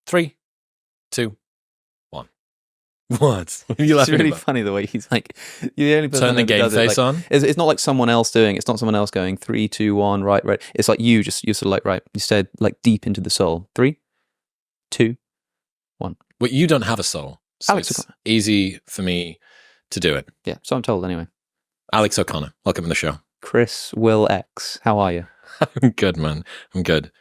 3, 2, 1. What? Are you It's laughing really about? funny the way he's like, you're the only person Turn the that game does it, face like, on. It's not like someone else doing it. It's not someone else going 3, 2, 1, right. It's like you're sort of like, right. You stayed like deep into the soul. 3, 2, 1. Well, you don't have a soul. So Alex it's O'Connor. easy for me to do it. Yeah, so I'm told anyway. Alex O'Connor, welcome to the show. Chris Will X, how are you? I'm good, man. I'm good.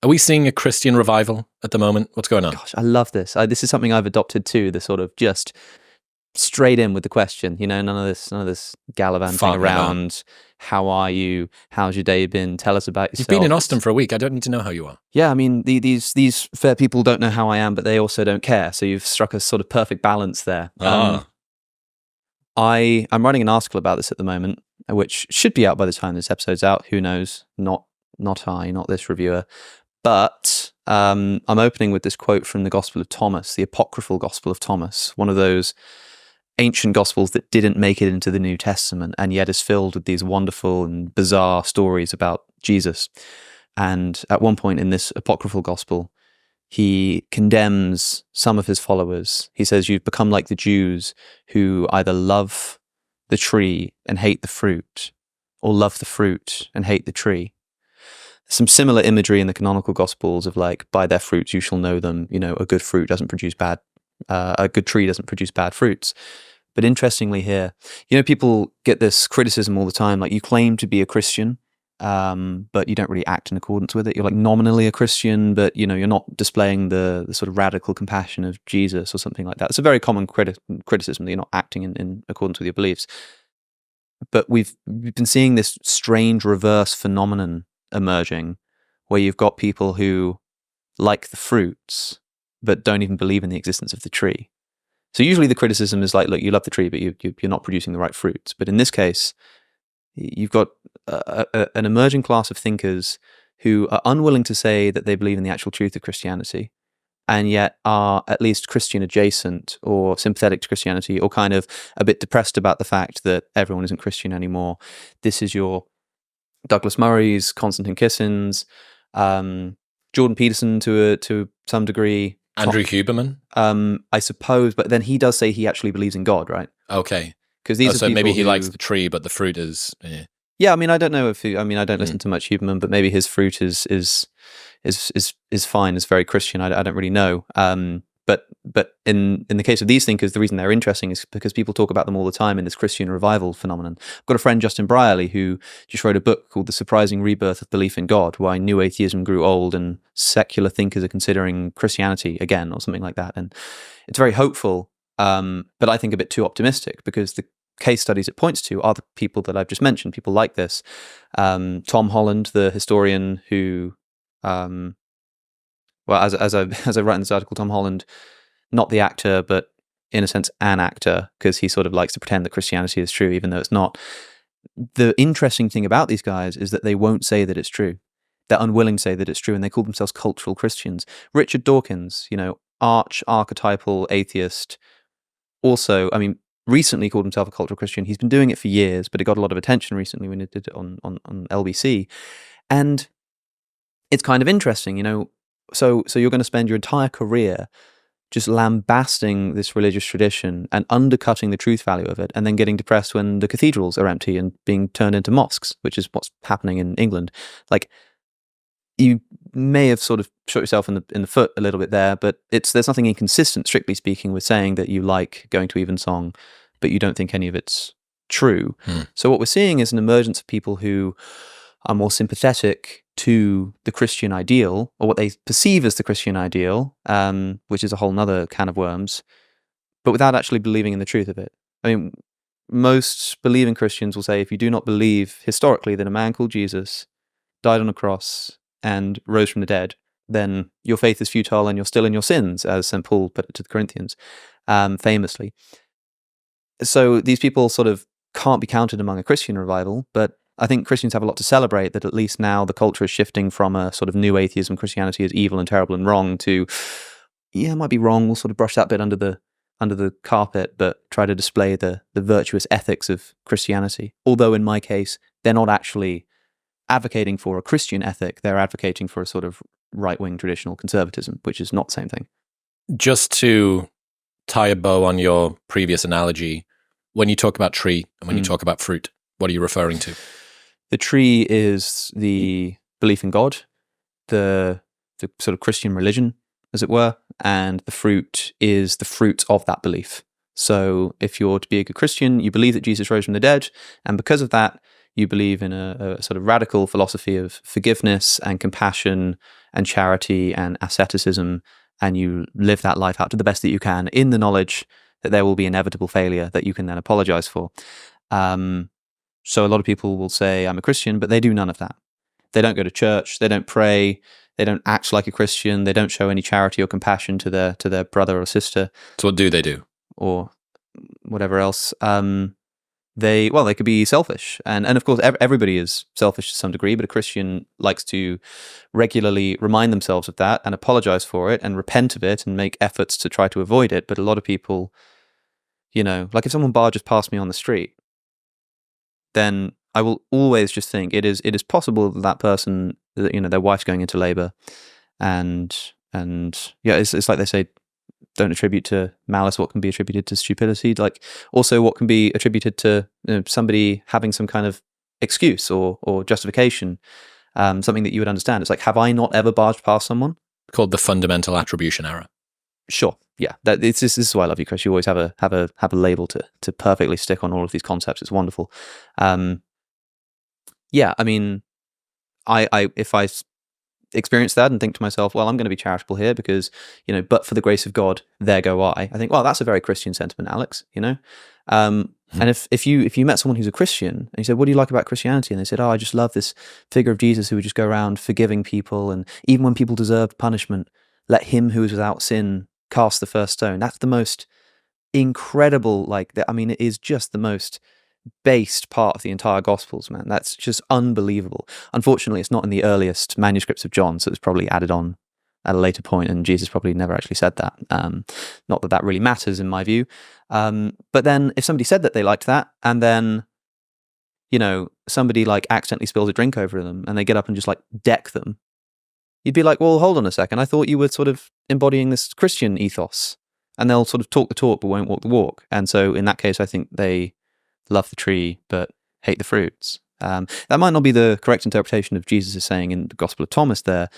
Are we seeing a Christian revival at the moment? What's going on? Gosh, I love this. This is something I've adopted too, the sort of just straight in with the question, none of this gallivanting Fogging it up. around. How are you? How's your day been? Tell us about yourself. You've been in Austin for a week. I don't need to know how you are. Yeah, I mean, these fair people don't know how I am, but they also don't care. So you've struck a sort of perfect balance there. I'm writing an article about this at the moment, which should be out by the time this episode's out. Who knows? Not I, not this reviewer. But I'm opening with this quote from the Gospel of Thomas, the apocryphal Gospel of Thomas, one of those ancient Gospels that didn't make it into the New Testament and yet is filled with these wonderful and bizarre stories about Jesus. And at one point in this apocryphal Gospel, he condemns some of his followers. He says, you've become like the Jews who either love the tree and hate the fruit, or love the fruit and hate the tree. Some similar imagery in the canonical Gospels of like, by their fruits you shall know them. A good fruit doesn't produce a good tree doesn't produce bad fruits. But interestingly here, people get this criticism all the time, like you claim to be a Christian, but you don't really act in accordance with it. You're like nominally a Christian, but you're not displaying the sort of radical compassion of Jesus or something like that. It's a very common criticism that you're not acting in accordance with your beliefs. But we've been seeing this strange reverse phenomenon emerging, where you've got people who like the fruits but don't even believe in the existence of the tree. So usually the criticism is like, look, you love the tree, but you're not producing the right fruits. But in this case, you've got an emerging class of thinkers who are unwilling to say that they believe in the actual truth of Christianity, and yet are at least Christian adjacent or sympathetic to Christianity, or kind of a bit depressed about the fact that everyone isn't Christian anymore. This is your Douglas Murray's, Konstantin Kissins, Jordan Peterson to some degree. Andrew Huberman? I suppose, but then he does say he actually believes in God, right? Okay. Because these are so maybe he who, likes the tree, but the fruit is... Yeah, I mean, I don't know if I don't listen to much Huberman, but maybe his fruit is fine. It's very Christian. I don't really know. But in the case of these thinkers, the reason they're interesting is because people talk about them all the time in this Christian revival phenomenon. I've got a friend, Justin Brierley, who just wrote a book called The Surprising Rebirth of Belief in God, why new atheism grew old and secular thinkers are considering Christianity again, or something like that. And it's very hopeful, but I think a bit too optimistic, because the case studies it points to are the people that I've just mentioned, people like this. Tom Holland, the historian who... Well, as I write in this article, Tom Holland, not the actor, but in a sense an actor, because he sort of likes to pretend that Christianity is true, even though it's not. The interesting thing about these guys is that they won't say that it's true. They're unwilling to say that it's true, and they call themselves cultural Christians. Richard Dawkins, archetypal atheist, also, recently called himself a cultural Christian. He's been doing it for years, but it got a lot of attention recently when he did it on LBC. And it's kind of interesting, So you're going to spend your entire career just lambasting this religious tradition and undercutting the truth value of it, and then getting depressed when the cathedrals are empty and being turned into mosques, which is what's happening in England. Like, you may have sort of shot yourself in the foot a little bit there, but there's nothing inconsistent, strictly speaking, with saying that you like going to evensong, but you don't think any of it's true. So what we're seeing is an emergence of people who are more sympathetic to the Christian ideal, or what they perceive as the Christian ideal, which is a whole nother can of worms, but without actually believing in the truth of it. Most believing Christians will say, if you do not believe historically that a man called Jesus died on a cross and rose from the dead, then your faith is futile and you're still in your sins, as St. Paul put it to the Corinthians, famously. So these people sort of can't be counted among a Christian revival, but I think Christians have a lot to celebrate, that at least now the culture is shifting from a sort of new atheism, Christianity is evil and terrible and wrong, to, yeah, it might be wrong, we'll sort of brush that bit under the carpet, but try to display the virtuous ethics of Christianity. Although in my case, they're not actually advocating for a Christian ethic, they're advocating for a sort of right-wing traditional conservatism, which is not the same thing. Just to tie a bow on your previous analogy, when you talk about tree and when you talk about fruit, what are you referring to? The tree is the belief in God, the sort of Christian religion, as it were, and the fruit is the fruit of that belief. So if you're to be a good Christian, you believe that Jesus rose from the dead, and because of that, you believe in a sort of radical philosophy of forgiveness and compassion and charity and asceticism, and you live that life out to the best that you can in the knowledge that there will be inevitable failure that you can then apologize for. So a lot of people will say, I'm a Christian, but they do none of that. They don't go to church, they don't pray, they don't act like a Christian, they don't show any charity or compassion to their brother or sister. So what do they do? Or whatever else. They could be selfish. And of course, everybody is selfish to some degree, but a Christian likes to regularly remind themselves of that and apologize for it and repent of it and make efforts to try to avoid it. But a lot of people, like if someone barges past me on the street, then I will always just think it is possible that person, their wife's going into labor, and it's like they say, don't attribute to malice what can be attributed to stupidity. Like also what can be attributed to somebody having some kind of excuse or justification, something that you would understand. It's like, have I not ever barged past someone? Called the fundamental attribution error. Sure. Yeah. This is why I love you, Chris. You always have a label to perfectly stick on all of these concepts. It's wonderful. Yeah. I mean, if I experience that and think to myself, well, I'm going to be charitable here because, but for the grace of God, there go I think, well, that's a very Christian sentiment, Alex, And if you met someone who's a Christian and you said, what do you like about Christianity? And they said, oh, I just love this figure of Jesus who would just go around forgiving people. And even when people deserve punishment, let him who is without sin cast the first stone. That's the most incredible, it is just the most based part of the entire Gospels, man. That's just unbelievable. Unfortunately, it's not in the earliest manuscripts of John, so it's probably added on at a later point, and Jesus probably never actually said that. Not that really matters in my view. But then if somebody said that they liked that, and then, somebody accidentally spills a drink over them, and they get up and just deck them, you'd be like, well, hold on a second. I thought you were sort of embodying this Christian ethos, and they'll sort of talk the talk but won't walk the walk. And so in that case, I think they love the tree but hate the fruits. That might not be the correct interpretation of Jesus is saying in the Gospel of Thomas there,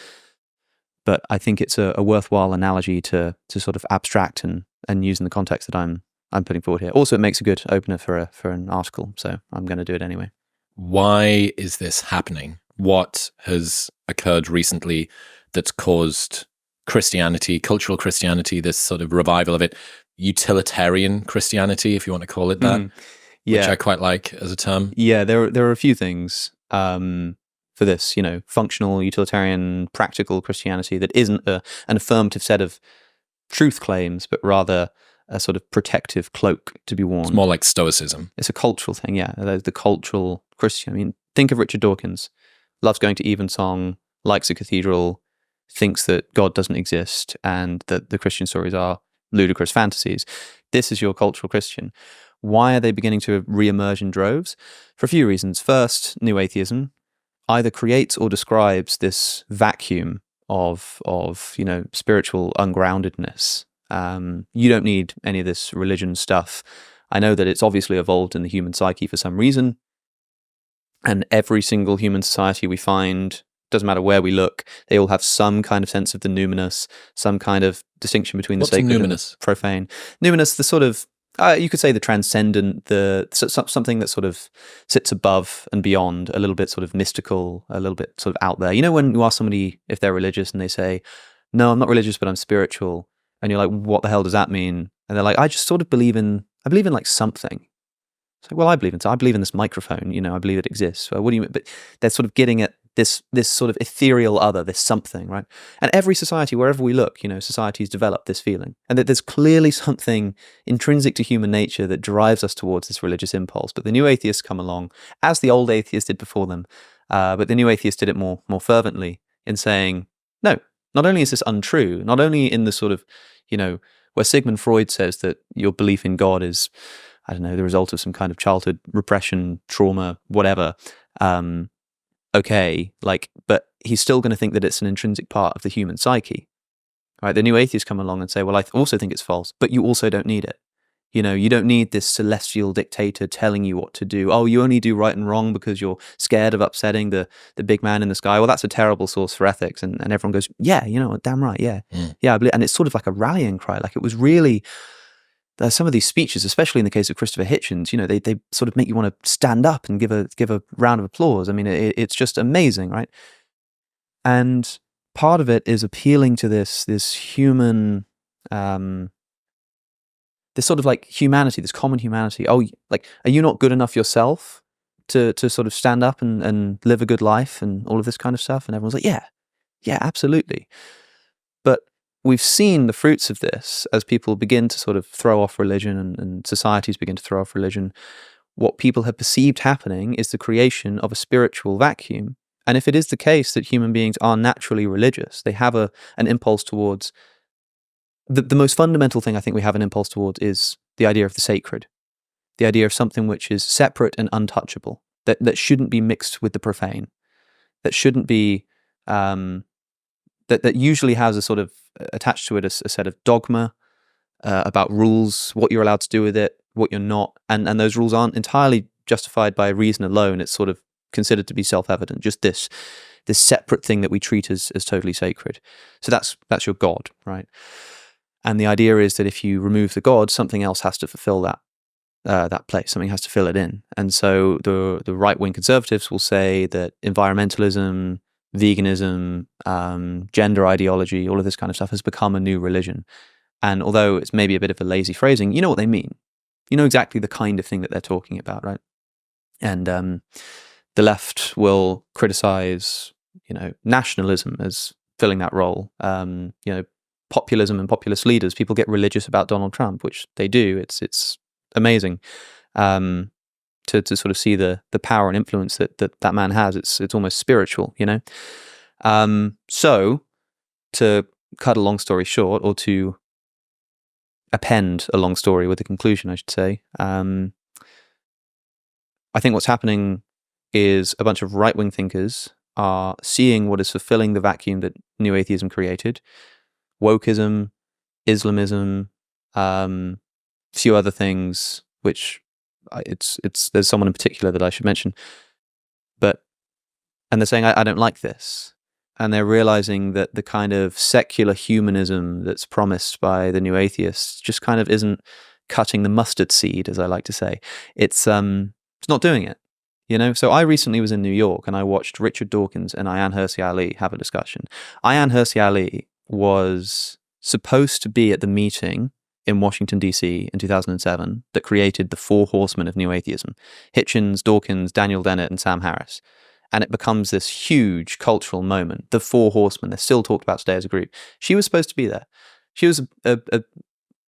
but I think it's a worthwhile analogy to sort of abstract and use in the context that I'm putting forward here. Also, it makes a good opener for an article, so I'm going to do it anyway. Why is this happening? What has occurred recently that's caused Christianity, cultural Christianity, this sort of revival of it, utilitarian Christianity, if you want to call it that? Which I quite like as a term. Yeah, there are a few things for this, functional, utilitarian, practical Christianity that isn't an affirmative set of truth claims, but rather a sort of protective cloak to be worn. It's more like Stoicism. It's a cultural thing, yeah. The cultural Christian. I mean, think of Richard Dawkins. Loves going to evensong, likes a cathedral, thinks that God doesn't exist, and that the Christian stories are ludicrous fantasies. This is your cultural Christian. Why are they beginning to re-emerge in droves? For a few reasons. First, New Atheism either creates or describes this vacuum of spiritual ungroundedness. You don't need any of this religion stuff. I know that it's obviously evolved in the human psyche for some reason, and every single human society we find, doesn't matter where we look, they all have some kind of sense of the numinous, some kind of distinction between the sacred and the profane. Numinous, the sort of you could say the transcendent, something that sort of sits above and beyond, a little bit sort of mystical, a little bit sort of out there. When you ask somebody if they're religious and they say, no, I'm not religious, but I'm spiritual. And you're like, what the hell does that mean? And they're like, I just sort of believe in something. It's like, well, I believe in this microphone, I believe it exists. Well, what do you mean? But they're sort of getting at this sort of ethereal other, this something, right? And every society, wherever we look, societies develop this feeling. And that there's clearly something intrinsic to human nature that drives us towards this religious impulse. But the new atheists come along, as the old atheists did before them, but the new atheists did it more fervently in saying, no, not only is this untrue, not only in the sort of, where Sigmund Freud says that your belief in God is, I don't know, the result of some kind of childhood repression, trauma, whatever, okay, but he's still going to think that it's an intrinsic part of the human psyche. Right? The new atheists come along and say, well, I also think it's false, but you also don't need it. You don't need this celestial dictator telling you what to do. Oh, you only do right and wrong because you're scared of upsetting the big man in the sky. Well, that's a terrible source for ethics. And everyone goes, yeah, damn right, yeah. Yeah, I believe. And it's sort of like a rallying cry. Like, it was really, some of these speeches, especially in the case of Christopher Hitchens, they sort of make you want to stand up and give a round of applause. I mean, it's just amazing, right? And part of it is appealing to this human, this sort of like humanity, this common humanity. Oh, like, are you not good enough yourself to sort of stand up and live a good life and all of this kind of stuff? And everyone's like, yeah, absolutely. But we've seen the fruits of this as people begin to sort of throw off religion and societies begin to throw off religion. What people have perceived happening is the creation of a spiritual vacuum. And if it is the case that human beings are naturally religious, they have an impulse towards the most fundamental thing I think we have an impulse towards is the idea of the sacred, the idea of something which is separate and untouchable, that shouldn't be mixed with the profane, that shouldn't be, that usually has a sort of attached to it a set of dogma about rules, what you're allowed to do with it, what you're not, and those rules aren't entirely justified by reason alone. It's sort of considered to be self-evident, just this separate thing that we treat as totally sacred. So that's your God, right? And the idea is that if you remove the God, something else has to fulfill that place. Something has to fill it in. And so the right-wing conservatives will say that environmentalism, veganism, gender ideology, all of this kind of stuff has become a new religion. And although it's maybe a bit of a lazy phrasing, you know what they mean. You know exactly the kind of thing that they're talking about, right? And the left will criticize, nationalism as filling that role. Populism and populist leaders, people get religious about Donald Trump, which they do. It's amazing to sort of see the power and influence that man has. It's almost spiritual, So to cut a long story short, or to append a long story with a conclusion, I should say, I think what's happening is a bunch of right-wing thinkers are seeing what is fulfilling the vacuum that New Atheism created. Wokeism, Islamism, few other things, which there's someone in particular that I should mention. And they're saying, I don't like this. And they're realizing that the kind of secular humanism that's promised by the New Atheists just kind of isn't cutting the mustard seed, as I like to say. It's not doing it. So I recently was in New York and I watched Richard Dawkins and Ayaan Hirsi Ali have a discussion. Ayaan Hirsi Ali was supposed to be at the meeting in Washington, D.C. in 2007 that created the four horsemen of New Atheism: Hitchens, Dawkins, Daniel Dennett, and Sam Harris. And it becomes this huge cultural moment. The four horsemen, they're still talked about today as a group. She was supposed to be there. She was a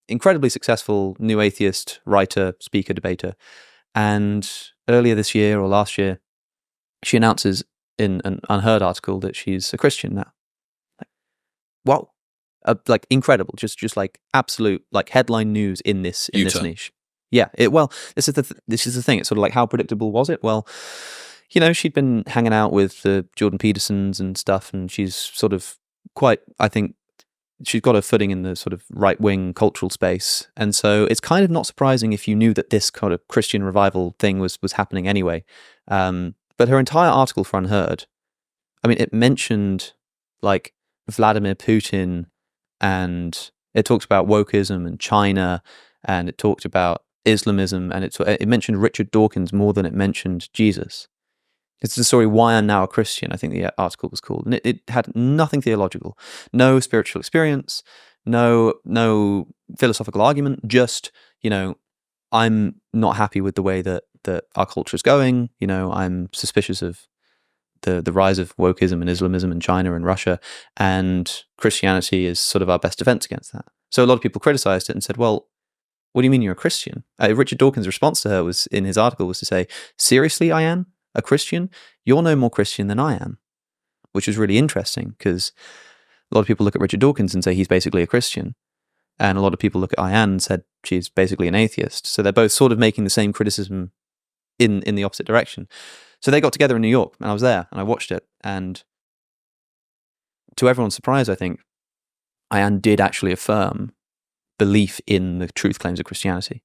incredibly successful New Atheist writer, speaker, debater. And earlier this year or last year, she announces in an Unheard article that she's a Christian now. Wow, like incredible, just like absolute like headline news in this niche. Yeah, this is the thing. It's sort of like, how predictable was it? Well, she'd been hanging out with the Jordan Petersons and stuff, and she's sort of quite, I think, she's got a footing in the sort of right-wing cultural space, and so it's kind of not surprising if you knew that this kind of Christian revival thing was happening anyway. But her entire article for Unheard, I mean, it mentioned like Vladimir Putin, and it talked about wokeism and China, and it talked about Islamism, and it mentioned Richard Dawkins more than it mentioned Jesus. It's the story, Why I'm Now a Christian, I think the article was called. And it had nothing theological, no spiritual experience, no philosophical argument, just, I'm not happy with the way that our culture is going. I'm suspicious of the rise of wokeism and Islamism in China and Russia, and Christianity is sort of our best defense against that. So a lot of people criticized it and said, well, what do you mean you're a Christian? Richard Dawkins' response to her in his article was to say, seriously, Ayaan, a Christian? You're no more Christian than I am, which was really interesting because a lot of people look at Richard Dawkins and say he's basically a Christian. And a lot of people look at Ayaan and said she's basically an atheist. So they're both sort of making the same criticism in the opposite direction. So they got together in New York, and I was there and I watched it. And to everyone's surprise, I think, Ayaan did actually affirm belief in the truth claims of Christianity.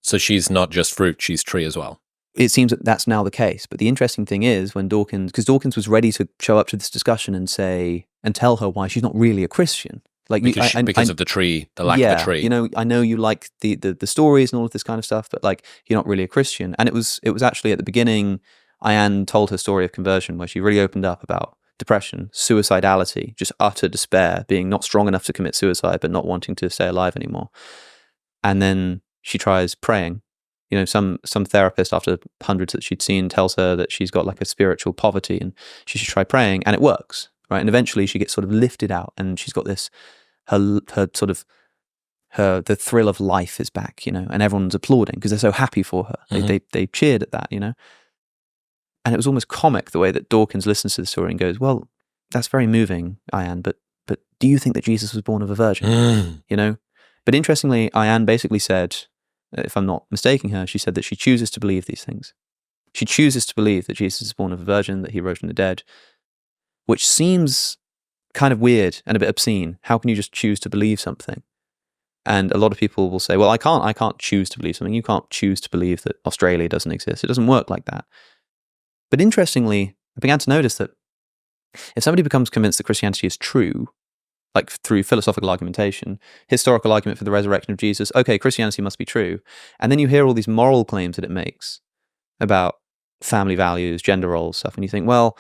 So she's not just fruit, she's tree as well. It seems that that's now the case. But the interesting thing is when because Dawkins was ready to show up to this discussion and tell her why she's not really a Christian. Like because of the tree, the lack of the tree. You know, I know you like the stories and all of this kind of stuff, but like you're not really a Christian. And it was actually at the beginning, Ayaan told her story of conversion where she really opened up about depression, suicidality, just utter despair, being not strong enough to commit suicide, but not wanting to stay alive anymore. And then she tries praying. You know, some therapist after hundreds that she'd seen tells her that she's got like a spiritual poverty and she should try praying, and it works, right? And eventually she gets sort of lifted out, and she's got this her thrill of life is back, you know, and everyone's applauding because they're so happy for her. Mm-hmm. They cheered at that, you know. And it was almost comic the way that Dawkins listens to the story and goes, "Well, that's very moving, Ayaan, but do you think that Jesus was born of a virgin?" You know. But interestingly, Ayaan basically said, if I'm not mistaking her, she said that she chooses to believe these things. She chooses to believe that Jesus is born of a virgin, that he rose from the dead, which seems kind of weird and a bit obscene. How can you just choose to believe something? And a lot of people will say, well, I can't choose to believe something. You can't choose to believe that Australia doesn't exist. It doesn't work like that. But interestingly, I began to notice that if somebody becomes convinced that Christianity is true, like through philosophical argumentation, historical argument for the resurrection of Jesus, okay, Christianity must be true. And then you hear all these moral claims that it makes about family values, gender roles, stuff, and you think, well,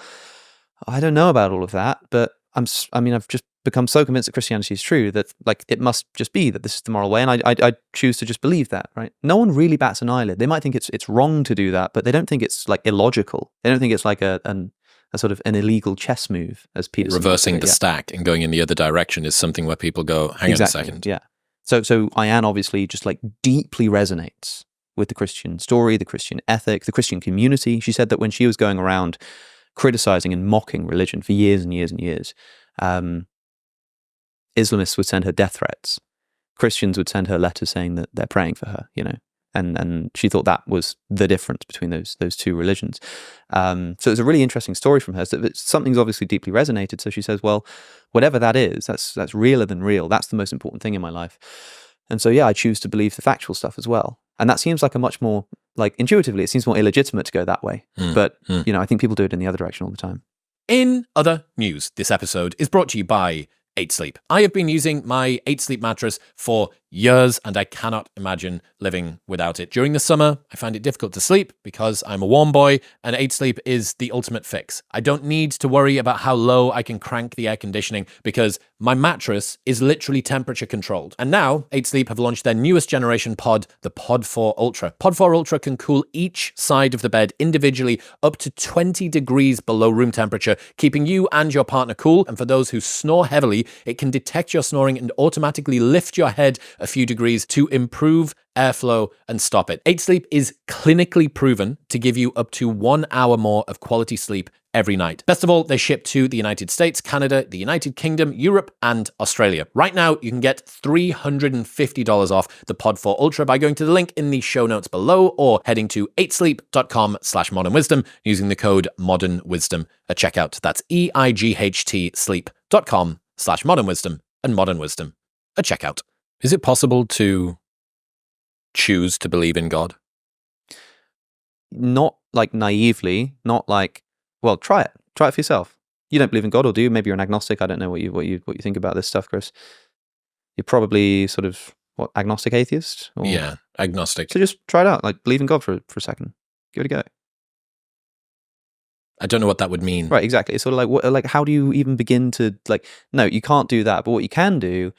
I don't know about all of that, but I've just become so convinced that Christianity is true that like it must just be that this is the moral way, and I choose to just believe that, right? No one really bats an eyelid. They might think it's wrong to do that, but they don't think it's like illogical. They don't think it's like a sort of an illegal chess move, as Peterson reversing the stack and going in the other direction is something where people go, hang on a second. Yeah. So Ayaan obviously just like deeply resonates with the Christian story, the Christian ethic, the Christian community. She said that when she was going around criticizing and mocking religion for years and years and years, Islamists would send her death threats. Christians would send her letters saying that they're praying for her, you know. And she thought that was the difference between those two religions. So it was a really interesting story from her. So something's obviously deeply resonated. So she says, well, whatever that is, that's realer than real. That's the most important thing in my life. And so, yeah, I choose to believe the factual stuff as well. And that seems like a much more, like intuitively, it seems more illegitimate to go that way. But, you know, I think people do it in the other direction all the time. In other news, this episode is brought to you by 8 Sleep. I have been using my 8 Sleep mattress for years, and I cannot imagine living without it. During the summer, I find it difficult to sleep because I'm a warm boy, and 8 Sleep is the ultimate fix. I don't need to worry about how low I can crank the air conditioning because my mattress is literally temperature controlled. And now, 8 Sleep have launched their newest generation pod, the Pod 4 Ultra. Pod 4 Ultra can cool each side of the bed individually up to 20 degrees below room temperature, keeping you and your partner cool. And for those who snore heavily, it can detect your snoring and automatically lift your head a few degrees to improve airflow and stop it. 8 Sleep is clinically proven to give you up to 1 hour more of quality sleep every night. Best of all, they ship to the United States, Canada, the United Kingdom, Europe, and Australia. Right now, you can get $350 off the Pod 4 Ultra by going to the link in the show notes below or heading to 8sleep.com/modernwisdom using the code modernwisdom at checkout. That's EIGHT sleep.com/modernwisdom and modernwisdom at checkout. Is it possible to choose to believe in God? Not like naively, not like, well, try it for yourself. You don't believe in God, or do you? Maybe you're an agnostic. I don't know what you think about this stuff, Chris. You're probably sort of agnostic atheist? Or... Yeah, agnostic. So just try it out. Like believe in God for a second. Give it a go. I don't know what that would mean. Right, exactly. It's sort of like how do you even begin to no, you can't do that. But what you can do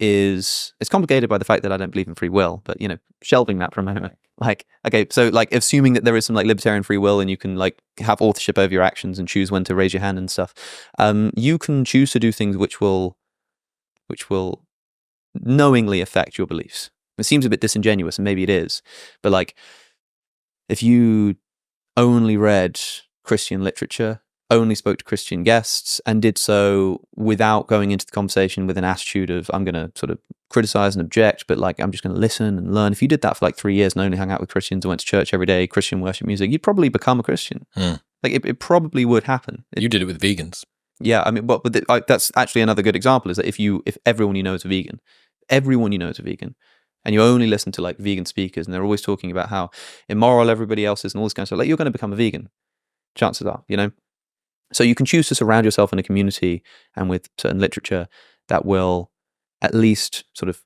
is, it's complicated by the fact that I don't believe in free will, but you know, shelving that for a moment. Like, okay, so like assuming that there is some like libertarian free will and you can like have authorship over your actions and choose when to raise your hand and stuff. You can choose to do things which will knowingly affect your beliefs. It seems a bit disingenuous, and maybe it is, but like if you only read Christian literature, only spoke to Christian guests, and did so without going into the conversation with an attitude of, I'm going to sort of criticize and object, but like, I'm just going to listen and learn. If you did that for like 3 years and only hung out with Christians and went to church every day, Christian worship music, you'd probably become a Christian. Like it probably would happen. You did it with vegans. Yeah, I mean, that's actually another good example is that if everyone you know is a vegan, and you only listen to like vegan speakers, and they're always talking about how immoral everybody else is and all this kind of stuff, like you're going to become a vegan. Chances are, So you can choose to surround yourself in a community and with certain literature that will at least sort of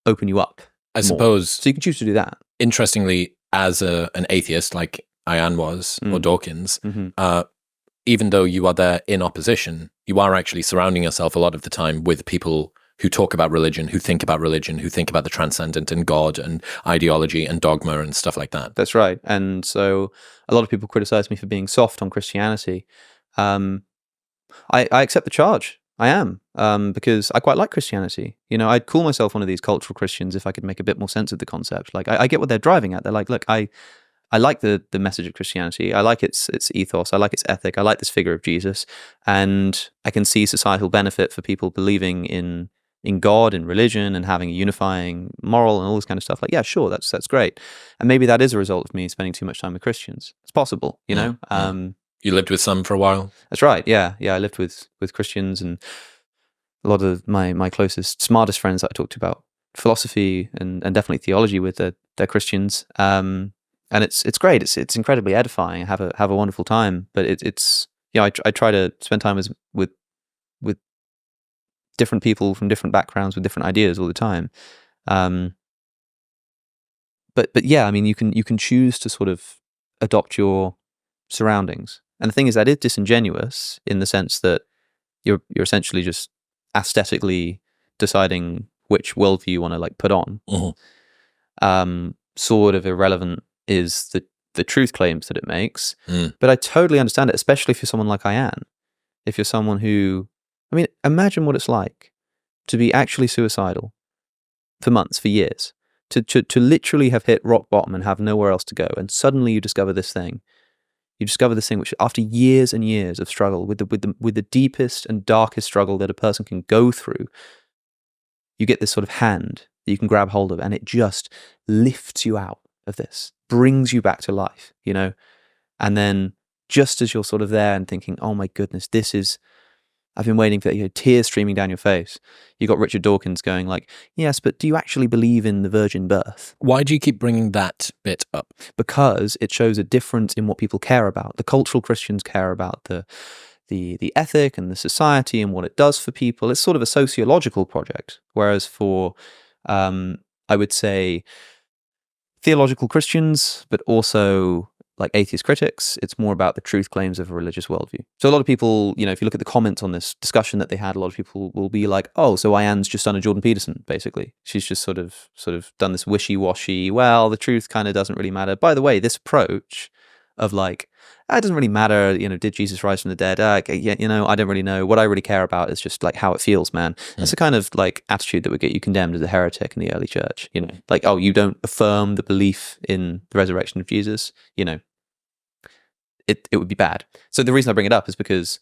open you up. I suppose. So you can choose to do that. Interestingly, as an atheist like Ayaan was or Dawkins, even though you are there in opposition, you are actually surrounding yourself a lot of the time with people who talk about religion, who think about religion, who think about the transcendent and God and ideology and dogma and stuff like that. That's right. And so a lot of people criticize me for being soft on Christianity. I accept the charge. I am, because I quite like Christianity. I'd call myself one of these cultural Christians if I could make a bit more sense of the concept. Like, I get what they're driving at. They're like, look, I like the message of Christianity. I like its ethos. I like its ethic. I like this figure of Jesus. And I can see societal benefit for people believing in God and religion and having a unifying moral and all this kind of stuff. Like, yeah, sure, that's great. And maybe that is a result of me spending too much time with Christians. It's possible, you know? You lived with some for a while? That's right, yeah. Yeah, I lived with Christians, and a lot of my closest, smartest friends that I talked about philosophy and definitely theology with, they're Christians. And it's great. It's incredibly edifying. I have a wonderful time. But it's I try to spend time with different people from different backgrounds with different ideas all the time. But yeah, I mean, you can choose to sort of adopt your surroundings. And the thing is that it's disingenuous in the sense that you're essentially just aesthetically deciding which worldview you want to like put on. Sort of irrelevant is the truth claims that it makes. But I totally understand it, especially if you're someone like Ayaan. If you're someone who, I mean, imagine what it's like to be actually suicidal for months, for years, to literally have hit rock bottom and have nowhere else to go, and suddenly you discover this thing. You discover this thing which, after years and years of struggle, with the deepest and darkest struggle that a person can go through, you get this sort of hand that you can grab hold of, and it just lifts you out of this, brings you back to life, And then just as you're sort of there and thinking, oh my goodness, I've been waiting for tears streaming down your face. You got Richard Dawkins going like, yes, but do you actually believe in the virgin birth? Why do you keep bringing that bit up? Because it shows a difference in what people care about. The cultural Christians care about the ethic and the society and what it does for people. It's sort of a sociological project. Whereas for, I would say, theological Christians, but also like atheist critics, it's more about the truth claims of a religious worldview. So a lot of people, if you look at the comments on this discussion that they had, a lot of people will be like, oh, so Ayaan's just done a Jordan Peterson, basically. She's just sort of done this wishy-washy, well, the truth kind of doesn't really matter. By the way, this approach of like, it doesn't really matter, did Jesus rise from the dead? I don't really know. What I really care about is just like how it feels, man. That's the kind of like attitude that would get you condemned as a heretic in the early church, Like, oh, you don't affirm the belief in the resurrection of Jesus, it would be bad. So the reason I bring it up is because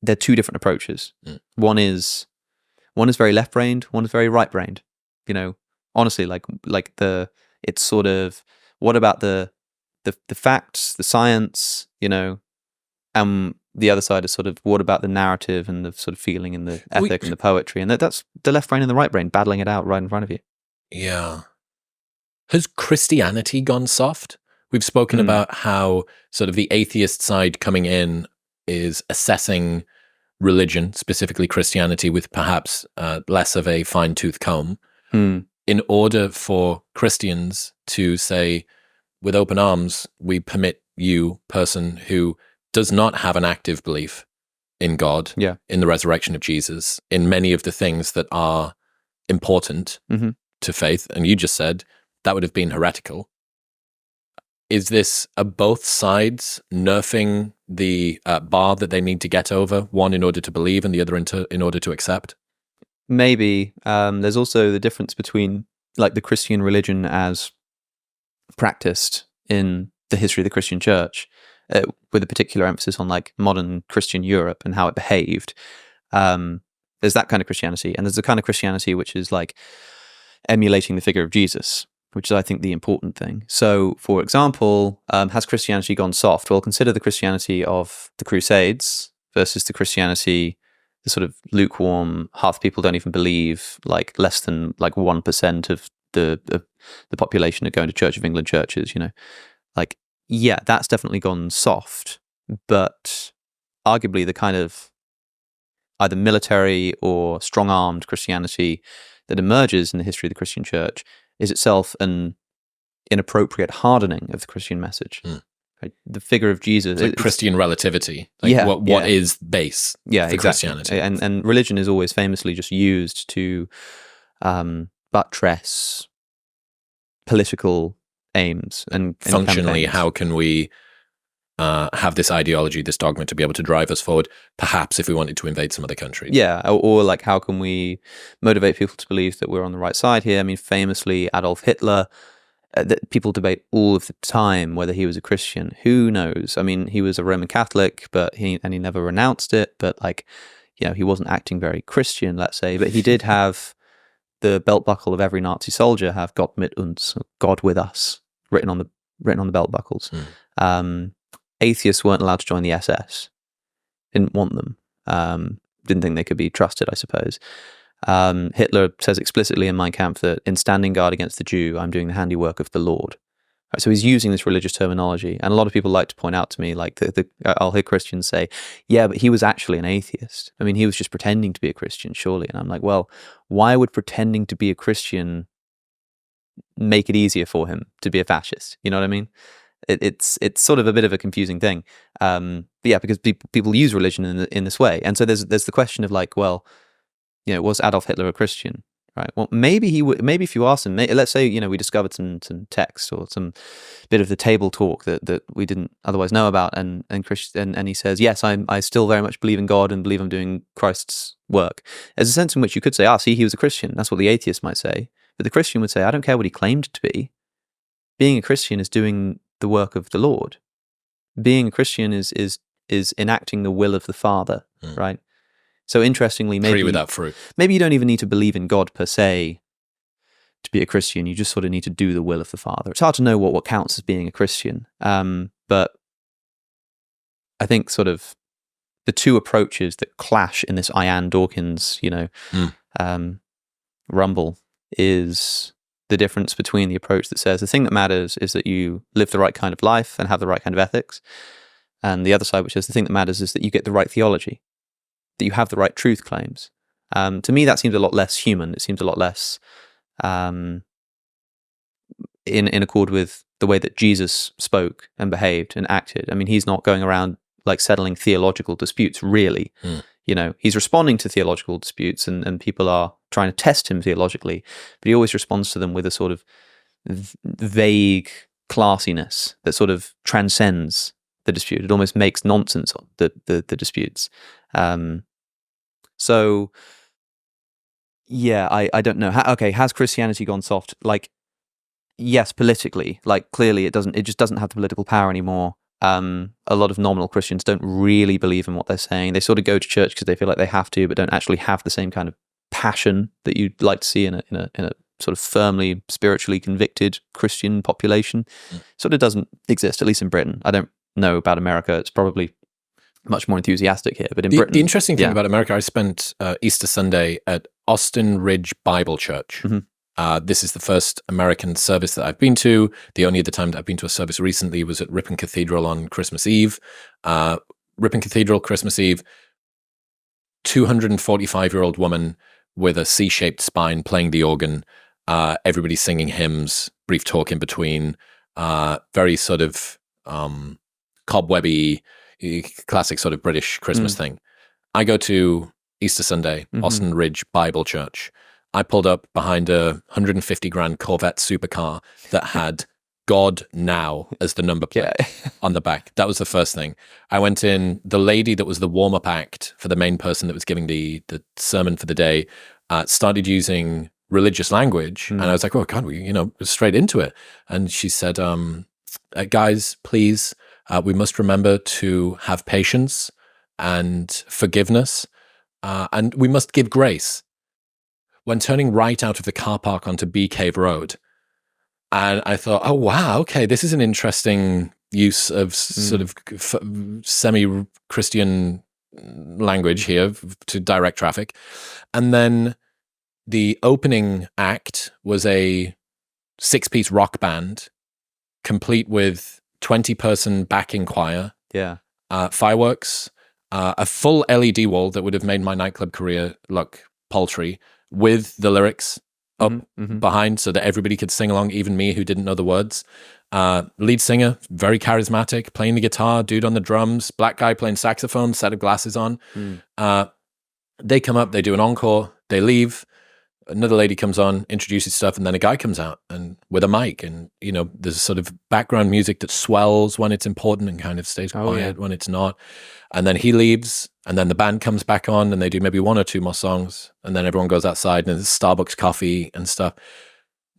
they're two different approaches. One is very left-brained, one is very right-brained. Honestly, it's sort of, what about the facts, the science, and the other side is sort of, what about the narrative and the sort of feeling and the ethic and the poetry, and that's the left brain and the right brain battling it out right in front of you. Yeah. Has Christianity gone soft? We've spoken about how sort of the atheist side coming in is assessing religion, specifically Christianity, with perhaps less of a fine-tooth comb. In order for Christians to say, with open arms, we permit you, person who does not have an active belief in God, in the resurrection of Jesus, in many of the things that are important to faith, and you just said that would have been heretical. Is this both sides nerfing the bar that they need to get over, one in order to believe and the other in order to accept? Maybe. There's also the difference between like the Christian religion as practiced in the history of the Christian church, with a particular emphasis on like modern Christian Europe and how it behaved. There's that kind of Christianity, and there's the kind of Christianity which is like emulating the figure of Jesus, which is, I think, the important thing. So, for example, has Christianity gone soft? Well, consider the Christianity of the Crusades versus the Christianity, the sort of lukewarm, half people don't even believe, like less than like 1% of the population are going to Church of England churches, like, yeah, that's definitely gone soft, but arguably the kind of either military or strong-armed Christianity that emerges in the history of the Christian church is itself an inappropriate hardening of the Christian message. Right? The figure of Jesus, like Christian relativity. Like what is base for exactly. Christianity? And religion is always famously just used to buttress political aims and functionally campaigns. How can we have this ideology, this dogma, to be able to drive us forward, perhaps if we wanted to invade some other countries? Yeah, or like how can we motivate people to believe that we're on the right side here? I mean, famously, Adolf Hitler, that people debate all of the time whether he was a Christian. Who knows? I mean, he was a Roman Catholic, but he never renounced it. But like, he wasn't acting very Christian, let's say. But he did have the belt buckle of every Nazi soldier have Gott mit uns, God with us, written on the belt buckles. Atheists weren't allowed to join the SS. Didn't want them. Didn't think they could be trusted, I suppose. Hitler says explicitly in Mein Kampf that in standing guard against the Jew, I'm doing the handiwork of the Lord. Right, so he's using this religious terminology. And a lot of people like to point out to me, like, I'll hear Christians say, yeah, but he was actually an atheist. I mean, he was just pretending to be a Christian, surely. And I'm like, well, why would pretending to be a Christian make it easier for him to be a fascist? You know what I mean? It's sort of a bit of a confusing thing. But yeah, because people use religion in this way. And so there's the question of like, well, was Adolf Hitler a Christian? Right. Well, maybe he would. Maybe if you ask him, let's say we discovered some text or some bit of the table talk that we didn't otherwise know about, and he says, yes, I still very much believe in God and believe I'm doing Christ's work. There's a sense in which you could say, see, he was a Christian. That's what the atheist might say, but the Christian would say, I don't care what he claimed to be. Being a Christian is doing the work of the Lord. Being a Christian is enacting the will of the Father. Right. So interestingly, maybe without fruit. Maybe you don't even need to believe in God per se to be a Christian. You just sort of need to do the will of the Father. It's hard to know what counts as being a Christian. But I think sort of the two approaches that clash in this Ayaan Dawkins, rumble is the difference between the approach that says the thing that matters is that you live the right kind of life and have the right kind of ethics, and the other side, which says the thing that matters is that you get the right theology, that you have the right truth claims. To me, that seems a lot less human. It seems a lot less in accord with the way that Jesus spoke and behaved and acted. I mean, he's not going around like settling theological disputes, really. He's responding to theological disputes and people are trying to test him theologically, but he always responds to them with a sort of vague classiness that sort of transcends the dispute. It almost makes nonsense of the disputes. So yeah, I don't know. Has Christianity gone soft? Like, yes, politically, like clearly it just doesn't have the political power anymore. A lot of nominal Christians don't really believe in what they're saying. They sort of go to church because they feel like they have to, but don't actually have the same kind of passion that you'd like to see in a sort of firmly spiritually convicted Christian population. Sort of doesn't exist, at least in Britain. I don't know about America. It's probably much more enthusiastic here, but in Britain... The interesting thing about America, I spent Easter Sunday at Austin Ridge Bible Church. This is the first American service that I've been to. The only other time that I've been to a service recently was at Ripon Cathedral on Christmas Eve. Ripon Cathedral, Christmas Eve, 245-year-old woman with a C-shaped spine playing the organ, everybody singing hymns, brief talk in between, very sort of cobwebby, classic sort of British Christmas thing. I go to Easter Sunday, Austin Ridge Bible Church. I pulled up behind a 150 grand Corvette supercar that had God Now as the number plate on the back. That was the first thing. I went in, the lady that was the warm-up act for the main person that was giving the sermon for the day started using religious language. And I was like, oh God, we straight into it. And she said, guys, please, we must remember to have patience and forgiveness, and we must give grace when turning right out of the car park onto Bee Cave Road. And I thought, oh, wow, okay, this is an interesting use of sort of semi-Christian language here to direct traffic. And then the opening act was a 6-piece rock band, complete with 20-person backing choir, fireworks, a full LED wall that would have made my nightclub career look paltry, with the lyrics up behind so that everybody could sing along, even me who didn't know the words. Lead singer, very charismatic, playing the guitar, dude on the drums, black guy playing saxophone, set of glasses on. They come up, they do an encore, they leave. Another lady comes on, introduces stuff, and then a guy comes out and with a mic, and there's sort of background music that swells when it's important and kind of stays quiet when it's not. And then he leaves, and then the band comes back on, and they do maybe 1 or 2 more songs, and then everyone goes outside, and there's Starbucks coffee and stuff.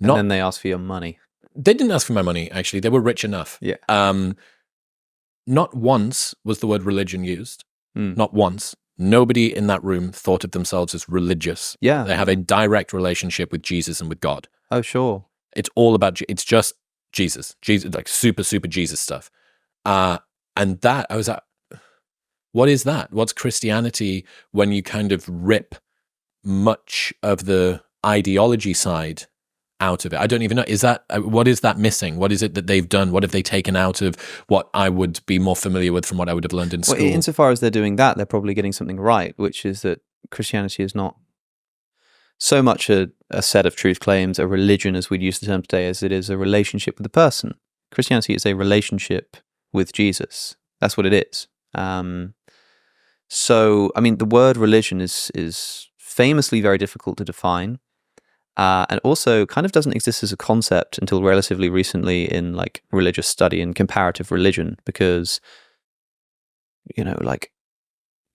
And then they ask for your money. They didn't ask for my money, actually. They were rich enough. Yeah. Not once was the word religion used. Not once. Nobody in that room thought of themselves as religious. Yeah. They have a direct relationship with Jesus and with God. Oh, sure. It's all about, it's just Jesus, like super, super Jesus stuff. And that, I was like, what is that? What's Christianity when you kind of rip much of the ideology side out of it? I don't even know. What is that missing? What is it that they've done? What have they taken out of what I would be more familiar with from what I would have learned in school? Well, insofar as they're doing that, they're probably getting something right, which is that Christianity is not so much a set of truth claims, a religion as we'd use the term today, as it is a relationship with the person. Christianity is a relationship with Jesus. That's what it is. So, I mean, the word religion is famously very difficult to define. And also kind of doesn't exist as a concept until relatively recently in like religious study and comparative religion, because like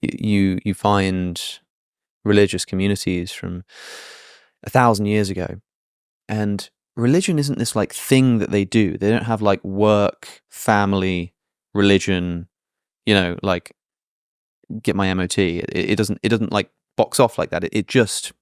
you find religious communities from 1,000 years ago, and religion isn't this like thing that they do. They don't have like work, family, religion, like get my MOT. It doesn't like box off like that. It just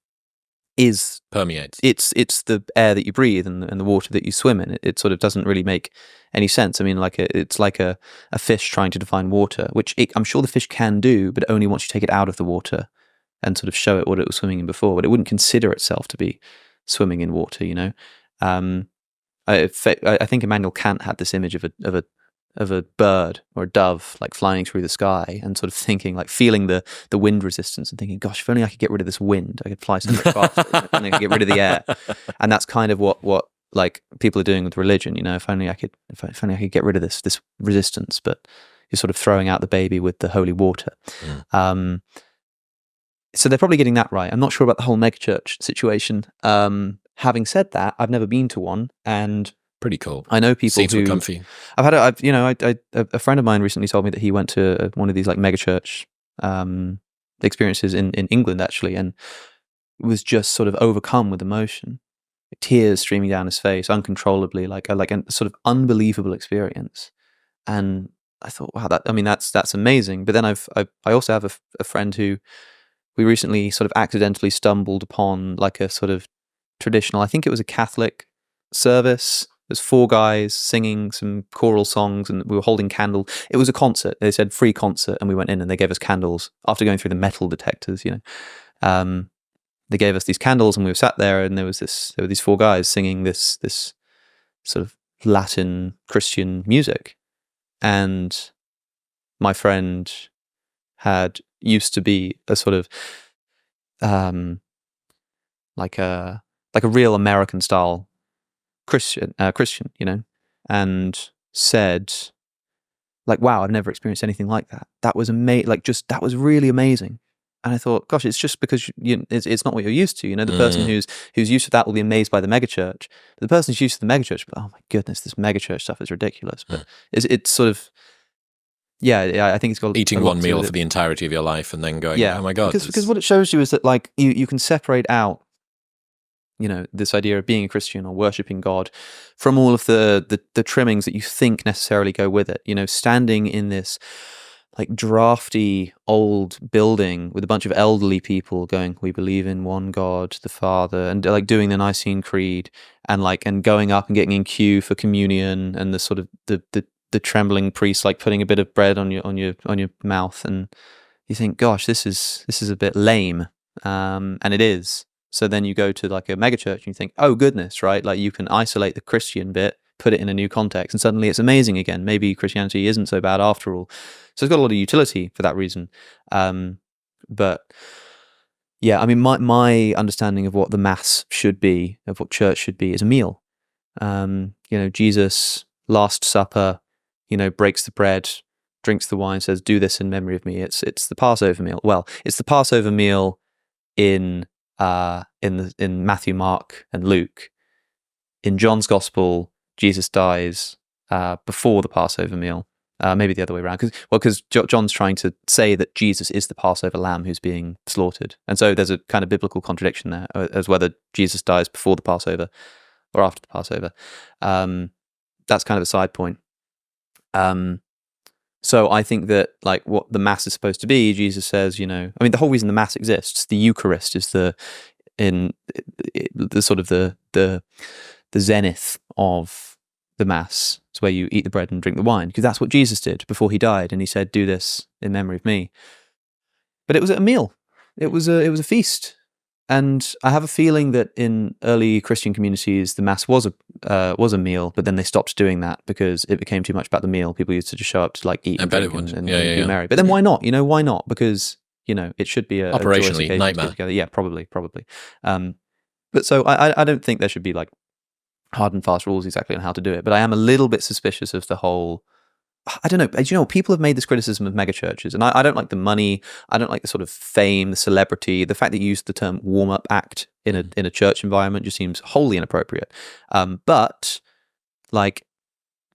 permeates. It's the air that you breathe and the water that you swim in. It sort of doesn't really make any sense. I mean, it's like a fish trying to define water, which I'm sure the fish can do, but only once you take it out of the water and sort of show it what it was swimming in before. But it wouldn't consider itself to be swimming in water, I think Immanuel Kant had this image of a bird or a dove like flying through the sky and sort of thinking, like feeling the wind resistance and thinking, gosh, if only I could get rid of this wind, I could fly so much faster. If only I could get rid of the air. And that's kind of what like people are doing with religion. If only I could get rid of this resistance. But you're sort of throwing out the baby with the holy water. So they're probably getting that right. I'm not sure about the whole megachurch situation. Having said that, I've never been to one, and pretty cool. I know people Seats were comfy. A friend of mine recently told me that he went to one of these like megachurch experiences in England actually, and was just sort of overcome with emotion, tears streaming down his face uncontrollably, like a sort of unbelievable experience. And I thought, wow, that's amazing. But then I also have a friend who we recently sort of accidentally stumbled upon like a sort of traditional, I think it was a Catholic service. There's 4 guys singing some choral songs, and we were holding candles. It was a concert. They said free concert, and we went in and they gave us candles after going through the metal detectors. They gave us these candles, and we were sat there, and there were these 4 guys singing this sort of Latin Christian music, and my friend used to be a sort of like a real American style Christian, and said, like, wow, I've never experienced anything like that. That was amazing. Like, that was really amazing. And I thought, gosh, it's just because it's not what you're used to. The person who's used to that will be amazed by the megachurch. But the person who's used to the megachurch, oh my goodness, this megachurch stuff is ridiculous. But it's sort of, I think it's got eating one meal for the entirety of your life and then going, oh my God. Because what it shows you is that like you can separate out, this idea of being a Christian or worshipping God from all of the trimmings that you think necessarily go with it. Standing in this like drafty old building with a bunch of elderly people going, we believe in one God, the Father, and like doing the Nicene Creed, and going up and getting in queue for communion, and the sort of the trembling priest like putting a bit of bread on your mouth, and you think, gosh, this is a bit lame, and it is. So then you go to like a megachurch and you think, oh goodness, right? Like you can isolate the Christian bit, put it in a new context, and suddenly it's amazing again. Maybe Christianity isn't so bad after all. So it's got a lot of utility for that reason. But yeah, I mean, my understanding of what the Mass should be, of what church should be, is a meal. Jesus, Last Supper, breaks the bread, drinks the wine, says, "Do this in memory of me." It's the Passover meal. Well, it's the Passover meal in Matthew, Mark, and Luke. In John's Gospel, Jesus dies before the Passover meal. Maybe the other way around, because John's trying to say that Jesus is the Passover lamb who's being slaughtered, and so there's a kind of biblical contradiction there, as whether Jesus dies before the Passover or after the Passover. That's kind of a side point. So I think that like what the Mass is supposed to be, Jesus says, the whole reason the Mass exists, the Eucharist, is the sort of the zenith of the Mass. It's where you eat the bread and drink the wine, because that's what Jesus did before he died, and he said, "Do this in memory of me." But it was a meal. It was a feast. And I have a feeling that in early Christian communities, the Mass was a meal, but then they stopped doing that because it became too much about the meal. People used to just show up to like eat and drink and be merry. But then why not? Why not? Because it should be a operationally nightmare. Yeah, probably. But so I don't think there should be like hard and fast rules exactly on how to do it. But I am a little bit suspicious of the whole. I don't know. People have made this criticism of megachurches, and I don't like the money. I don't like the sort of fame, the celebrity, the fact that you use the term warm-up act in a church environment just seems wholly inappropriate. But like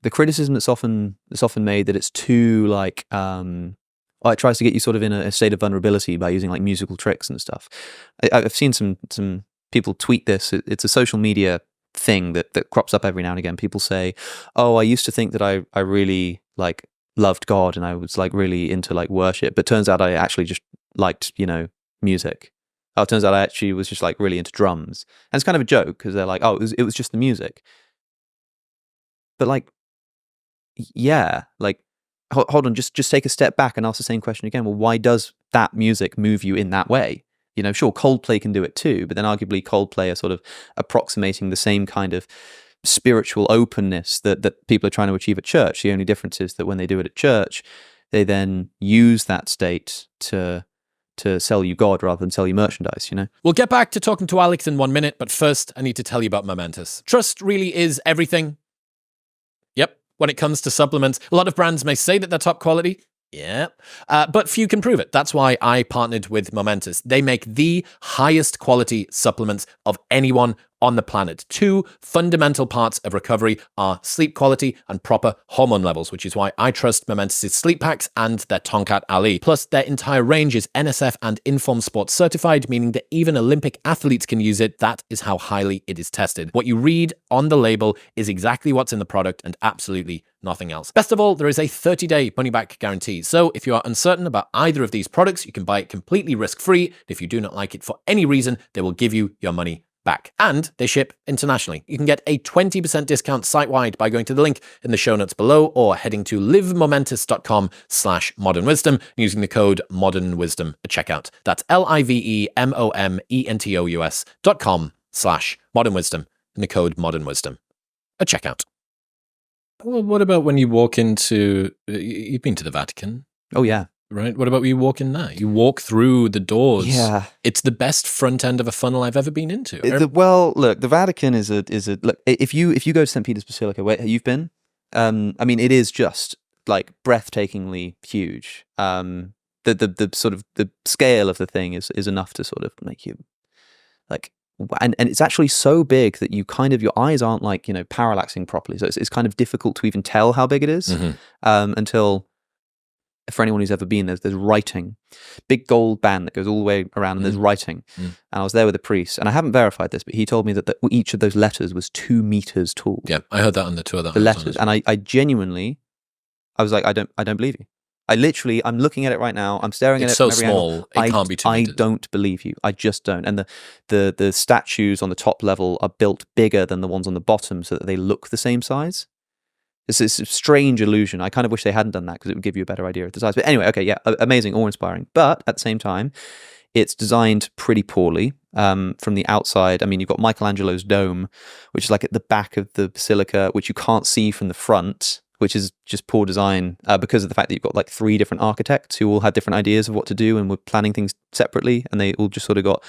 the criticism that's often made that it's too like it tries to get you sort of in a state of vulnerability by using like musical tricks and stuff. I've seen some people tweet this. It's a social media thing that crops up every now and again. People say, "Oh, I used to think that I really like loved God and I was like really into like worship, but turns out I actually just liked music. Oh, it turns out I actually was just like really into drums." And it's kind of a joke because they're like, "Oh, it was just the music." But like, yeah, like hold on, just take a step back and ask the same question again. Well, why does that music move you in that way? Sure, Coldplay can do it too, but then arguably Coldplay are sort of approximating the same kind of spiritual openness that people are trying to achieve at church. The only difference is that when they do it at church, they then use that state to sell you God rather than sell you merchandise, We'll get back to talking to Alex in 1 minute, but first I need to tell you about Momentous. Trust really is everything. Yep, when it comes to supplements, a lot of brands may say that they're top quality. Yeah, but few can prove it. That's why I partnered with Momentous. They make the highest quality supplements of anyone on the planet. Two fundamental parts of recovery are sleep quality and proper hormone levels, which is why I trust Momentous' sleep packs and their Tonkat Ali. Plus, their entire range is NSF and Informed Sports certified, meaning that even Olympic athletes can use it. That is how highly it is tested. What you read on the label is exactly what's in the product and absolutely nothing else. Best of all, there is a 30-day money-back guarantee. So if you are uncertain about either of these products, you can buy it completely risk-free. If you do not like it for any reason, they will give you your money back. And they ship internationally. You can get a 20% discount site-wide by going to the link in the show notes below or heading to livemomentous.com/modernwisdom and using the code modernwisdom at checkout. That's livemomentous.com/modernwisdom and the code modernwisdom at checkout. Well, what about when you walk into, you've been to the Vatican? Oh, yeah. Right? What about when you walk in there? You walk through the doors. Yeah. It's the best front end of a funnel I've ever been into. Well, look, the Vatican is a look, if you go to St. Peter's Basilica, where you've been, it is just like breathtakingly huge. The sort of the scale of the thing is enough to sort of make you like, and it's actually so big that you kind of, your eyes aren't like, parallaxing properly. So it's kind of difficult to even tell how big it is until, for anyone who's ever been, there's writing, big gold band that goes all the way around, and there's writing. And I was there with a priest, and I haven't verified this, but he told me that each of those letters was 2 meters tall. Yeah, I heard that on the tour. The letters, and I genuinely, I was like, I don't believe you. I'm looking at it right now. I'm staring at it. It's so small, it can't be 2 meters. I don't believe you. I just don't. And the statues on the top level are built bigger than the ones on the bottom, so that they look the same size. It's this strange illusion. I kind of wish they hadn't done that because it would give you a better idea of the size. But anyway, okay, yeah, amazing, awe-inspiring. But at the same time, it's designed pretty poorly from the outside. I mean, you've got Michelangelo's dome, which is like at the back of the basilica, which you can't see from the front, which is just poor design because of the fact that you've got like 3 different architects who all had different ideas of what to do and were planning things separately, and they all just sort of got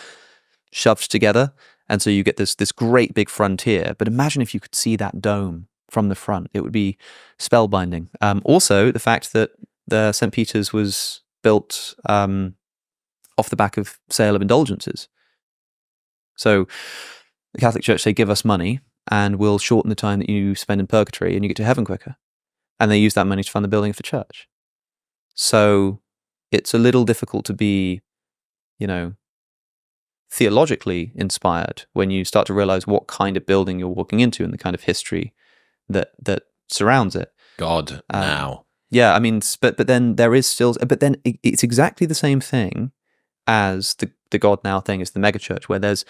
shoved together. And so you get this great big frontier. But imagine if you could see that dome from the front. It would be spellbinding. Also, the fact that the St. Peter's was built off the back of sale of indulgences. So the Catholic Church, they give us money and we'll shorten the time that you spend in purgatory and you get to heaven quicker. And they use that money to fund the building of the church. So it's a little difficult to be, theologically inspired when you start to realize what kind of building you're walking into and the kind of history that surrounds it. God, now. Yeah, I mean, but then there is still, but then it's exactly the same thing as the God now thing is the megachurch, where there's,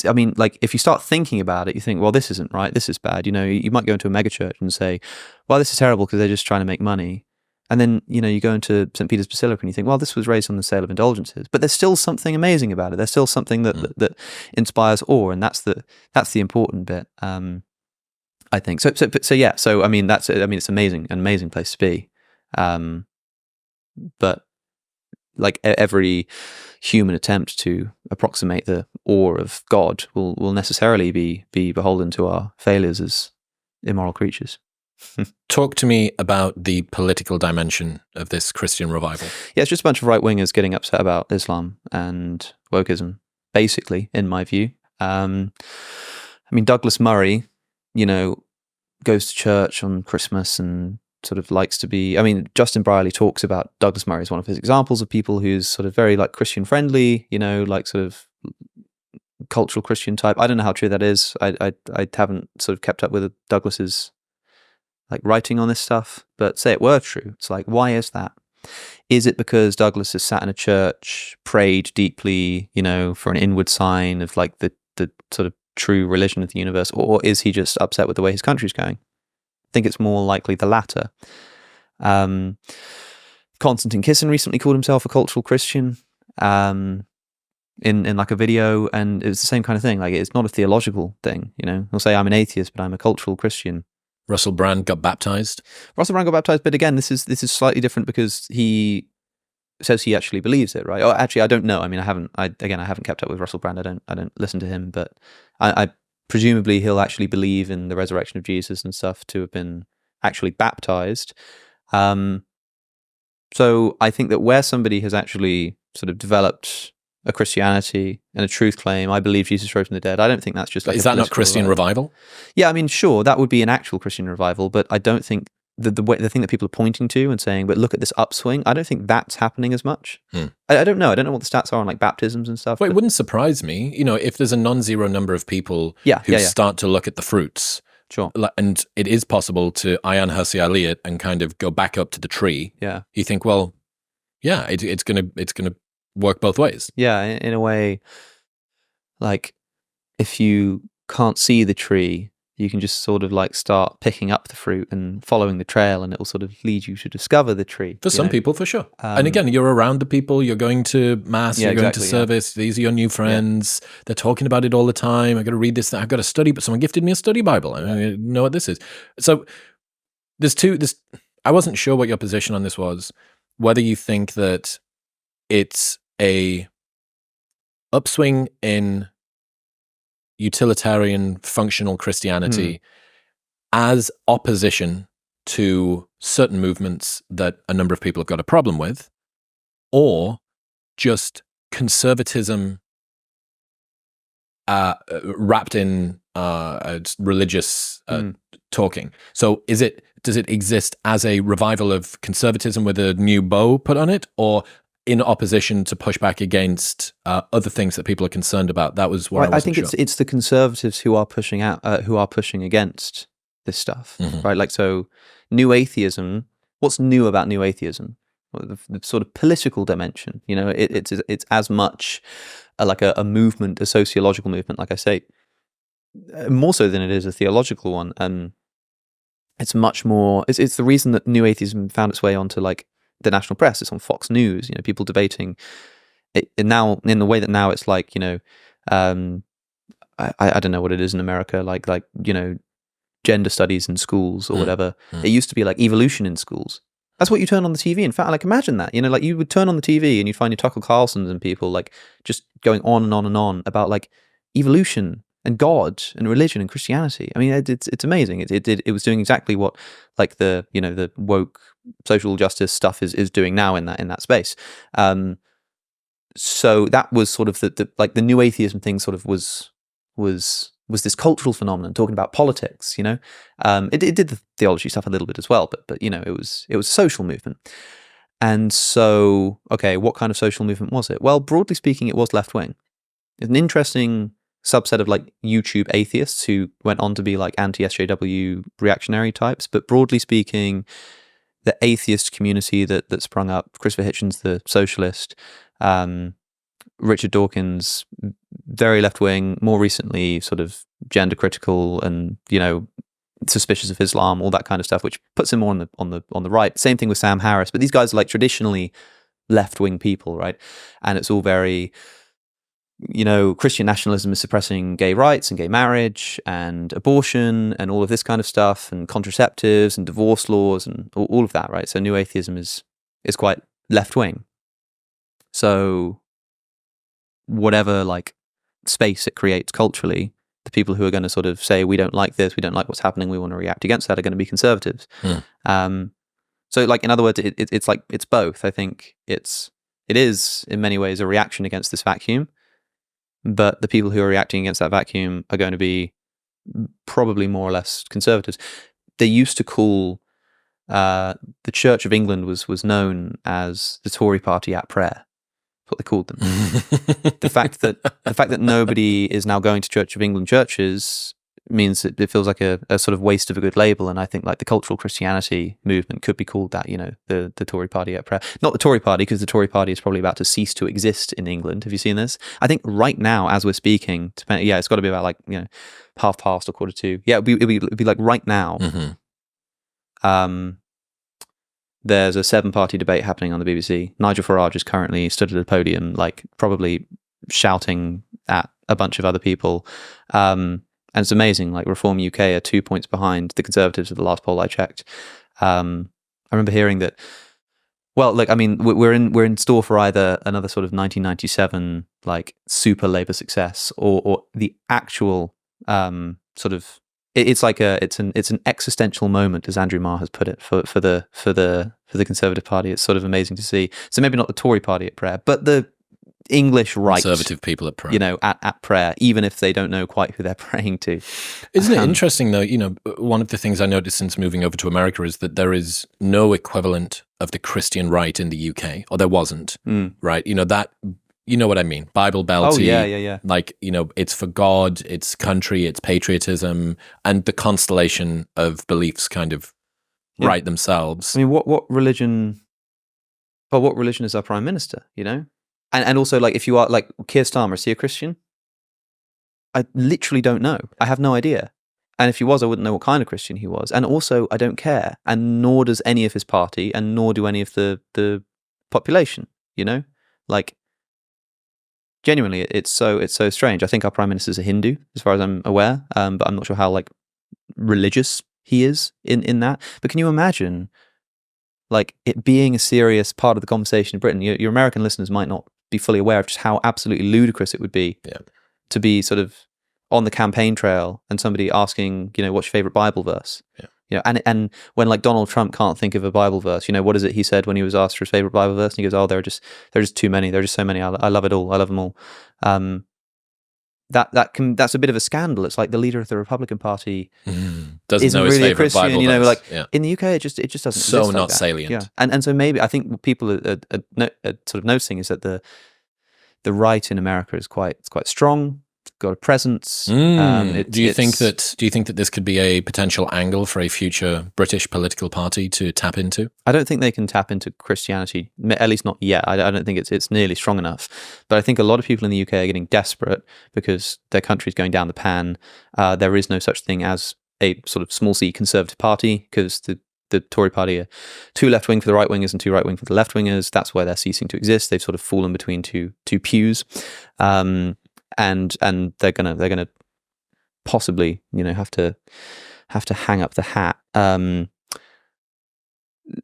I mean, like if you start thinking about it, you think, well, this isn't right, this is bad. You might go into a megachurch and say, well, this is terrible because they're just trying to make money. And then, you go into St. Peter's Basilica and you think, well, this was raised on the sale of indulgences. But there's still something amazing about it. There's still something that inspires awe, and that's the important bit, I think. So yeah. So I mean, it's amazing, an amazing place to be. But like every human attempt to approximate the awe of God will necessarily be beholden to our failures as immoral creatures. Talk to me about the political dimension of this Christian revival. Yeah, it's just a bunch of right-wingers getting upset about Islam and wokeism, basically, in my view. I mean, Douglas Murray, goes to church on Christmas and sort of likes to be, I mean, Justin Brierley talks about Douglas Murray as one of his examples of people who's sort of very like Christian friendly, like sort of cultural Christian type. I don't know how true that is. I haven't sort of kept up with Douglas's like writing on this stuff, but say it were true. It's like, why is that? Is it because Douglas has sat in a church, prayed deeply, for an inward sign of like the sort of true religion of the universe, or is he just upset with the way his country's going? I think it's more likely the latter. Konstantin Kisin recently called himself a cultural Christian in like a video, and it was the same kind of thing. Like, it's not a theological thing, He'll say, I'm an atheist, but I'm a cultural Christian. Russell Brand got baptized. But again, this is slightly different because he says he actually believes it, right? Or actually, I don't know. I mean, I haven't kept up with Russell Brand. I don't listen to him, but I presumably he'll actually believe in the resurrection of Jesus and stuff to have been actually baptized. So I think that where somebody has actually sort of developed a Christianity and a truth claim, I believe Jesus rose from the dead. I don't think that's just like is that not Christian revival? Yeah, I mean, sure, that would be an actual Christian revival, but I don't think the thing that people are pointing to and saying, but look at this upswing, I don't think that's happening as much. I don't know. I don't know what the stats are on like baptisms and stuff. Well, it wouldn't surprise me, if there's a non-zero number of people who start to look at the fruits. Sure. And it is possible to Ayaan Hirsi Elliot and kind of go back up to the tree. Yeah. You think, well, yeah, it's gonna work both ways. Yeah, in a way, like if you can't see the tree, you can just sort of like start picking up the fruit and following the trail, and it will sort of lead you to discover the tree. For some people, for sure. And again, you're around the people, you're going to mass, you're going to service, these are your new friends, they're talking about it all the time. I got to read this, I've got to study, but someone gifted me a study Bible. I know what this is. So I wasn't sure what your position on this was, whether you think that it's a upswing in utilitarian functional Christianity as opposition to certain movements that a number of people have got a problem with, or just conservatism wrapped in religious talking. So does it exist as a revival of conservatism with a new bow put on it, or in opposition to push back against other things that people are concerned about? That was what I think sure. It's the conservatives who are pushing against this stuff, right? Like, so new atheism. What's new about new atheism? Well, the sort of political dimension. It's as much like a movement, a sociological movement, like I say, more so than it is a theological one. it's much more. It's the reason that new atheism found its way onto like the national press. It's on Fox News. People debating it and now in the way that now it's like I don't know what it is in America, like gender studies in schools or whatever. It used to be like evolution in schools. That's what you turn on the TV. In fact, like imagine that, like you would turn on the TV and you'd find your Tucker Carlsons and people like just going on and on and on about like evolution and God and religion and Christianity. I mean, it's amazing. It was doing exactly what like the the woke social justice stuff is doing now in that space. So that was sort of the new atheism thing sort of was this cultural phenomenon talking about politics. It did the theology stuff a little bit as well, but it was a social movement. And so, okay, what kind of social movement was it? Well, broadly speaking, it was left wing. It's an interesting subset of like YouTube atheists who went on to be like anti-SJW reactionary types, but broadly speaking, the atheist community that sprung up, Christopher Hitchens, the socialist, Richard Dawkins, very left wing, more recently sort of gender critical and suspicious of Islam, all that kind of stuff, which puts him more on the right. Same thing with Sam Harris, but these guys are like traditionally left wing people, right? And it's all very Christian nationalism is suppressing gay rights and gay marriage and abortion and all of this kind of stuff and contraceptives and divorce laws and all of that, right? So new atheism is quite left wing. So whatever like space it creates culturally, the people who are going to sort of say we don't like this, we don't like what's happening, we want to react against that are going to be conservatives. So like in other words, it's like it's both. I think it is in many ways a reaction against this vacuum, but the people who are reacting against that vacuum are going to be probably more or less conservatives. They used to call the Church of England was known as the Tory party at prayer. What they called them. the fact that nobody is now going to Church of England churches means that it feels like a sort of waste of a good label. And I think like the cultural Christianity movement could be called that, the Tory party at prayer. Not the Tory party, because the Tory party is probably about to cease to exist in England. Have you seen this? I think right now, as we're speaking, it's got to be about like, 2:30 or 2:45. Yeah, it'd be like right now. There's a 7-party debate happening on the BBC. Nigel Farage is currently stood at a podium, like probably shouting at a bunch of other people. And it's amazing. Like Reform UK are 2 points behind the Conservatives at the last poll I checked. I remember hearing that. Well, look, I mean, we're in store for either another sort of 1997 like super Labour success, or the actual sort of. It's like it's an existential moment, as Andrew Marr has put it, for the Conservative Party. It's sort of amazing to see. So maybe not the Tory party at prayer, but the English right, conservative people at prayer. At prayer, even if they don't know quite who they're praying to. Isn't it interesting though? One of the things I noticed since moving over to America is that there is no equivalent of the Christian right in the UK, or there wasn't. Right? That. You know what I mean? Bible Belty. Oh, yeah. Like, it's for God, it's country, it's patriotism, and the constellation of beliefs kind of right themselves. I mean, what religion... Well, what religion is our prime minister, And also, like, if you are, like, Keir Starmer, is he a Christian? I literally don't know. I have no idea. And if he was, I wouldn't know what kind of Christian he was. And also, I don't care. And nor does any of his party, and nor do any of the population, Like... Genuinely, it's so strange. I think our prime minister is a Hindu, as far as I'm aware, but I'm not sure how like religious he is in that. But can you imagine, like, it being a serious part of the conversation in Britain? Your American listeners might not be fully aware of just how absolutely ludicrous it would be to be sort of on the campaign trail and somebody asking, what's your favorite Bible verse? And when like Donald Trump can't think of a Bible verse, what is it he said when he was asked for his favorite Bible verse? And he goes, "Oh, there are just too many. There are just so many. I love it all. I love them all." That's a bit of a scandal. It's like the leader of the Republican Party doesn't know really his favorite a Christian. Bible verse. Like in the UK, it just doesn't. So exist not like that. salient. Yeah, and so maybe I think what people are sort of noticing is that the right in America is quite strong. Got a presence. Do you think that this could be a potential angle for a future British political party to tap into? I don't think they can tap into Christianity, at least not yet. I don't think it's nearly strong enough. But I think a lot of people in the UK are getting desperate because their country's going down the pan. There is no such thing as a sort of small c conservative party, because the Tory party are too left wing for the right wingers and too right wing for the left wingers. That's where they're ceasing to exist. They've sort of fallen between two pews, and they're gonna possibly, you know, have to hang up the hat.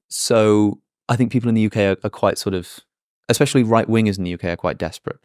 So I think people in the UK are quite sort of, especially right wingers in the UK, are quite desperate.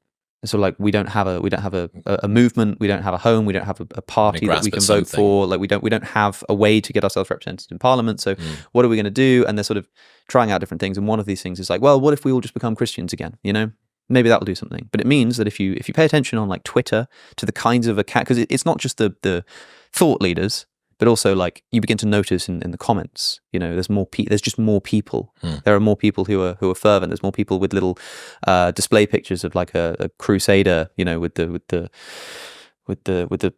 So like we don't have a movement, we don't have a home, we don't have a party that we can vote for. Like we don't have a way to get ourselves represented in Parliament. So what are we going to do? And they're sort of trying out different things. And one of these things is like, well, what if we all just become Christians again? You know, maybe that'll do something. But it means that if you pay attention on like Twitter to the kinds of because it's not just the thought leaders, but also like you begin to notice in the comments, you know, there's just more people. There are more people who are fervent. There's more people with little display pictures of like a crusader, you know, with the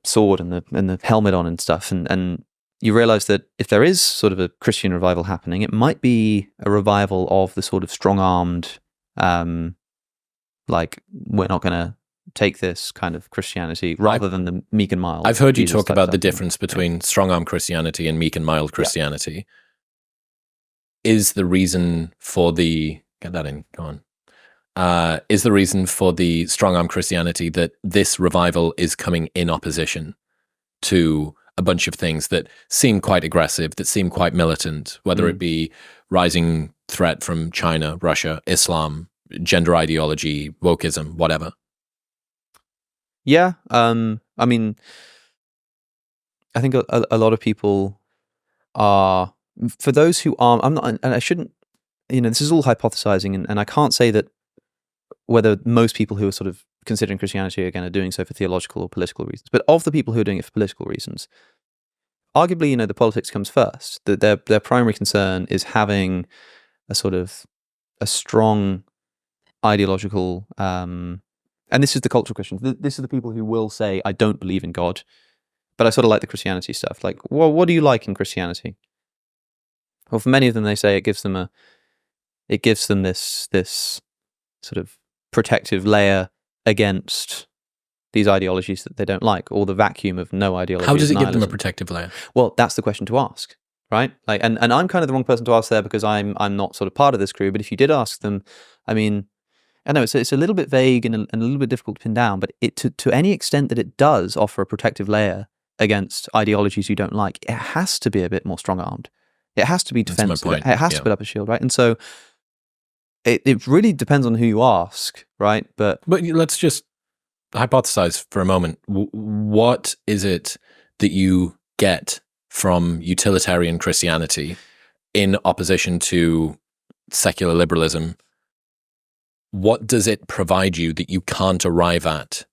sword and the helmet on and stuff. And you realize that if there is sort of a Christian revival happening, it might be a revival of the sort of strong-armed, like we're not going to take this kind of Christianity rather than the meek and mild. I've heard you talk about the difference between strong-arm Christianity and meek and mild Christianity. Is the reason for the... Get that in, go on. Is the reason for the strong-arm Christianity that this revival is coming in opposition to a bunch of things that seem quite aggressive, that seem quite militant, whether it be rising threat from China, Russia, Islam, gender ideology, wokeism, whatever? Yeah, I mean, I think a lot of people are, for those who are, I'm not, and I shouldn't, you know, this is all hypothesizing, and I can't say that whether most people who are sort of considering Christianity again are doing so for theological or political reasons. But of the people who are doing it for political reasons, arguably, you know, the politics comes first. That their primary concern is having a sort of a strong ideological, and this is the cultural Christians. This is the people who will say, I don't believe in God, but I sort of like the Christianity stuff. Like, well, what do you like in Christianity? Well, for many of them, they say it gives them this sort of protective layer against these ideologies that they don't like, or the vacuum of no ideology. How does it give them a protective layer? Well, that's the question to ask, right? Like, and I'm kind of the wrong person to ask there because I'm not sort of part of this crew. But if you did ask them, I mean, I know it's a little bit vague and a little bit difficult to pin down, but it to any extent that it does offer a protective layer against ideologies you don't like, it has to be a bit more strong-armed. It has to be defensive. It has to put up a shield, right? And so it really depends on who you ask, right? But let's just hypothesize for a moment. What is it that you get from utilitarian Christianity in opposition to secular liberalism? What does it provide you that you can't arrive at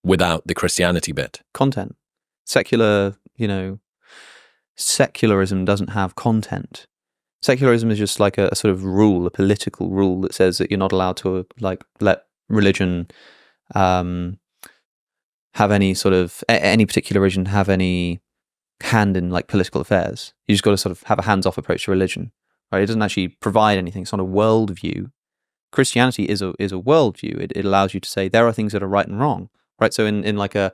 without the Christianity bit? Content. Secularism doesn't have content. Secularism is just like a sort of rule, a political rule that says that you're not allowed to like let religion have any sort of any particular religion have any hand in like political affairs. You just got to sort of have a hands-off approach to religion, right? It doesn't actually provide anything. It's not a worldview. Christianity is a worldview. It allows you to say there are things that are right and wrong, right? So in like a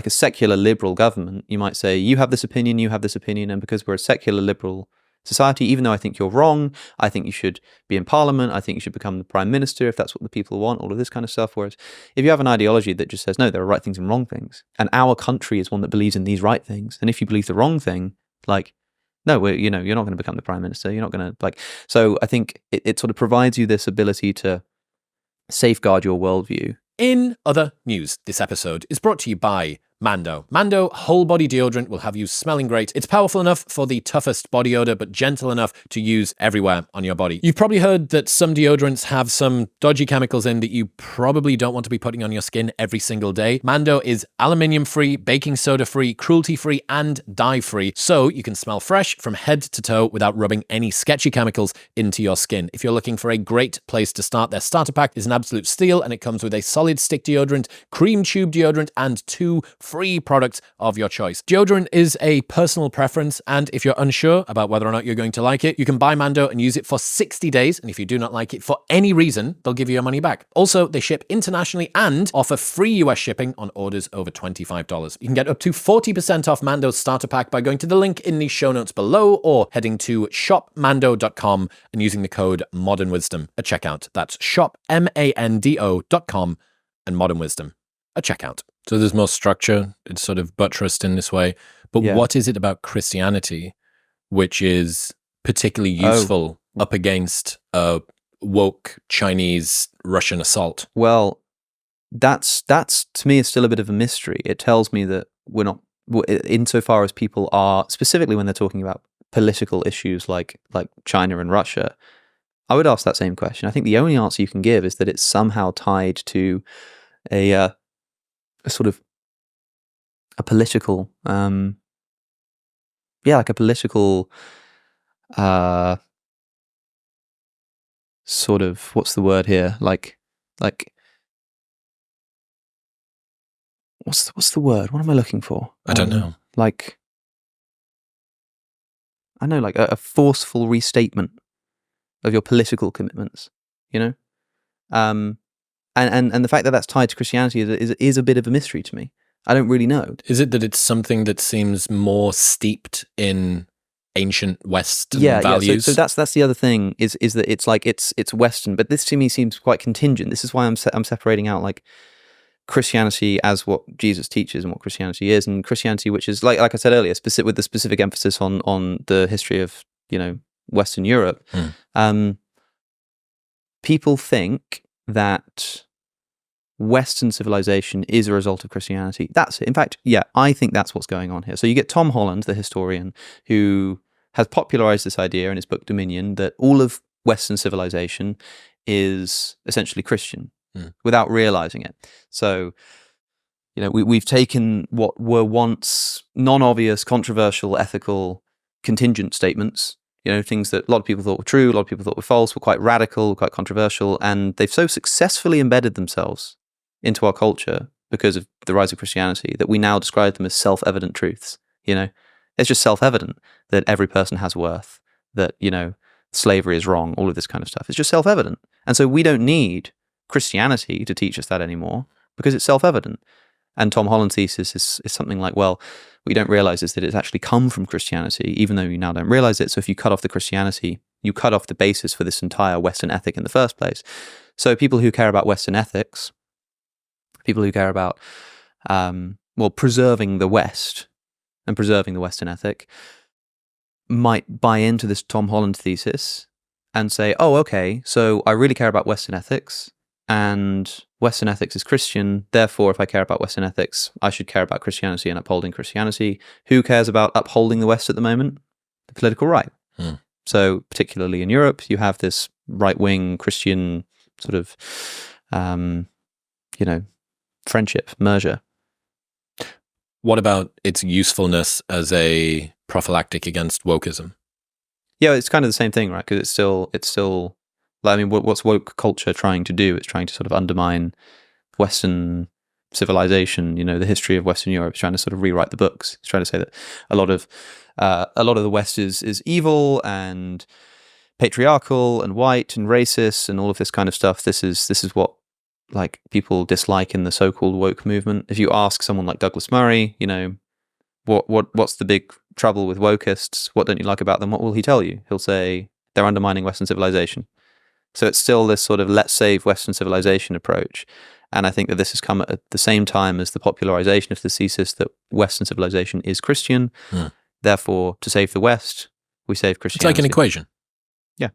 secular liberal government, you might say you have this opinion, and because we're a secular liberal society, even though I think you're wrong, I think you should be in Parliament, I think you should become the Prime Minister if that's what the people want, all of this kind of stuff. Whereas if you have an ideology that just says, no, there are right things and wrong things, and our country is one that believes in these right things, and if you believe the wrong thing, like, no, you're not going to become the Prime Minister, you're not going to, like, so I think it sort of provides you this ability to safeguard your worldview. In other news, this episode is brought to you by Mando. Mando whole body deodorant will have you smelling great. It's powerful enough for the toughest body odor, but gentle enough to use everywhere on your body. You've probably heard that some deodorants have some dodgy chemicals in that you probably don't want to be putting on your skin every single day. Mando is aluminium-free, baking soda-free, cruelty-free, and dye-free, so you can smell fresh from head to toe without rubbing any sketchy chemicals into your skin. If you're looking for a great place to start, their starter pack is an absolute steal, and it comes with a solid stick deodorant, cream tube deodorant, and 2 free products of your choice. Deodorant is a personal preference, and if you're unsure about whether or not you're going to like it, you can buy Mando and use it for 60 days, and if you do not like it for any reason, they'll give you your money back. Also, they ship internationally and offer free US shipping on orders over $25. You can get up to 40% off Mando's starter pack by going to the link in the show notes below or heading to shopmando.com and using the code modernwisdom at checkout. That's shopmando.com and Modern Wisdom at checkout. So there's more structure. It's sort of buttressed in this way. But what is it about Christianity which is particularly useful up against a woke Chinese Russian assault? Well, that's to me is still a bit of a mystery. It tells me that we're not, insofar as people are, specifically when they're talking about political issues like China and Russia, I would ask that same question. I think the only answer you can give is that it's somehow tied to a sort of a political, like a political sort of, what's the word here? Like what's the word? What am I looking for? I don't know. Like, I know, like a forceful restatement of your political commitments, you know? And the fact that that's tied to Christianity is a bit of a mystery to me. I don't really know. Is it that it's something that seems more steeped in ancient Western values? So that's the other thing is that it's like it's Western, but this to me seems quite contingent. This is why I'm separating out like Christianity as what Jesus teaches and what Christianity is, and Christianity which is like I said earlier, with the specific emphasis on the history of, you know, Western Europe. People think that Western civilization is a result of Christianity. That's it. In fact, I think that's what's going on here. So you get Tom Holland, the historian, who has popularized this idea in his book Dominion that all of Western civilization is essentially Christian without realizing it. So, you know, we've taken what were once non-obvious, controversial, ethical, contingent statements, you know, things that a lot of people thought were true, a lot of people thought were false, were quite radical, quite controversial, and they've so successfully embedded themselves into our culture because of the rise of Christianity that we now describe them as self-evident truths. You know, it's just self-evident that every person has worth, that, you know, slavery is wrong, all of this kind of stuff. It's just self-evident. And so we don't need Christianity to teach us that anymore because it's self-evident. And Tom Holland's thesis is something like, well, what you don't realize is that it's actually come from Christianity, even though you now don't realize it. So if you cut off the Christianity, you cut off the basis for this entire Western ethic in the first place. So people who care about Western ethics, people who care about, preserving the West and preserving the Western ethic, might buy into this Tom Holland thesis and say, oh, okay, so I really care about Western ethics, and Western ethics is Christian, therefore if I care about Western ethics, I should care about Christianity and upholding Christianity. Who cares about upholding the West at the moment? The political right. So particularly in Europe, you have this right-wing Christian sort of, friendship, merger. What about its usefulness as a prophylactic against wokeism? Yeah, it's kind of the same thing, right? Because it's still. I mean, what's woke culture trying to do? It's trying to sort of undermine Western civilization. You know, the history of Western Europe. It's trying to sort of rewrite the books. It's trying to say that a lot of the West is evil and patriarchal and white and racist and all of this kind of stuff. This is what like people dislike in the so-called woke movement. If you ask someone like Douglas Murray, you know, what's the big trouble with wokeists? What don't you like about them? What will he tell you? He'll say they're undermining Western civilization. So it's still this sort of let's save Western civilization approach. And I think that this has come at the same time as the popularization of the thesis that Western civilization is Christian. Therefore, to save the West, we save Christianity. It's like an equation. Yeah.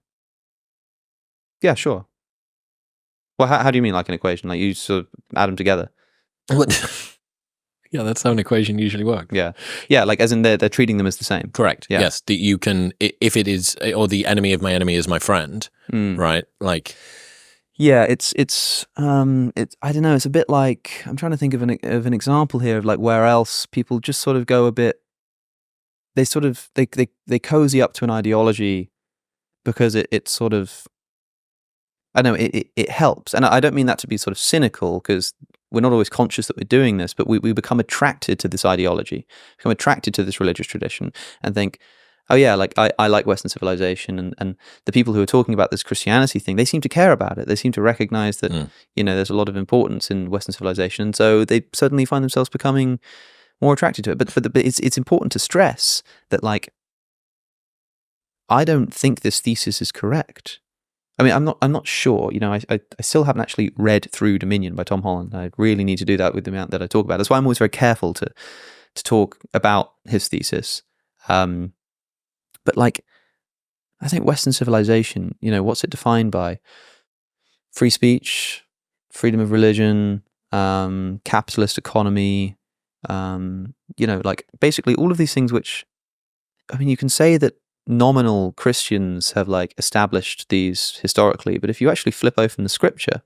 Yeah, sure. Well, how do you mean like an equation? Like you sort of add them together? Yeah, that's how an equation usually works. Yeah, like as in they're treating them as the same. Correct. Yeah. Yes, that you can, if it is, or the enemy of my enemy is my friend, right? Like, yeah, it's I don't know. It's a bit like, I'm trying to think of an example here of like where else people just sort of go a bit. They sort of they cozy up to an ideology because it sort of, I don't know, it helps, and I don't mean that to be sort of cynical because we're not always conscious that we're doing this, but we become attracted to this ideology, become attracted to this religious tradition, and think, oh yeah, like I like Western civilization, and the people who are talking about this Christianity thing, they seem to care about it. They seem to recognize that there's a lot of importance in Western civilization, and so they suddenly find themselves becoming more attracted to it. But it's important to stress that, like, I don't think this thesis is correct. I mean, I'm not sure. I still haven't actually read through Dominion by Tom Holland. I really need to do that with the amount that I talk about. That's why I'm always very careful to talk about his thesis. But like, I think Western civilization, what's it defined by? Free speech, freedom of religion, capitalist economy, like basically all of these things which, I mean, you can say that nominal Christians have like established these historically, but if you actually flip open the scripture,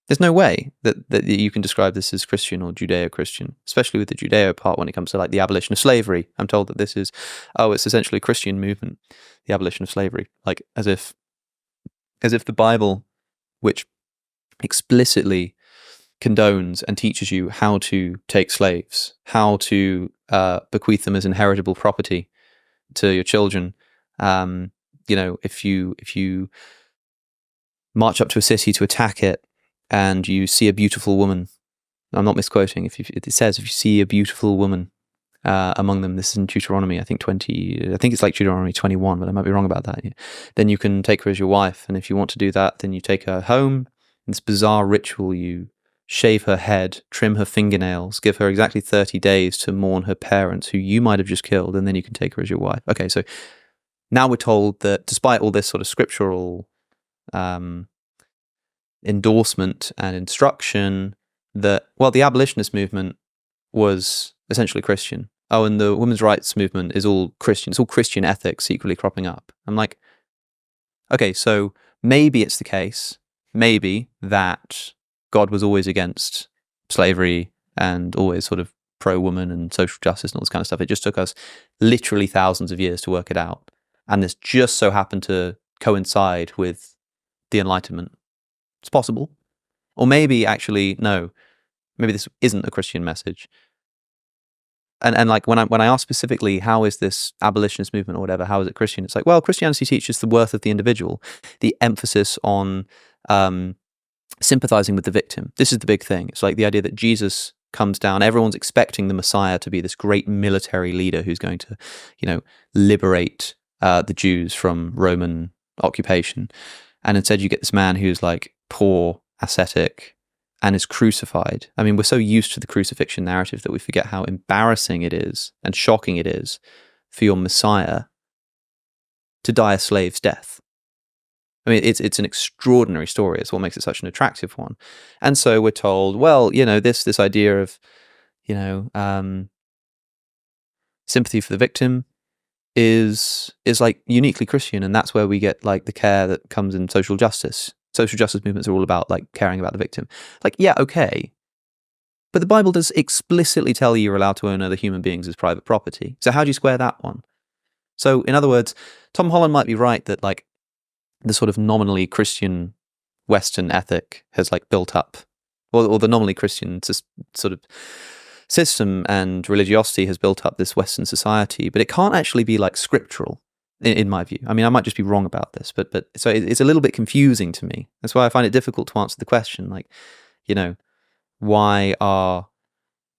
there's no way that you can describe this as Christian or Judeo-Christian, especially with the Judeo part when it comes to like the abolition of slavery. I'm told that this is, it's essentially a Christian movement, the abolition of slavery, like as if the Bible, which explicitly condones and teaches you how to take slaves, how to bequeath them as inheritable property to your children. If you march up to a city to attack it and you see a beautiful woman, I'm not misquoting, it says if you see a beautiful woman among them, this is in Deuteronomy, I think it's like Deuteronomy 21, but I might be wrong about that. Yeah. Then you can take her as your wife, and if you want to do that, then you take her home. In this bizarre ritual, you shave her head, trim her fingernails, give her exactly 30 days to mourn her parents, who you might have just killed, and then you can take her as your wife. Okay, so now we're told that despite all this sort of scriptural endorsement and instruction, that, well, the abolitionist movement was essentially Christian. Oh, and the women's rights movement is all Christian. It's all Christian ethics equally cropping up. I'm like, okay, so maybe it's the case, maybe that God was always against slavery and always sort of pro-woman and social justice and all this kind of stuff. It just took us literally thousands of years to work it out. And this just so happened to coincide with the Enlightenment. It's possible. Or maybe actually, no, maybe this isn't a Christian message. And like when I ask specifically, how is this abolitionist movement or whatever, how is it Christian? It's like, well, Christianity teaches the worth of the individual, the emphasis on sympathizing with the victim. This is the big thing. It's like the idea that Jesus comes down, everyone's expecting the Messiah to be this great military leader who's going to, liberate the Jews from Roman occupation. And instead you get this man who's like poor, ascetic, and is crucified. I mean, we're so used to the crucifixion narrative that we forget how embarrassing it is and shocking it is for your Messiah to die a slave's death. I mean, it's an extraordinary story. It's what makes it such an attractive one. And so we're told, well, this idea of, sympathy for the victim is like uniquely Christian, and that's where we get like the care that comes in social justice. Social justice movements are all about like caring about the victim. Like, yeah, okay. But the Bible does explicitly tell you you're allowed to own other human beings as private property. So how do you square that one? So in other words, Tom Holland might be right that like the sort of nominally Christian Western ethic has like built up, or the nominally Christian sort of system and religiosity has built up this Western society, but it can't actually be like scriptural in my view. I mean, I might just be wrong about this, but so it's a little bit confusing to me. That's why I find it difficult to answer the question, like, why are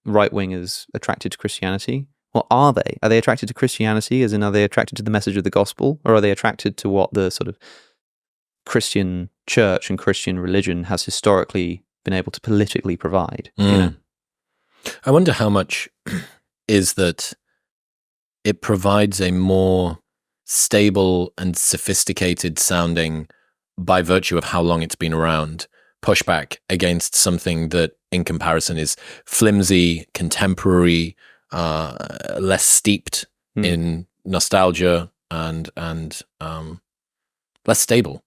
right-wingers attracted to Christianity? Well, are they? Are they attracted to Christianity, as in are they attracted to the message of the gospel, or are they attracted to what the sort of Christian church and Christian religion has historically been able to politically provide? I wonder how much is that it provides a more stable and sophisticated sounding, by virtue of how long it's been around, pushback against something that in comparison is flimsy, contemporary, less steeped in nostalgia and less stable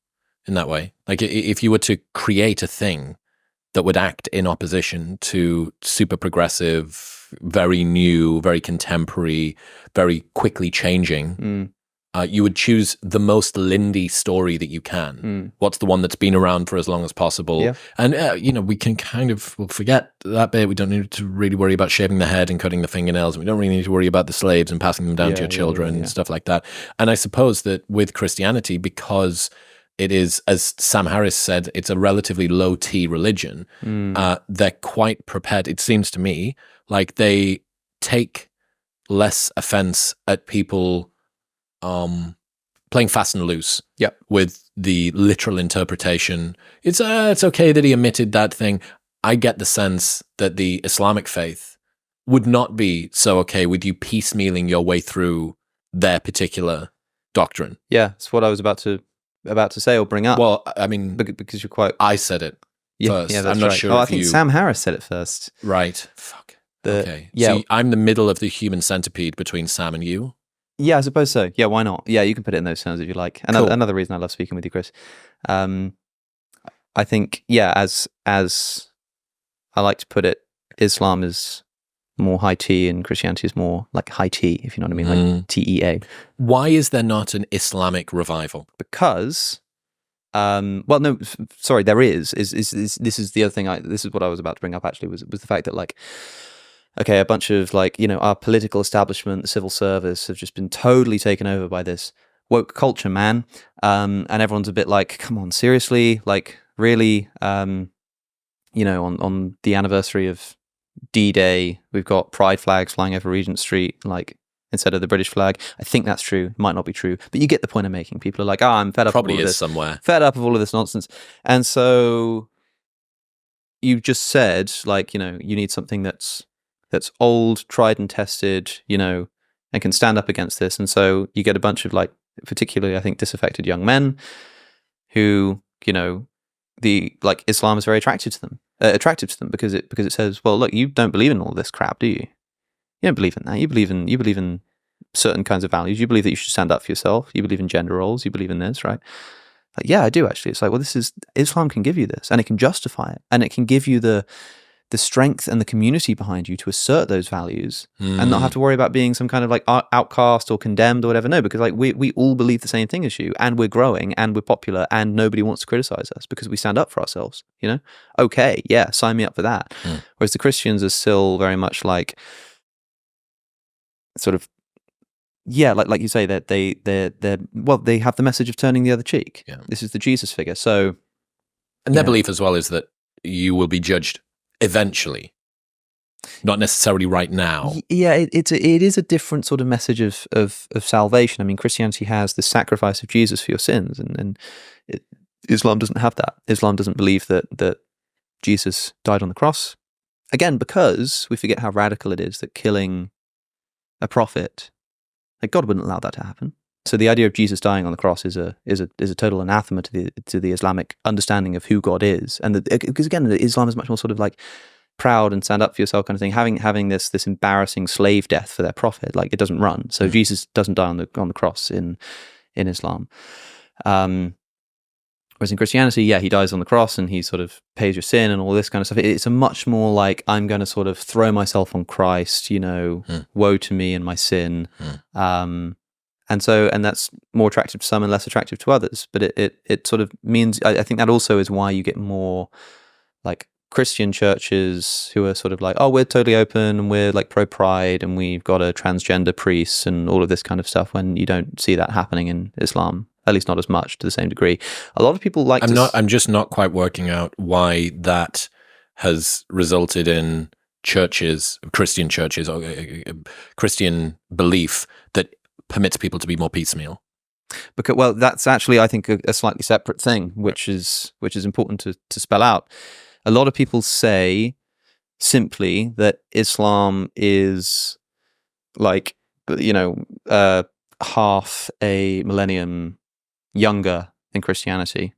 in that way. Like if you were to create a thing that would act in opposition to super progressive, very new, very contemporary, very quickly changing you would choose the most Lindy story that you can. What's the one that's been around for as long as possible? Yeah. And, we can we'll forget that bit. We don't need to really worry about shaving the head and cutting the fingernails. We don't really need to worry about the slaves and passing them down to your children and stuff like that. And I suppose that with Christianity, because it is, as Sam Harris said, it's a relatively low-T religion, they're quite prepared, it seems to me, like they take less offense at people playing fast and loose with the literal interpretation. It's okay that he omitted that thing. I get the sense that the Islamic faith would not be so okay with you piecemealing your way through their particular doctrine. Yeah, it's what I was about to say or bring up. Well, I mean, because you're quite... I said it first. Yeah, that's I'm not right. sure. I think Sam Harris said it first. Right. Fuck. Okay. Yeah. So I'm the middle of the human centipede between Sam and you. Yeah, I suppose so. Yeah, why not? Yeah, you can put it in those terms if you like. Another reason I love speaking with you, Chris. I think, as I like to put it, Islam is more high T and Christianity is more like high T, if you know what I mean, like TEA. Why is there not an Islamic revival? Because, sorry, there is. This is the other thing. This is what I was about to bring up. Actually, was the fact that a bunch of our political establishment, the civil service, have just been totally taken over by this woke culture, man. And everyone's a bit like, come on, seriously, really. On the anniversary of D-Day, we've got pride flags flying over Regent Street, instead of the British flag. I think that's true. It might not be true, but you get the point I'm making. People are like, I'm fed up. Probably of all is this. Somewhere. Fed up of all of this nonsense. And so you just said, you need something that's old, tried and tested, and can stand up against this. And so you get a bunch of particularly, I think, disaffected young men who, Islam is very attractive to them because it says, well, look, you don't believe in all this crap, do you? You don't believe in that. You believe in certain kinds of values. You believe that you should stand up for yourself. You believe in gender roles. You believe in this, right? Yeah, I do actually. It's well, Islam can give you this, and it can justify it, and it can give you the strength and the community behind you to assert those values and not have to worry about being some kind of outcast or condemned or whatever. No, because we all believe the same thing as you, and we're growing and we're popular and nobody wants to criticize us because we stand up for ourselves, Okay, yeah, sign me up for that. Whereas the Christians are still very much sort of, like you say, that they have the message of turning the other cheek. Yeah. This is the Jesus figure. So, and their belief as well is that you will be judged eventually, not necessarily right now. Yeah, it is a different sort of message of salvation. I mean, Christianity has the sacrifice of Jesus for your sins, and Islam doesn't have that. Islam doesn't believe that Jesus died on the cross. Again, because we forget how radical it is that killing a prophet, God wouldn't allow that to happen. So the idea of Jesus dying on the cross is a total anathema to the Islamic understanding of who God is, and because again, Islam is much more sort of proud and stand up for yourself kind of thing. Having this embarrassing slave death for their prophet, it doesn't run. So Jesus doesn't die on the cross in Islam. Whereas in Christianity, he dies on the cross and he sort of pays your sin and all this kind of stuff. It's a much more I'm going to sort of throw myself on Christ, woe to me and my sin. And that's more attractive to some and less attractive to others. But it sort of means, I think that also is why you get more Christian churches who are sort of we're totally open and we're pro-pride and we've got a transgender priest and all of this kind of stuff, when you don't see that happening in Islam, at least not as much to the same degree. A lot of people I'm just not quite working out why that has resulted in Christian churches or Christian belief that permits people to be more piecemeal. Because that's actually, I think, a slightly separate thing, which is important to spell out. A lot of people say simply that Islam is half a millennium younger than Christianity,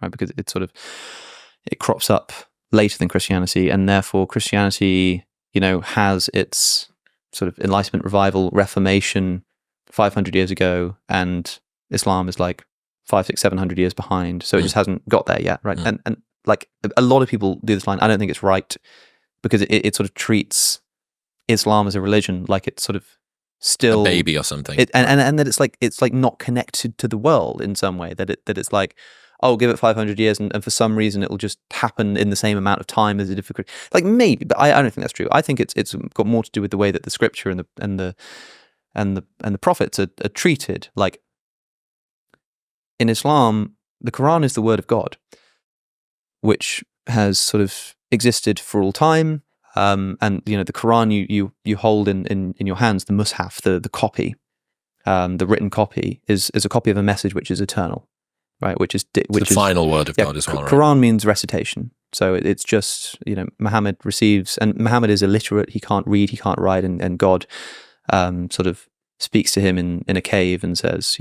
right? Because it crops up later than Christianity, and therefore Christianity, has its sort of Enlightenment, revival, Reformation 500 years ago, and Islam is 500, 600, 700 years behind. So it just hasn't got there yet, right? And a lot of people do this line. I don't think it's right, because it sort of treats Islam as a religion like it's sort of still a baby or something. And that it's like not connected to the world in some way, that it's like, oh, give it 500 years and for some reason it will just happen in the same amount of time as a difficult, like maybe, but I don't think that's true. I think it's got more to do with the way that the scripture and the prophets are treated. Like in Islam, the Quran is the word of God, which has sort of existed for all time. And the Quran you hold in your hands, the mushaf, the copy, the written copy is a copy of a message which is eternal, right? Which is the final word of God as well. Right? Quran means recitation, so it's just Muhammad receives, and Muhammad is illiterate. He can't read, he can't write, and God sort of speaks to him in a cave and says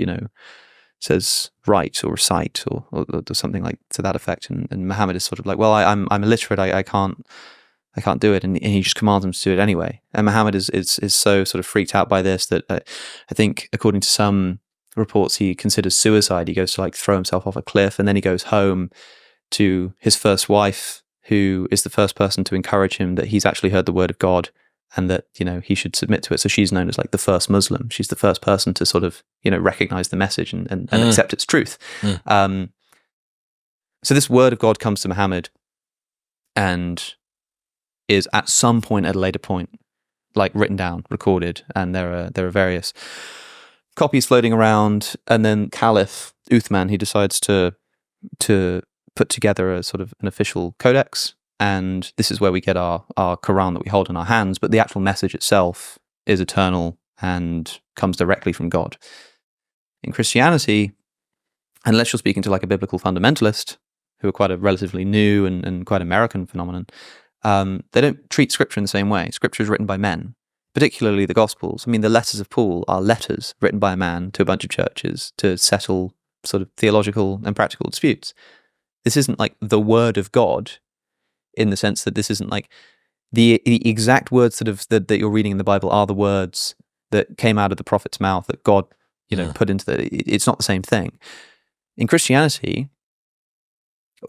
write or recite or something like to that effect. And Muhammad is sort of like, well, I'm illiterate, I can't do it, and he just commands him to do it anyway. And Muhammad is so sort of freaked out by this that I think, according to some reports, he considers suicide. He goes to like throw himself off a cliff, and then he goes home to his first wife, who is the first person to encourage him that he's actually heard the word of God and that he should submit to it. So she's known as like the first Muslim. She's the first person to sort of recognize the message and accept its truth. So this word of God comes to Muhammad and is at some point, at a later point, like written down, recorded, and there are various copies floating around. And then Caliph Uthman, he decides to put together a sort of an official codex, and this is where we get our Quran that we hold in our hands. But the actual message itself is eternal and comes directly from God. In Christianity, unless you're speaking to like a biblical fundamentalist, who are quite a relatively new and quite American phenomenon, they don't treat Scripture in the same way. Scripture is written by men, particularly the Gospels. I mean, the letters of Paul are letters written by a man to a bunch of churches to settle sort of theological and practical disputes. This isn't like the word of God, in the sense that this isn't like the exact words that you're reading in the Bible are the words that came out of the prophet's mouth that God, put into it's not the same thing. In Christianity,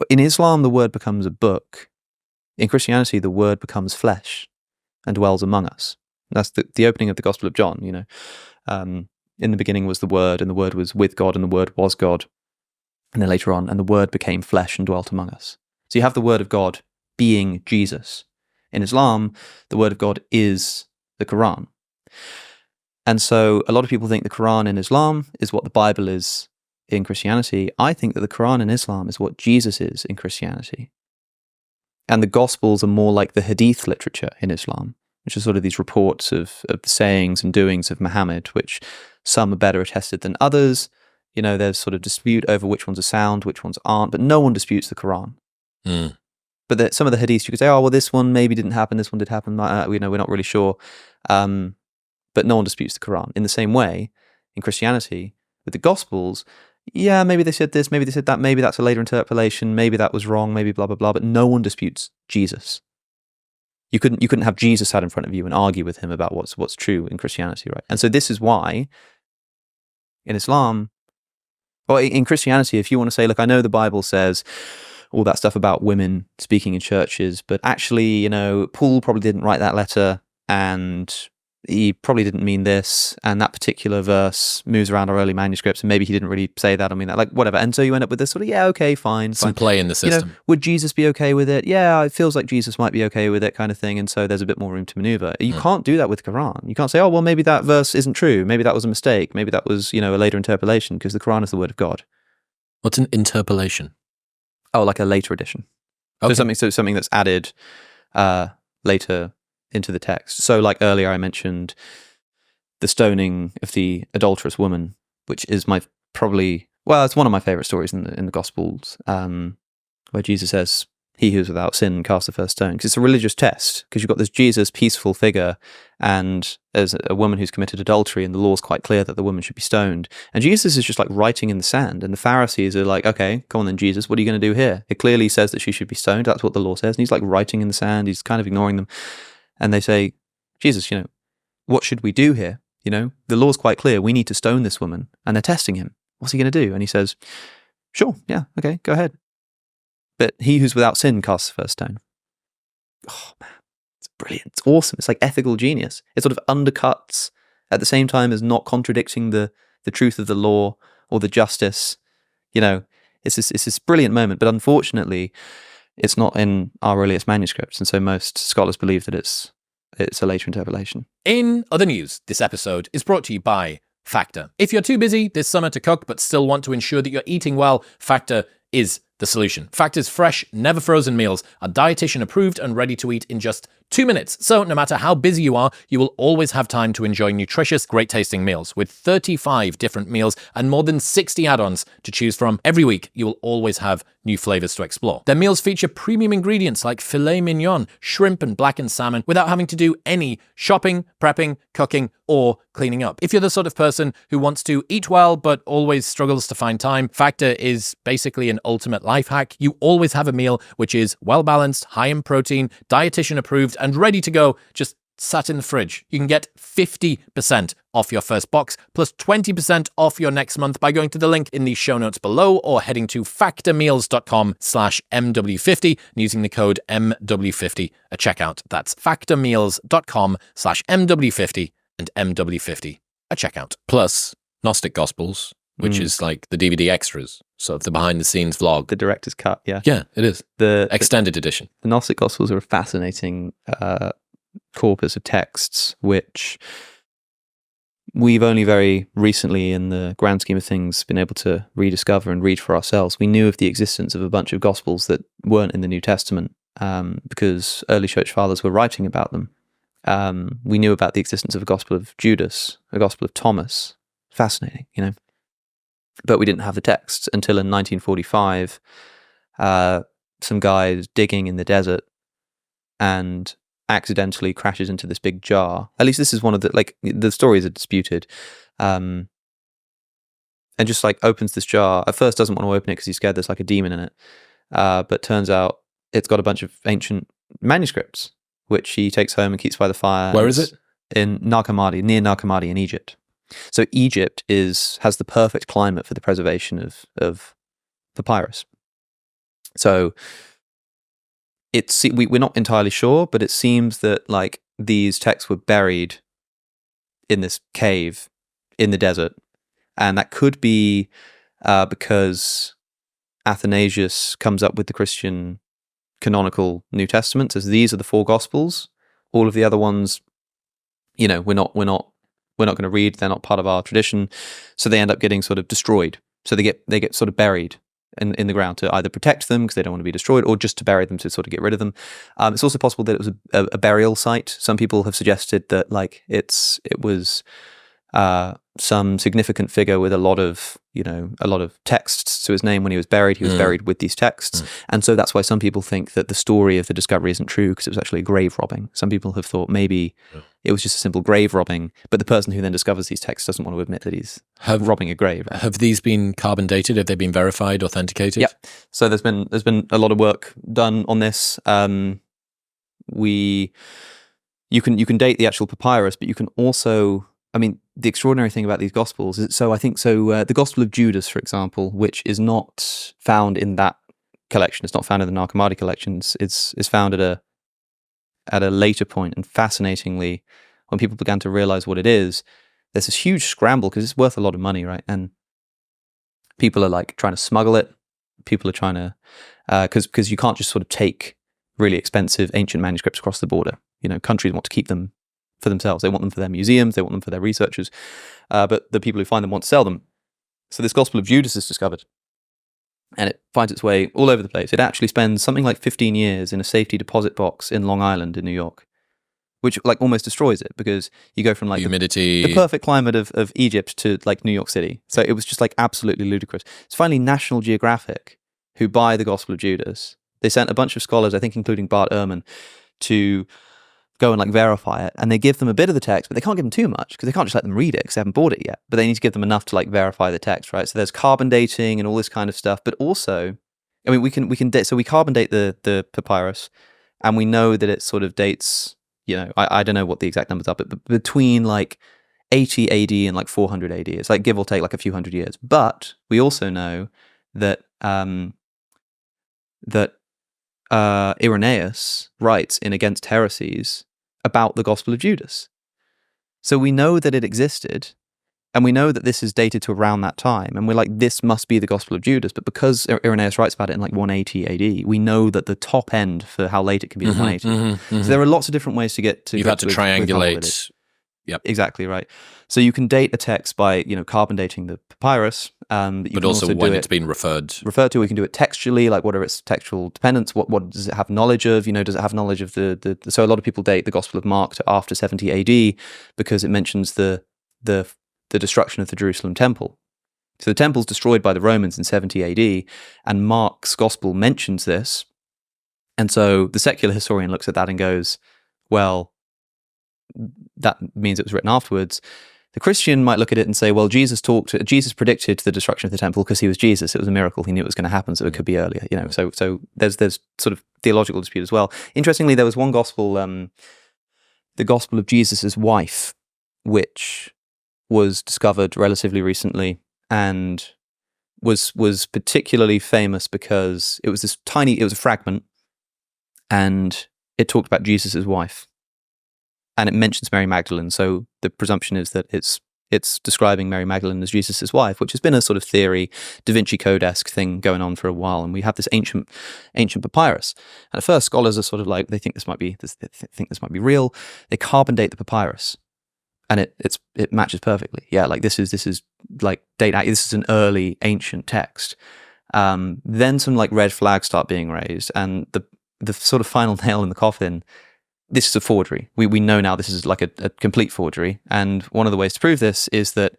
in Islam, the word becomes a book. In Christianity, the word becomes flesh and dwells among us. That's the opening of the Gospel of John. In the beginning was the Word, and the Word was with God, and the Word was God. And then later on, and the Word became flesh and dwelt among us. So you have the Word of God being Jesus. In Islam, the Word of God is the Quran. And so a lot of people think the Quran in Islam is what the Bible is in Christianity. I think that the Quran in Islam is what Jesus is in Christianity. And the Gospels are more like the Hadith literature in Islam, which are sort of these reports of the sayings and doings of Muhammad, which some are better attested than others. There's sort of dispute over which ones are sound, which ones aren't, but no one disputes the Quran. But some of the Hadiths, you could say, oh, well, this one maybe didn't happen, this one did happen, we're not really sure. But no one disputes the Quran. In the same way, in Christianity, with the Gospels, yeah, maybe they said this, maybe they said that, maybe that's a later interpolation, maybe that was wrong, maybe blah, blah, blah, but no one disputes Jesus. You couldn't have Jesus sat in front of you and argue with him about what's true in Christianity, right? And so this is why in Islam, or in Christianity, if you want to say, look, I know the Bible says all that stuff about women speaking in churches, but actually, Paul probably didn't write that letter, and he probably didn't mean this, and that particular verse moves around our early manuscripts, and maybe he didn't really say that or mean that, like whatever. And so you end up with this sort of, yeah, okay, fine. Some play in the system. Would Jesus be okay with it? Yeah, it feels like Jesus might be okay with it, kind of thing. And so there's a bit more room to maneuver. You can't do that with Quran. You can't say, oh, well, maybe that verse isn't true. Maybe that was a mistake. Maybe that was, a later interpolation, because the Quran is the word of God. What's an interpolation? Oh, like a later addition. Okay. So something that's added later into the text. So like earlier I mentioned the stoning of the adulterous woman, which is it's one of my favorite stories in the Gospels, where Jesus says, he who is without sin cast the first stone. Because it's a religious test, because you've got this Jesus peaceful figure, and there's a woman who's committed adultery, and the law's quite clear that the woman should be stoned. And Jesus is just like writing in the sand, and the Pharisees are like, okay, come on then, Jesus, what are you going to do here? It clearly says that she should be stoned. That's what the law says. And he's like writing in the sand. He's kind of ignoring them. And they say, Jesus, what should we do here? The law's quite clear. We need to stone this woman. And they're testing him. What's he going to do? And he says, sure, yeah, okay, go ahead. But he who's without sin casts the first stone. Oh, man, it's brilliant. It's awesome. It's like ethical genius. It sort of undercuts at the same time as not contradicting the truth of the law or the justice. It's this brilliant moment, but unfortunately, it's not in our earliest manuscripts, and so most scholars believe that it's a later interpolation. In other news, this episode is brought to you by Factor. If you're too busy this summer to cook but still want to ensure that you're eating well, Factor is the solution. Factor's fresh, never frozen meals are dietitian approved and ready to eat in just 2 minutes. So no matter how busy you are, you will always have time to enjoy nutritious, great tasting meals. With 35 different meals and more than 60 add-ons to choose from, every week you will always have new flavors to explore. Their meals feature premium ingredients like filet mignon, shrimp and blackened salmon without having to do any shopping, prepping, cooking or cleaning up. If you're the sort of person who wants to eat well but always struggles to find time, Factor is basically an ultimate life hack. You always have a meal which is well balanced, high in protein, dietitian approved and ready to go, just sat in the fridge. You can get 50% off your first box plus 20% off your next month by going to the link in the show notes below or heading to factormeals.com/MW50 and using the code MW50 at checkout. That's factormeals.com/MW50 and MW50 at checkout. Plus Gnostic Gospels, which is like the DVD extras, so the behind the scenes vlog. The director's cut, yeah. Yeah, it is. The extended edition. The Gnostic Gospels are a fascinating corpus of texts, which we've only very recently, in the grand scheme of things, been able to rediscover and read for ourselves. We knew of the existence of a bunch of Gospels that weren't in the New Testament because early church fathers were writing about them. We knew about the existence of a Gospel of Judas, a Gospel of Thomas. Fascinating, But we didn't have the text until in 1945, some guy digging in the desert and accidentally crashes into this big jar. At least this is one of the stories are disputed. And just opens this jar. At first doesn't want to open it because he's scared there's a demon in it. But turns out it's got a bunch of ancient manuscripts, which he takes home and keeps by the fire. Where is it? In Nag Hammadi, near Nag Hammadi in Egypt. So Egypt has the perfect climate for the preservation of papyrus. So we're not entirely sure, but it seems that these texts were buried in this cave in the desert, and that could be because Athanasius comes up with the Christian canonical New Testament. So these are the 4 Gospels. All of the other ones, we're not going to read. They're not part of our tradition, so they end up getting sort of destroyed. So they get sort of buried in the ground to either protect them because they don't want to be destroyed, or just to bury them to sort of get rid of them. It's also possible that it was a burial site. Some people have suggested that it was some significant figure with a lot of texts to his name. When he was buried buried with these texts, and so that's why some people think that the story of the discovery isn't true because it was actually grave robbing. Some people have thought maybe it was just a simple grave robbing, but the person who then discovers these texts doesn't want to admit that he's robbing a grave. Right? Have these been carbon dated? Have they been verified, authenticated? Yeah. So there's been a lot of work done on this. You can date the actual papyrus, but you can also, the extraordinary thing about these Gospels is, the Gospel of Judas, for example, which is not found in that collection, it's not found in the Nag Hammadi collections, is found at a later point, and fascinatingly, when people began to realize what it is, there's this huge scramble because it's worth a lot of money, right? And people are trying to smuggle it. People are trying to, because you can't just sort of take really expensive ancient manuscripts across the border. Countries want to keep them for themselves. They want them for their museums. They want them for their researchers. But the people who find them want to sell them. So this Gospel of Judas is discovered. And it finds its way all over the place. It actually spends something like 15 years in a safety deposit box in Long Island in New York, which almost destroys it because you go from humidity, the perfect climate of Egypt to New York City. So it was just absolutely ludicrous. It's finally National Geographic who buy the Gospel of Judas. They sent a bunch of scholars, I think including Bart Ehrman, to go and verify it, and they give them a bit of the text, but they can't give them too much because they can't just let them read it because they haven't bought it yet. But they need to give them enough to verify the text, right? So there's carbon dating and all this kind of stuff. But also, we can date. So we carbon date the papyrus, and we know that it sort of dates. I don't know what the exact numbers are, but between 80 AD and 400 AD. It's give or take a few hundred years. But we also know that Irenaeus writes in Against Heresies about the Gospel of Judas. So we know that it existed, and we know that this is dated to around that time, and we're like, this must be the Gospel of Judas. But because Irenaeus writes about it in like 180 AD, we know that the top end for how late it can be is 180. So there are lots of different ways to get to. You've had to triangulate. Yep, exactly right. So you can date a text by carbon dating the papyrus, but also when it's been referred to. We can do it textually, like what are its textual dependents? What does it have knowledge of? Does it have knowledge of the So a lot of people date the Gospel of Mark to after 70 AD because it mentions the destruction of the Jerusalem temple. So the temple's destroyed by the Romans in 70 AD, and Mark's Gospel mentions this, and so the secular historian looks at that and goes, well, that means it was written afterwards. The Christian might look at it and say, well, Jesus predicted the destruction of the temple because he was Jesus. It was a miracle. He knew it was going to happen, so it could be earlier. So there's sort of theological dispute as well. Interestingly, there was one gospel, the Gospel of Jesus' wife, which was discovered relatively recently and was particularly famous because it was it was a fragment, and it talked about Jesus' wife. And it mentions Mary Magdalene, so the presumption is that it's describing Mary Magdalene as Jesus' wife, which has been a sort of theory, Da Vinci Code-esque thing going on for a while. And we have this ancient papyrus. And at first, scholars are sort of like, they think this might be real. They carbon date the papyrus, and it matches perfectly. Yeah, like this is like this is an early ancient text. Then some like red flags start being raised, and the sort of final nail in the coffin. This is a forgery. We know now this is like a complete forgery. And one of the ways to prove this is that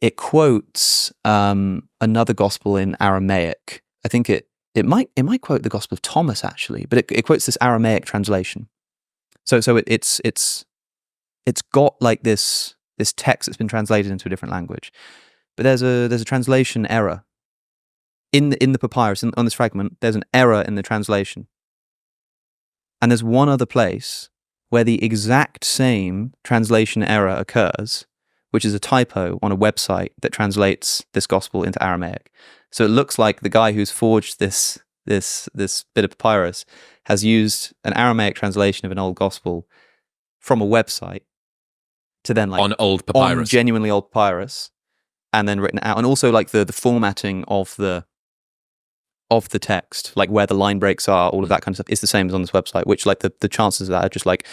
it quotes another gospel in Aramaic. I think it might quote the Gospel of Thomas actually, but it quotes this Aramaic translation. So it's got like this text that's been translated into a different language. But there's a translation error in the papyrus on this fragment. There's an error in the translation. And there's one other place where the exact same translation error occurs, which is a typo on a website that translates this gospel into Aramaic. So it looks like the guy who's forged this bit of papyrus has used an Aramaic translation of an old gospel from a website to then on old papyrus, on genuinely old papyrus, and then written out. And also like the formatting of the text, like where the line breaks are, all of that kind of stuff is the same as on this website, which like the chances of that are just like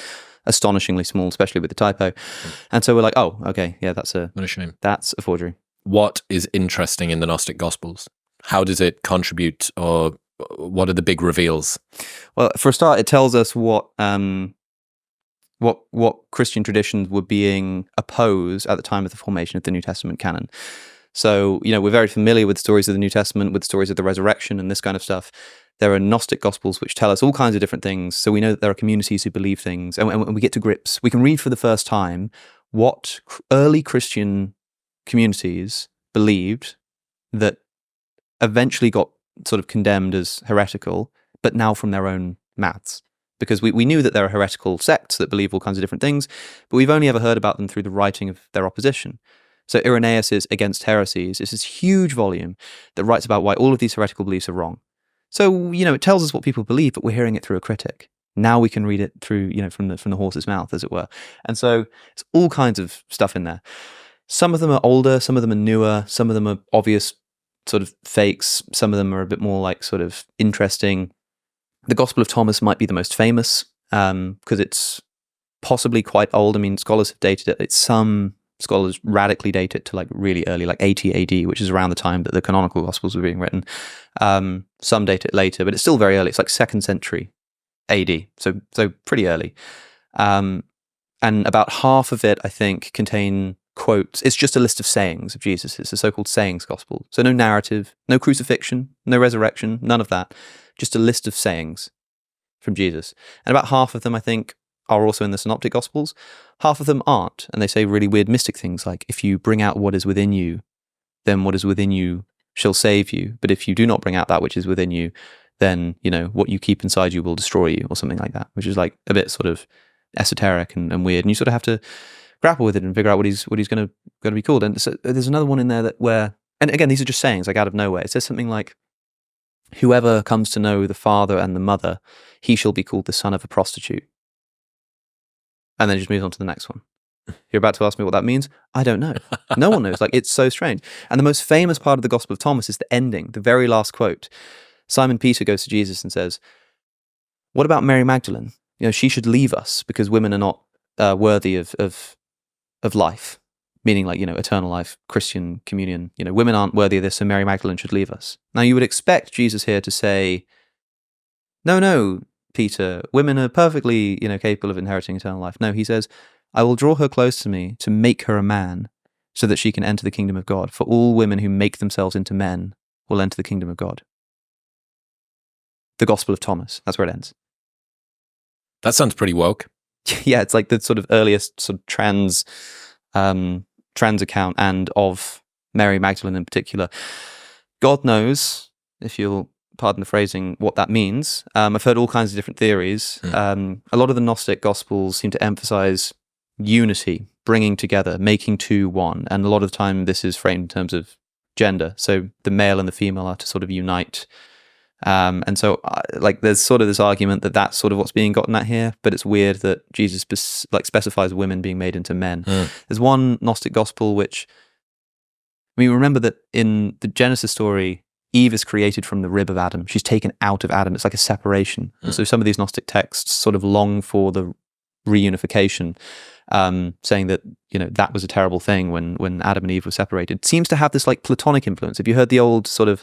astonishingly small, especially with the typo. And so we're like, oh, okay, yeah, that's a shame. That's a forgery. What is interesting in the Gnostic Gospels? How does it contribute, or what are the big reveals? Well, for a start, it tells us what Christian traditions were being opposed at the time of the formation of the New Testament canon. So, we're very familiar with stories of the New Testament, with stories of the resurrection and this kind of stuff. There are Gnostic Gospels which tell us all kinds of different things. So we know that there are communities who believe things, and we get to grips. We can read for the first time what early Christian communities believed that eventually got sort of condemned as heretical, but now from their own mouths. Because we knew that there are heretical sects that believe all kinds of different things, but we've only ever heard about them through the writing of their opposition. So Irenaeus' Against Heresies is this huge volume that writes about why all of these heretical beliefs are wrong. So, it tells us what people believe, but we're hearing it through a critic. Now we can read it through, from the horse's mouth, as it were. And so it's all kinds of stuff in there. Some of them are older, some of them are newer, some of them are obvious sort of fakes, some of them are a bit more like sort of interesting. The Gospel of Thomas might be the most famous because it's possibly quite old. I mean, scholars have dated it. Some scholars radically date it to like really early, like 80 AD, which is around the time that the canonical Gospels were being written. Some date it later, but it's still very early. It's like 2nd century AD, so pretty early. And about half of it, I think, contain quotes. It's just a list of sayings of Jesus. It's a so-called sayings gospel. So no narrative, no crucifixion, no resurrection, none of that. Just a list of sayings from Jesus. And about half of them, I think, are also in the Synoptic Gospels. Half of them aren't, and they say really weird mystic things like, if you bring out what is within you, then what is within you shall save you. But if you do not bring out that which is within you, then, what you keep inside you will destroy you, or something like that, which is like a bit sort of esoteric and weird. And you sort of have to grapple with it and figure out what he's going to be called. And so there's another one in there and again, these are just sayings like out of nowhere. It says something like, whoever comes to know the father and the mother, he shall be called the son of a prostitute. And then it just moves on to the next one. You're about to ask me what that means? I don't know. No one knows. Like, it's so strange. And the most famous part of the Gospel of Thomas is the ending, the very last quote. Simon Peter goes to Jesus and says, "What about Mary Magdalene? She should leave us because women are not worthy of life." Meaning, like, eternal life, Christian communion. Women aren't worthy of this, so Mary Magdalene should leave us. Now, you would expect Jesus here to say, no, Peter, women are perfectly, capable of inheriting eternal life. No, he says, "I will draw her close to me to make her a man so that she can enter the kingdom of God. For all women who make themselves into men will enter the kingdom of God." The Gospel of Thomas. That's where it ends. That sounds pretty woke. Yeah, it's like the sort of earliest sort of trans account, and of Mary Magdalene in particular. God knows, if you'll pardon the phrasing, what that means. I've heard all kinds of different theories. A lot of the Gnostic Gospels seem to emphasize unity, bringing together, making two one, and a lot of the time this is framed in terms of gender. So the male and the female are to sort of unite. And so, there's sort of this argument that that's sort of what's being gotten at here, but it's weird that Jesus specifies women being made into men. There's one Gnostic Gospel which, remember that in the Genesis story, Eve is created from the rib of Adam. She's taken out of Adam. It's like a separation. And so some of these Gnostic texts sort of long for the reunification, saying that, that was a terrible thing when Adam and Eve were separated. It seems to have this like Platonic influence. Have you heard the old sort of,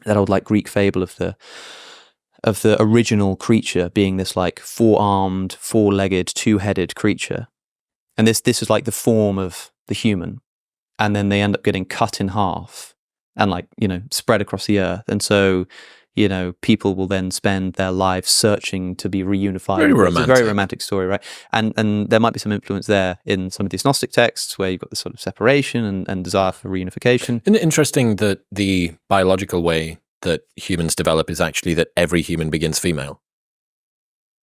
that old like Greek fable of the original creature being this like four-armed, four-legged, two-headed creature, and this is like the form of the human, and then they end up getting cut in half and spread across the earth, and so people will then spend their lives searching to be reunified. It's a very romantic story, right? And there might be some influence there in some of these Gnostic texts where you've got this sort of separation and desire for reunification. Isn't it interesting that the biological way that humans develop is actually that every human begins female?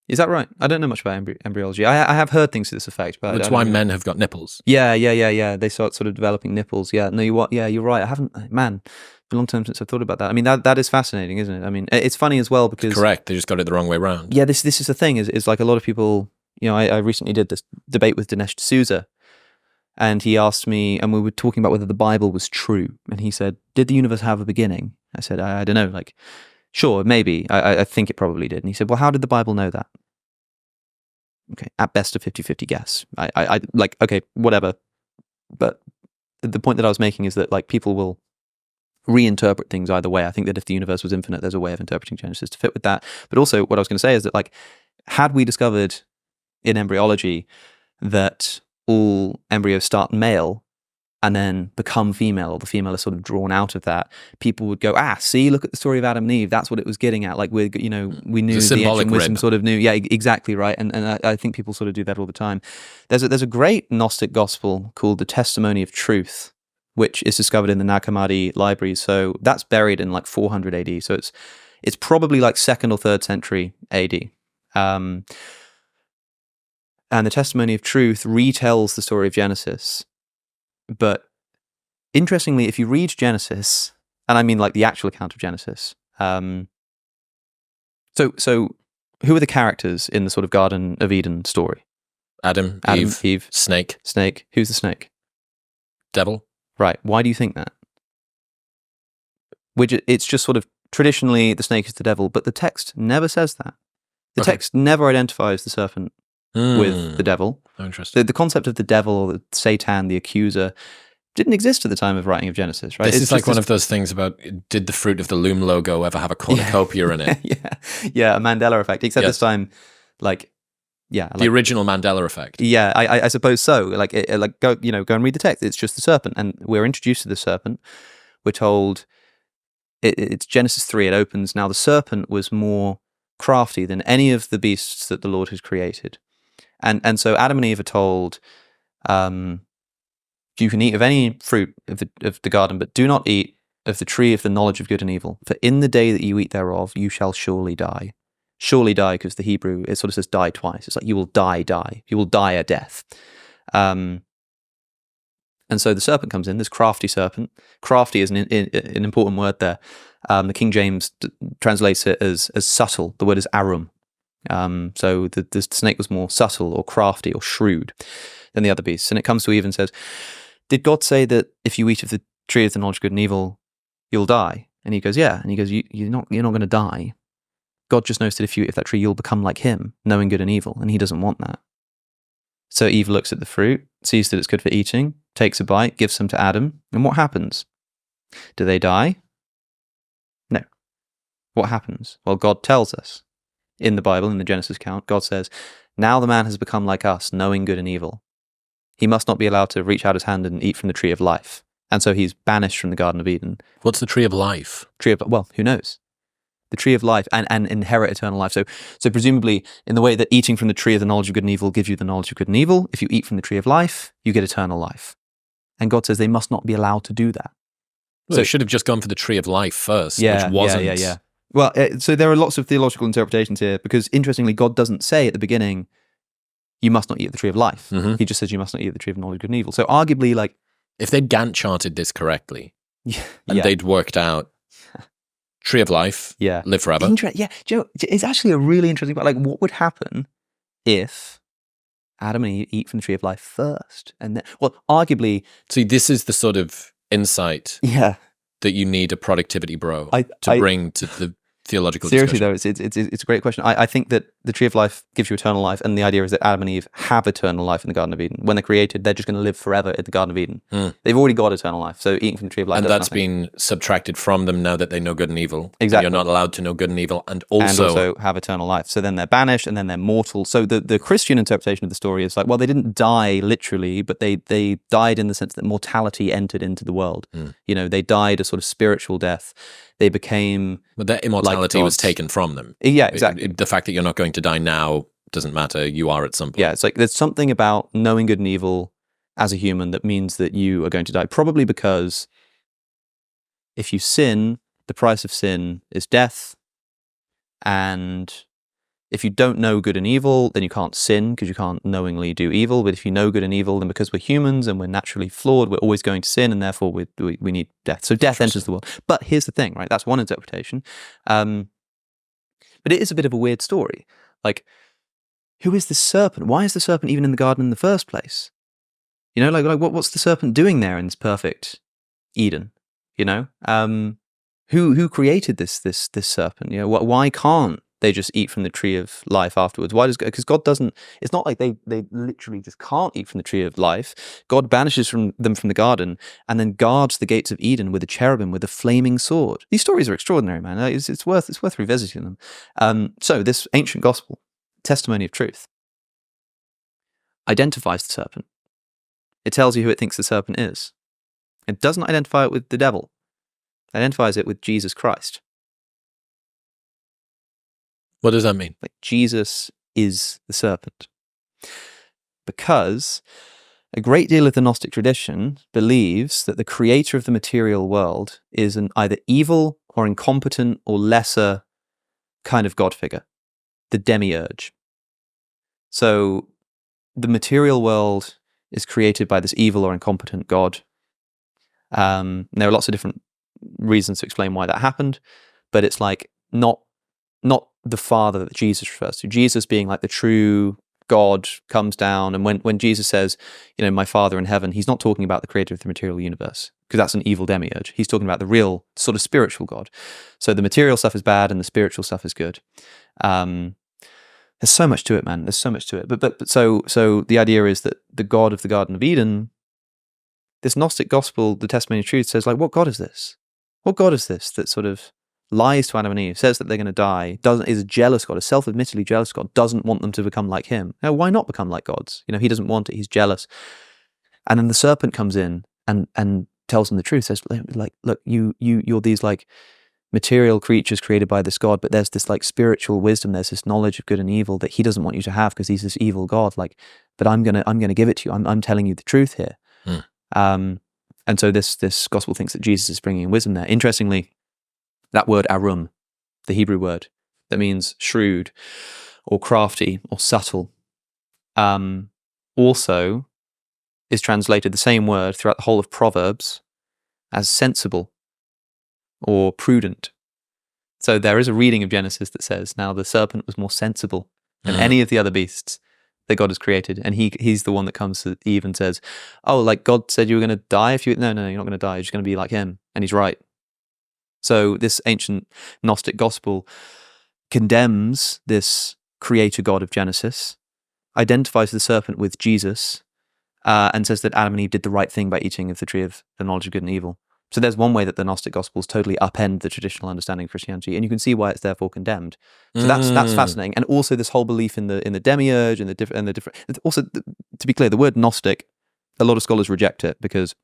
Is that right? I don't know much about embryology. I have heard things to this effect, but that's why men have got nipples. Yeah. They start sort of developing nipples. Yeah. No, you're right. I haven't. Man, it's a long time since I've thought about that. That is fascinating, isn't it? It's funny as well because correct. They just got it the wrong way around. Yeah. This is the thing. Is like a lot of people. I recently did this debate with Dinesh D'Souza, and he asked me, and we were talking about whether the Bible was true, and he said, "Did the universe have a beginning?" I said, "I don't know. Like, sure, maybe. I think it probably did." And he said, "Well, how did the Bible know that?" Okay, at best a 50-50 guess. I like, okay, whatever. But the point that I was making is that like people will reinterpret things either way. I think that if the universe was infinite, there's a way of interpreting Genesis to fit with that. But also what I was going to say is that like, had we discovered in embryology that all embryos start male and then become female, or the female is sort of drawn out of that, people would go, see, look at the story of Adam and Eve. That's what it was getting at. Like, we knew the ancient wisdom sort of knew. Yeah, exactly right. And I think people sort of do that all the time. There's a great Gnostic Gospel called The Testimony of Truth, which is discovered in the Nag Hammadi library. So that's buried in like 400 AD. So it's probably like 2nd or 3rd century AD. And The Testimony of Truth retells the story of Genesis. But interestingly, if you read Genesis, and I mean like the actual account of Genesis, so who are the characters in the sort of Garden of Eden story? Adam, Eve, snake. Who's the snake? Devil. Right. Why do you think that? It's just sort of traditionally the snake is the devil, but the text never says that. The text never identifies the serpent with the devil. Oh, interesting. The concept of the devil or the Satan, the accuser, didn't exist at the time of writing of Genesis, right? This is like one of those things about, did the fruit of the loom logo ever have a cornucopia in it? Yeah, a Mandela effect, except this time, the original Mandela effect. Yeah, I suppose so. Go and read the text. It's just the serpent, and we're introduced to the serpent. We're told, it's Genesis 3, it opens, "Now the serpent was more crafty than any of the beasts that the Lord has created." And so Adam and Eve are told, you can eat of any fruit of the garden, but do not eat of the tree of the knowledge of good and evil. For in the day that you eat thereof, you shall surely die. Surely die, because the Hebrew, it sort of says die twice. It's like you will die. You will die a death. And so the serpent comes in, this crafty serpent. Crafty is an important word there. The King James translates it as subtle. The word is arum. So the snake was more subtle or crafty or shrewd than the other beasts. And it comes to Eve and says, did God say that if you eat of the tree of the knowledge of good and evil, you'll die? And he goes, yeah. And he goes, you're not going to die. God just knows that if you eat of that tree, you'll become like him, knowing good and evil. And he doesn't want that. So Eve looks at the fruit, sees that it's good for eating, takes a bite, gives some to Adam. And what happens? Do they die? No. What happens? Well, God tells us. In the Bible, in the Genesis account, God says, now the man has become like us, knowing good and evil. He must not be allowed to reach out his hand and eat from the tree of life. And so he's banished from the Garden of Eden. What's the tree of life? Well, who knows? The tree of life and inherit eternal life. So presumably, in the way that eating from the tree of the knowledge of good and evil gives you the knowledge of good and evil, if you eat from the tree of life, you get eternal life. And God says they must not be allowed to do that. Well, So they should have just gone for the tree of life first, which wasn't. Yeah. Well, so there are lots of theological interpretations here, because interestingly, God doesn't say at the beginning, you must not eat of the tree of life. Mm-hmm. He just says you must not eat of the tree of knowledge of good and evil. So arguably, like, If they'd Gantt charted this correctly, yeah, and they'd worked out tree of life, live forever. Do you know, it's actually a really interesting part. Like, what would happen if Adam and Eve eat from the tree of life first? And then, well, arguably, See, this is the sort of insight that you need a productivity bro to bring to the theological seriously discussion. though, it's a great question. I think that the tree of life gives you eternal life, and the idea is that Adam and Eve have eternal life in the Garden of Eden. When they're created, they're just going to live forever in the Garden of Eden. They've already got eternal life, so eating from the tree of life And does that's nothing. been subtracted from them now that they know good and evil. Exactly. You're not allowed to know good and evil, and also have eternal life. So then they're banished, and then they're mortal. So the Christian interpretation of the story is like, well, they didn't die literally, but they died in the sense that mortality entered into the world. You know, they died a sort of spiritual death. They became But that immortality like was taken from them. Yeah, exactly. The fact that you're not going to die now doesn't matter. You are at some point. Yeah, it's like there's something about knowing good and evil as a human that means that you are going to die. Probably because if you sin, the price of sin is death. And if you don't know good and evil, then you can't sin because you can't knowingly do evil. But if you know good and evil, then because we're humans and we're naturally flawed, we're always going to sin, and therefore we need death. So death enters the world. But here's the thing, right? That's one interpretation. But it is a bit of a weird story. Like, who is this serpent? Why is the serpent even in the garden in the first place? You know, like what's the serpent doing there in this perfect Eden? You know, who created this serpent? You know, why can't they just eat from the tree of life afterwards? Why does, because God doesn't, it's not like they literally just can't eat from the tree of life. God banishes them from the garden and then guards the gates of Eden with a cherubim with a flaming sword. These stories are extraordinary, man. It's worth revisiting them. So this ancient gospel, testimony of truth, identifies the serpent. It tells you who it thinks the serpent is. It doesn't identify it with the devil. It identifies it with Jesus Christ. What does that mean? Like, Jesus is the serpent. Because a great deal of the Gnostic tradition believes that the creator of the material world is an either evil or incompetent or lesser kind of God figure, the demiurge. So the material world is created by this evil or incompetent God. There are lots of different reasons to explain why that happened, but it's like not the Father that Jesus refers to. Jesus being like the true God comes down, and when Jesus says, you know, my Father in heaven, he's not talking about the creator of the material universe, because that's an evil demiurge. He's talking about the real sort of spiritual God. So the material stuff is bad and the spiritual stuff is good. There's so much to it, man. There's so much to it. But so the idea is that the God of the Garden of Eden, this Gnostic gospel, the testimony of truth, says, like, what God is this? What God is this that sort of lies to Adam and Eve, says that they're going to die, is a jealous God, a self-admittedly jealous God, doesn't want them to become like him. Now, why not become like gods? You know, he doesn't want it, he's jealous. And then the serpent comes in and tells them the truth, says, like, look, you're these like material creatures created by this God, but there's this like spiritual wisdom, there's this knowledge of good and evil that he doesn't want you to have because he's this evil God. Like, but I'm gonna give it to you. I'm telling you the truth here. And so this gospel thinks that Jesus is bringing wisdom there. Interestingly, that word arum, the Hebrew word that means shrewd or crafty or subtle, also is translated the same word throughout the whole of Proverbs as sensible or prudent. So there is a reading of Genesis that says, now the serpent was more sensible than any of the other beasts that God has created. And he's the one that comes to Eve and says, oh, like God said you were going to die if you... No, you're not going to die. You're just going to be like him. And he's right. So this ancient Gnostic Gospel condemns this creator God of Genesis, identifies the serpent with Jesus, and says that Adam and Eve did the right thing by eating of the tree of the knowledge of good and evil. So there's one way that the Gnostic Gospels totally upend the traditional understanding of Christianity, and you can see why it's therefore condemned. So that's fascinating, and also this whole belief in the demiurge and the different. Also, to be clear, the word Gnostic, a lot of scholars reject it because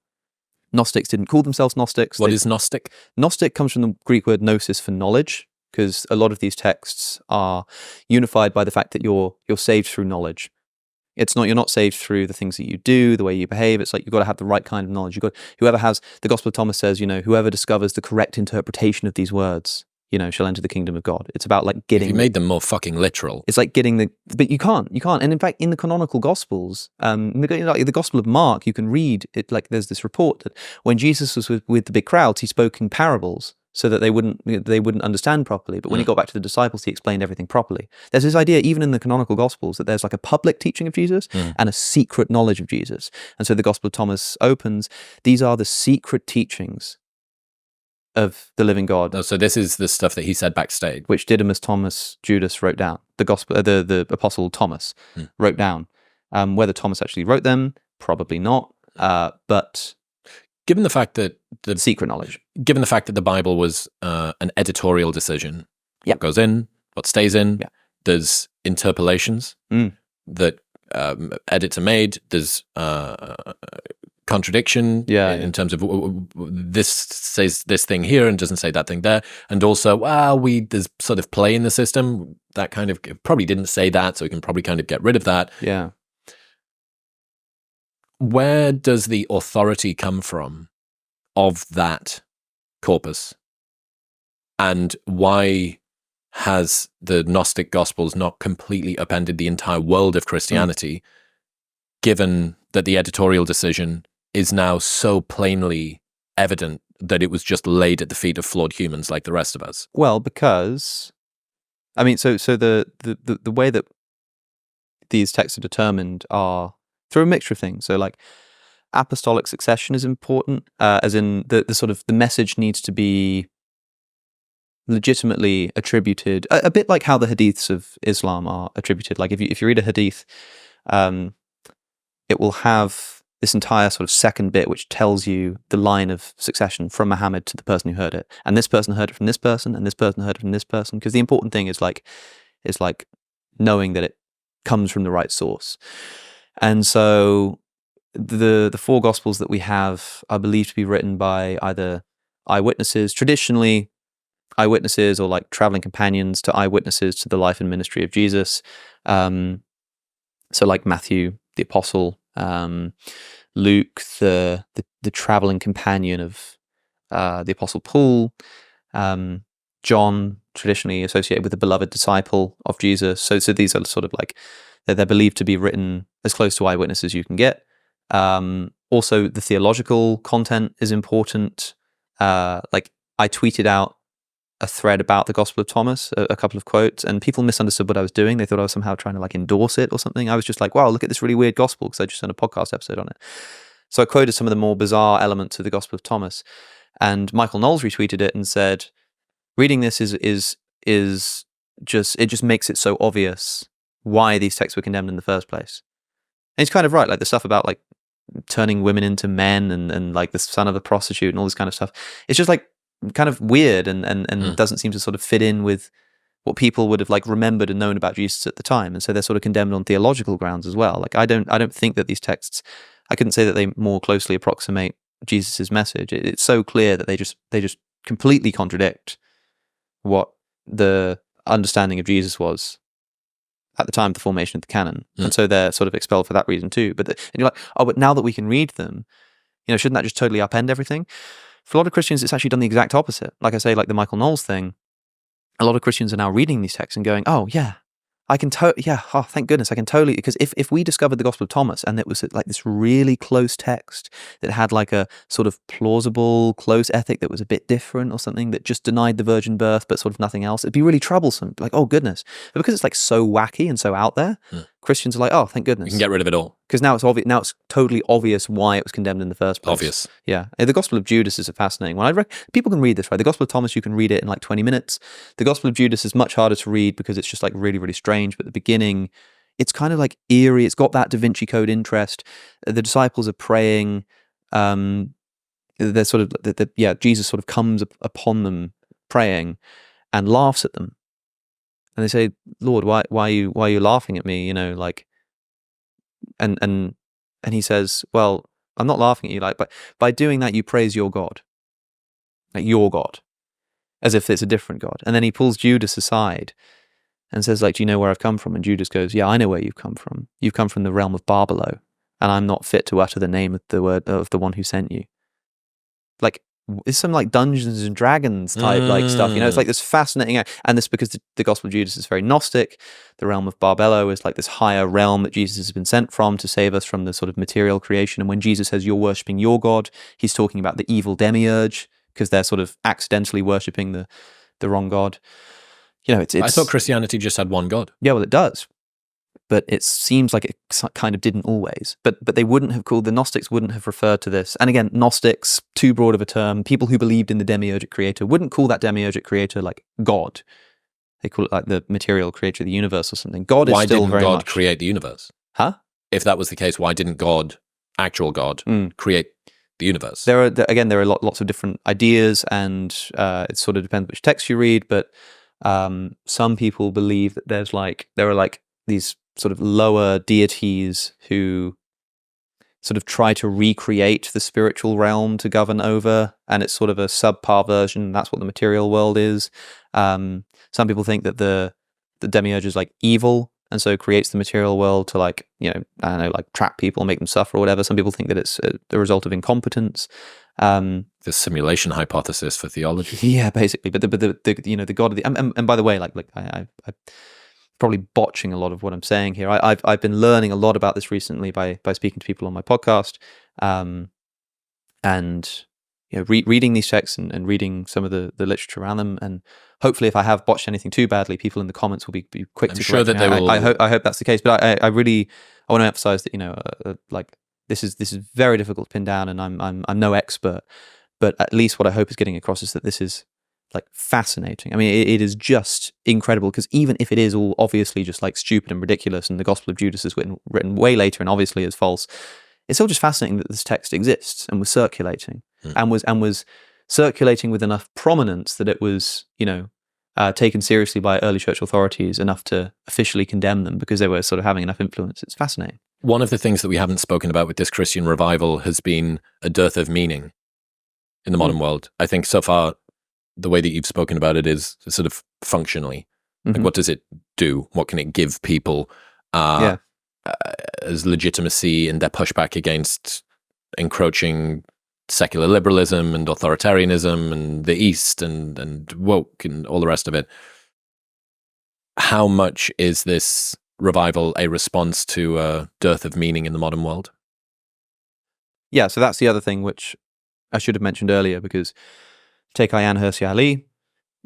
Gnostics didn't call themselves Gnostics. What is Gnostic? Gnostic comes from the Greek word gnosis for knowledge, because a lot of these texts are unified by the fact that you're saved through knowledge. You're not saved through the things that you do, the way you behave. It's like you've got to have the right kind of knowledge. Whoever has, the Gospel of Thomas says, whoever discovers the correct interpretation of these words, shall enter the kingdom of God. It's about like getting... You made them more fucking literal. It's like getting but you can't. And in fact, in the canonical Gospels, the Gospel of Mark, you can read it, like there's this report that when Jesus was with the big crowds, he spoke in parables, so that they wouldn't understand properly. But when he got back to the disciples, he explained everything properly. There's this idea, even in the canonical Gospels, that there's like a public teaching of Jesus and a secret knowledge of Jesus. And so the Gospel of Thomas opens, these are the secret teachings of the living God. Oh, so this is the stuff that he said backstage. Which Didymus, Thomas, Judas wrote down. The Apostle Thomas wrote down. Whether Thomas actually wrote them, probably not. But... Given the fact that secret knowledge, given the fact that the Bible was an editorial decision, what goes in, what stays in, there's interpolations that edits are made. There's contradiction in terms of this says this thing here and doesn't say that thing there, and also there's sort of play in the system that kind of probably didn't say that, so we can probably kind of get rid of that. Yeah. Where does the authority come from of that corpus? And why has the Gnostic Gospels not completely upended the entire world of Christianity, given that the editorial decision is now so plainly evident that it was just laid at the feet of flawed humans like the rest of us? Well, because, I mean, so the way that these texts are determined are through a mixture of things. So like apostolic succession is important, as in the sort of the message needs to be legitimately attributed, a bit like how the hadiths of Islam are attributed. Like if you read a hadith, it will have this entire sort of second bit which tells you the line of succession from Muhammad to the person who heard it. And this person heard it from this person, and this person heard it from this person. Because the important thing is like knowing that it comes from the right source. And so the four Gospels that we have are believed to be written by either eyewitnesses, traditionally eyewitnesses, or like traveling companions to eyewitnesses to the life and ministry of Jesus. So like Matthew, the apostle, Luke, the traveling companion of the apostle Paul, John, traditionally associated with the beloved disciple of Jesus. So these are sort of like, they're believed to be written as close to eyewitnesses as you can get. Also, the theological content is important. Like I tweeted out a thread about the Gospel of Thomas, a couple of quotes, and people misunderstood what I was doing. They thought I was somehow trying to like endorse it or something. I was just like, wow, look at this really weird gospel, because I just done a podcast episode on it. So I quoted some of the more bizarre elements of the Gospel of Thomas, and Michael Knowles retweeted it and said, reading this is just, it just makes it so obvious why these texts were condemned in the first place. And he's kind of right, like the stuff about like turning women into men and like the son of a prostitute and all this kind of stuff. It's just like kind of weird and doesn't seem to sort of fit in with what people would have like remembered and known about Jesus at the time. And so they're sort of condemned on theological grounds as well. Like I don't think that these texts, I couldn't say that they more closely approximate Jesus's message. It's so clear that they just completely contradict what the understanding of Jesus was at the time of the formation of the canon. And so they're sort of expelled for that reason too. And you're like, oh, but now that we can read them, shouldn't that just totally upend everything? For a lot of Christians, it's actually done the exact opposite. Like I say, like the Michael Knowles thing, a lot of Christians are now reading these texts and going, oh yeah, I can oh, thank goodness, I can totally, because if we discovered the Gospel of Thomas and it was like this really close text that had like a sort of plausible, close ethic that was a bit different or something that just denied the virgin birth but sort of nothing else, it'd be really troublesome. Like, oh goodness. But because it's like so wacky and so out there, Christians are like, oh, thank goodness. You can get rid of it all. Because now it's obvious. Now it's totally obvious why it was condemned in the first place. Obvious. Yeah. The Gospel of Judas is a fascinating one. People can read this, right? The Gospel of Thomas, you can read it in like 20 minutes. The Gospel of Judas is much harder to read because it's just like really, really strange. But at the beginning, it's kind of like eerie. It's got that Da Vinci Code interest. The disciples are praying. They're sort of, Jesus sort of comes upon them praying and laughs at them. And they say, Lord, why are you laughing at me? You know, like, and he says, well, I'm not laughing at you, like, but by doing that, you praise your God, like your God, as if it's a different God. And then he pulls Judas aside and says, like, do you know where I've come from? And Judas goes, yeah, I know where you've come from. You've come from the realm of Barbelo, and I'm not fit to utter the name of the word of the one who sent you. Like, it's some like Dungeons and Dragons type like stuff, you know. It's like this fascinating, and this because the Gospel of Judas is very Gnostic. The realm of Barbelo is like this higher realm that Jesus has been sent from to save us from the sort of material creation. And when Jesus says you're worshipping your God, he's talking about the evil demiurge because they're sort of accidentally worshipping the wrong God. You know, it's I thought Christianity just had one God. Yeah, well, it does. But it seems like it kind of didn't always. But they wouldn't have the Gnostics wouldn't have referred to this. And again, Gnostics, too broad of a term. People who believed in the demiurgic creator wouldn't call that demiurgic creator like God. They call it like the material creator of the universe or something. God is still very much... Why didn't God create the universe? Huh? If that was the case, why didn't God, actual God, create the universe? There are lots of different ideas, and it sort of depends which text you read, but some people believe that there are these sort of lower deities who sort of try to recreate the spiritual realm to govern over, and it's sort of a subpar version. That's what the material world is. Some people think that the demiurge is like evil, and so creates the material world to like, you know, I don't know, like trap people, make them suffer or whatever. Some people think that it's the result of incompetence. The simulation hypothesis for theology. Yeah, basically. But the you know, the God of the and by the way, like I probably botching a lot of what I'm saying here. I've been learning a lot about this recently by speaking to people on my podcast, and you know, reading these texts and reading some of the literature around them. And hopefully, if I have botched anything too badly, people in the comments will be quick to correct me. They will. I hope that's the case. But I want to emphasize that, you know, like this is very difficult to pin down, and I'm no expert. But at least what I hope is getting across is that this is like fascinating. I mean, it is just incredible, because even if it is all obviously just like stupid and ridiculous, and the Gospel of Judas is written way later and obviously is false, it's still just fascinating that this text exists and was circulating, and was circulating with enough prominence that it was, you know, taken seriously by early church authorities enough to officially condemn them because they were sort of having enough influence. It's fascinating. One of the things that we haven't spoken about with this Christian revival has been a dearth of meaning in the modern world. I think so far, the way that you've spoken about it is sort of functionally. Like, what does it do? What can it give people as legitimacy in their pushback against encroaching secular liberalism and authoritarianism and the East and woke and all the rest of it? How much is this revival a response to a dearth of meaning in the modern world? Yeah, so that's the other thing which I should have mentioned earlier, because take Ayaan Hirsi Ali.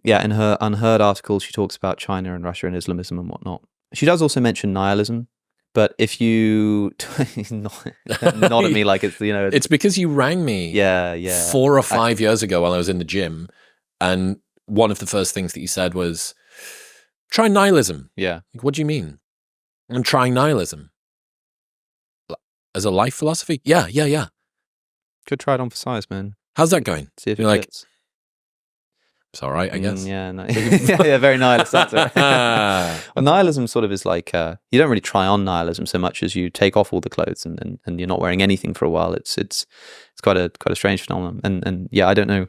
Yeah, in her Unheard article, she talks about China and Russia and Islamism and whatnot. She does also mention nihilism, but if you not at me like it's, you know, it's because you rang me 4 or 5 years ago while I was in the gym, and one of the first things that you said was, try nihilism. Yeah. Like, what do you mean? I'm trying nihilism as a life philosophy. Yeah. Could try it on for size, man. How's that going? See if you're it like, fits. It's all right, I guess. Yeah, no. Yeah, very nihilist answer. Well, nihilism sort of is like, you don't really try on nihilism so much as you take off all the clothes and you're not wearing anything for a while. It's quite a strange phenomenon. And yeah, I don't know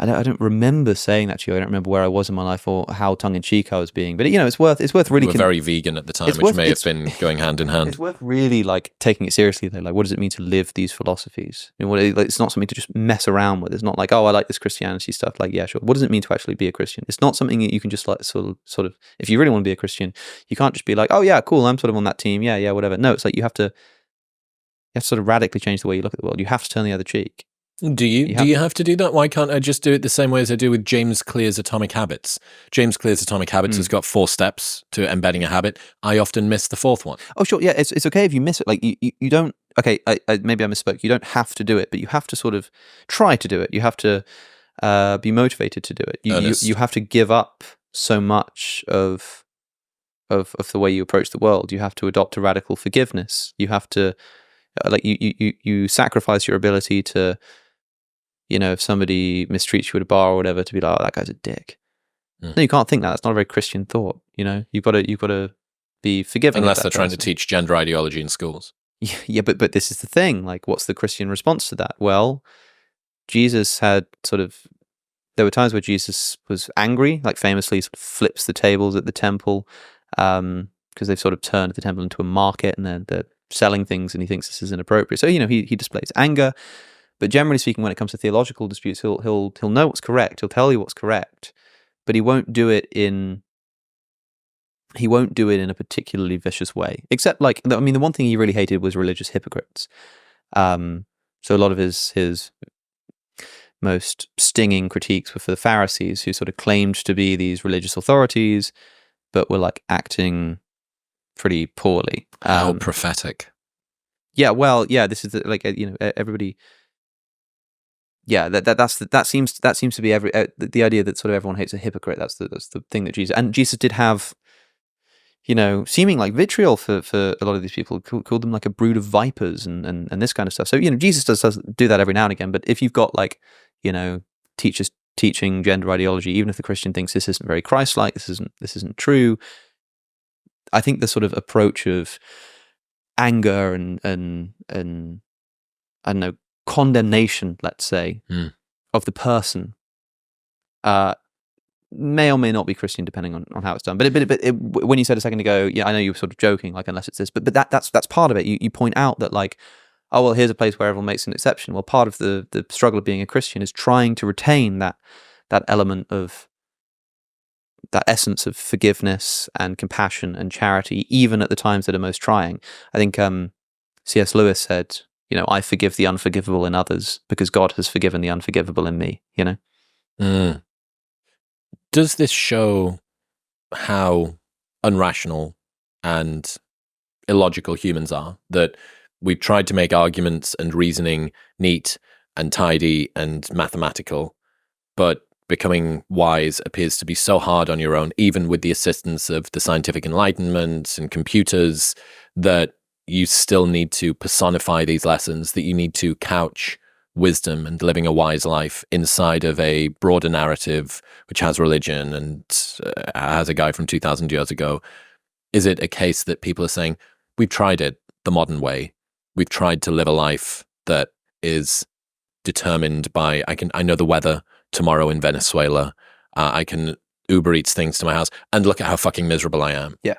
I don't remember saying that to you. I don't remember where I was in my life or how tongue-in-cheek I was being. But, it's worth really... You were very vegan at the time, which may have been going hand in hand. It's worth really, taking it seriously, though. What does it mean to live these philosophies? It's not something to just mess around with. It's not like, oh, I like this Christianity stuff. Yeah, sure. What does it mean to actually be a Christian? It's not something that you can just, sort of... If you really want to be a Christian, you can't just be like, oh, yeah, cool, I'm sort of on that team. Yeah, whatever. No, it's you have to sort of radically change the way you look at the world. You have to turn the other cheek. Do you have to do that? Why can't I just do it the same way as I do with James Clear's Atomic Habits? James Clear's Atomic Habits has got 4 steps to embedding a habit. I often miss the 4th one. Oh, sure. Yeah, it's okay if you miss it. You don't... Okay, maybe I misspoke. You don't have to do it, but you have to sort of try to do it. You have to be motivated to do it. You have to give up so much of the way you approach the world. You have to adopt a radical forgiveness. You have to... you sacrifice your ability to... if somebody mistreats you at a bar or whatever, to be like, oh, that guy's a dick. No, you can't think that. That's not a very Christian thought. You've got to be forgiving. Unless they're trying to teach gender ideology in schools. Yeah, but this is the thing. What's the Christian response to that? Well, Jesus had there were times where Jesus was angry, famously sort of flips the tables at the temple, because they've sort of turned the temple into a market and they're selling things, and he thinks this is inappropriate. So he displays anger. But generally speaking, when it comes to theological disputes, he'll know what's correct. He'll tell you what's correct, but he won't do it in a particularly vicious way. Except the one thing he really hated was religious hypocrites. So a lot of his most stinging critiques were for the Pharisees, who sort of claimed to be these religious authorities, but were acting pretty poorly. How prophetic. Yeah, well, yeah. This is everybody. Yeah, that seems to be the idea that sort of everyone hates a hypocrite. That's the thing that Jesus did have, seeming like vitriol for a lot of these people. Called them a brood of vipers and this kind of stuff. So Jesus does do that every now and again. But if you've got teachers teaching gender ideology, even if the Christian thinks this isn't very Christ-like, this isn't true, I think the sort of approach of anger and I don't know, condemnation, let's say, of the person may or may not be Christian, depending on how it's done. But when you said a second ago, yeah, I know you were sort of joking, unless it's this, but that's part of it. You point out that oh, well, here's a place where everyone makes an exception. Well, part of the struggle of being a Christian is trying to retain that element of that essence of forgiveness and compassion and charity, even at the times that are most trying. I think C.S. Lewis said, I forgive the unforgivable in others because God has forgiven the unforgivable in me, Does this show how unrational and illogical humans are? That we've tried to make arguments and reasoning neat and tidy and mathematical, but becoming wise appears to be so hard on your own, even with the assistance of the scientific enlightenment and computers, that you still need to personify these lessons, that you need to couch wisdom and living a wise life inside of a broader narrative which has religion and has a guy from 2,000 years ago. Is it a case that people are saying, we've tried it the modern way, we've tried to live a life that is determined by, I know the weather tomorrow in Venezuela, I can Uber Eats things to my house, and look at how fucking miserable I am. Yeah.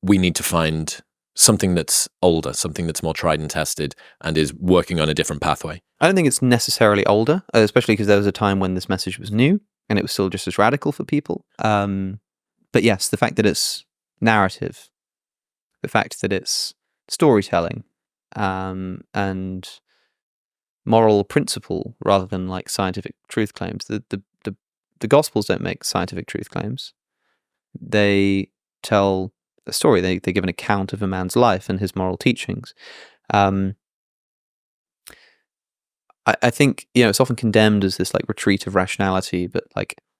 We need to find something that's older, something that's more tried and tested and is working on a different pathway. I don't think it's necessarily older, especially because there was a time when this message was new and it was still just as radical for people. But yes, the fact that it's narrative, the fact that it's storytelling, and moral principle rather than scientific truth claims. The Gospels don't make scientific truth claims. They tell a story. They give an account of a man's life and his moral teachings. I think it's often condemned as this retreat of rationality, but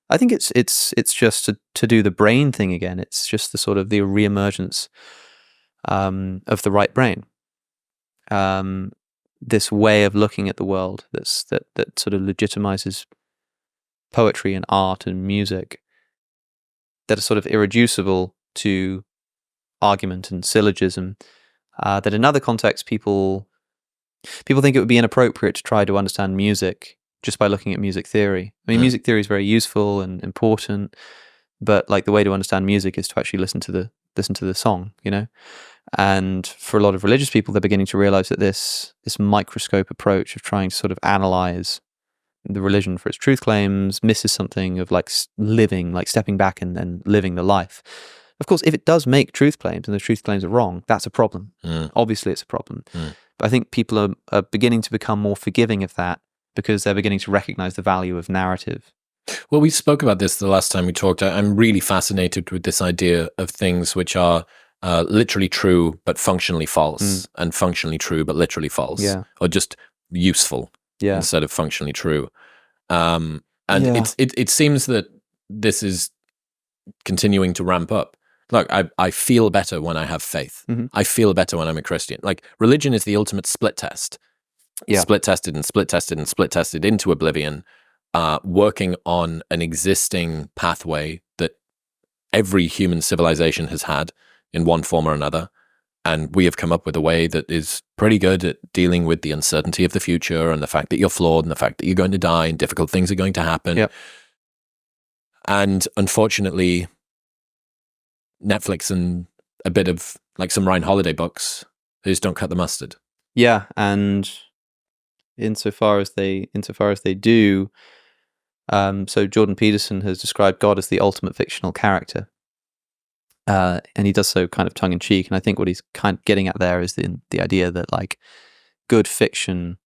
I think it's just to do the brain thing again. It's just the sort of the reemergence of the right brain. This way of looking at the world that sort of legitimizes poetry and art and music that are sort of irreducible to argument and syllogism, that in other contexts people think it would be inappropriate to try to understand music just by looking at music theory. I mean, music theory is very useful and important, but like the way to understand music is to actually listen to the song, you know. And for a lot of religious people, they're beginning to realize that this microscope approach of trying to sort of analyze the religion for its truth claims misses something of like living, like stepping back and living the life. Of course, if it does make truth claims and the truth claims are wrong, that's a problem. Obviously, it's a problem. But I think people are beginning to become more forgiving of that because they're beginning to recognize the value of narrative. Well, we spoke about this the last time we talked. I'm really fascinated with this idea of things which are literally true but functionally false, and functionally true but literally false, or just useful instead of functionally true. And it seems that this is continuing to ramp up. Look, I feel better when I have faith. I feel better when I'm a Christian. Like, religion is the ultimate split test. Split tested and split tested and split tested into oblivion, working on an existing pathway that every human civilization has had in one form or another. And we have come up with a way that is pretty good at dealing with the uncertainty of the future and the fact that you're flawed and the fact that you're going to die and difficult things are going to happen. And unfortunately, Netflix and a bit of like some Ryan Holiday books, they just don't cut the mustard. Yeah, and insofar as they do, so Jordan Peterson has described God as the ultimate fictional character, and he does so kind of tongue in cheek. And I think what he's kind of getting at there is the idea that like good fiction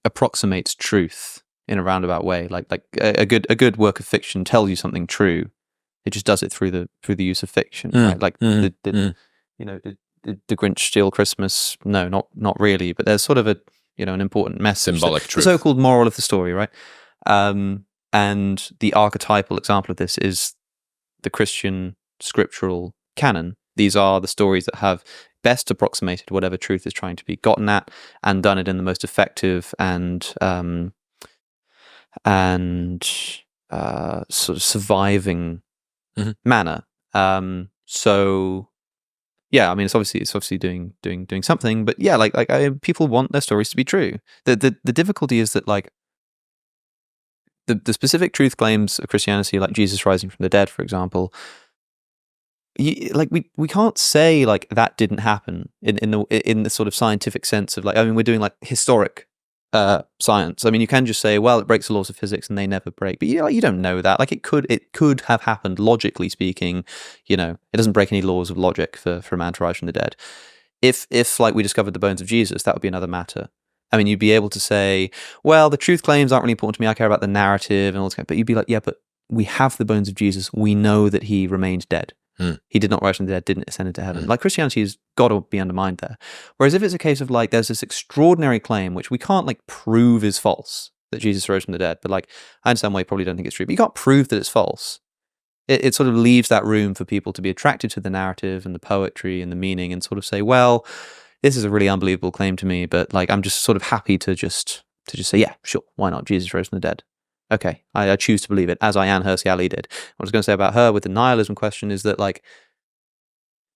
approximates truth in a roundabout way. Like a good work of fiction tells you something true. It just does it through the use of fiction, right? Like did the Grinch steal Christmas? No, not really. But there's sort of an important message, symbolic truth, the so-called moral of the story, right? And the archetypal example of this is the Christian scriptural canon. These are the stories that have best approximated whatever truth is trying to be gotten at, and done it in the most effective and sort of surviving manner. So yeah, I mean, it's obviously doing something, but yeah, like people want their stories to be true. The difficulty is that like the specific truth claims of Christianity, like Jesus rising from the dead, for example, we can't say like that didn't happen in the sort of scientific sense of like, I mean, we're doing like historic science. I mean, you can just say, well, it breaks the laws of physics and they never break, but you don't know that. Like it could have happened, logically speaking. You know, it doesn't break any laws of logic for a man to rise from the dead. If like we discovered the bones of Jesus, that would be another matter. I mean, you'd be able to say, well, the truth claims aren't really important to me. I care about the narrative and all this kind of, but you'd be like, yeah, but we have the bones of Jesus. We know that he remained dead. He did not rise from the dead, didn't ascend into heaven. Like Christianity has got to be undermined there. Whereas if it's a case of like, there's this extraordinary claim, which we can't like prove is false, that Jesus rose from the dead, but like, I understand why you probably don't think it's true, but you can't prove that it's false. It sort of leaves that room for people to be attracted to the narrative and the poetry and the meaning and sort of say, well, this is a really unbelievable claim to me, but like, I'm just sort of happy to just say, yeah, sure, why not? Jesus rose from the dead. Okay, I choose to believe it, as Ayaan Hirsi Ali did. What I was going to say about her with the nihilism question is that, like,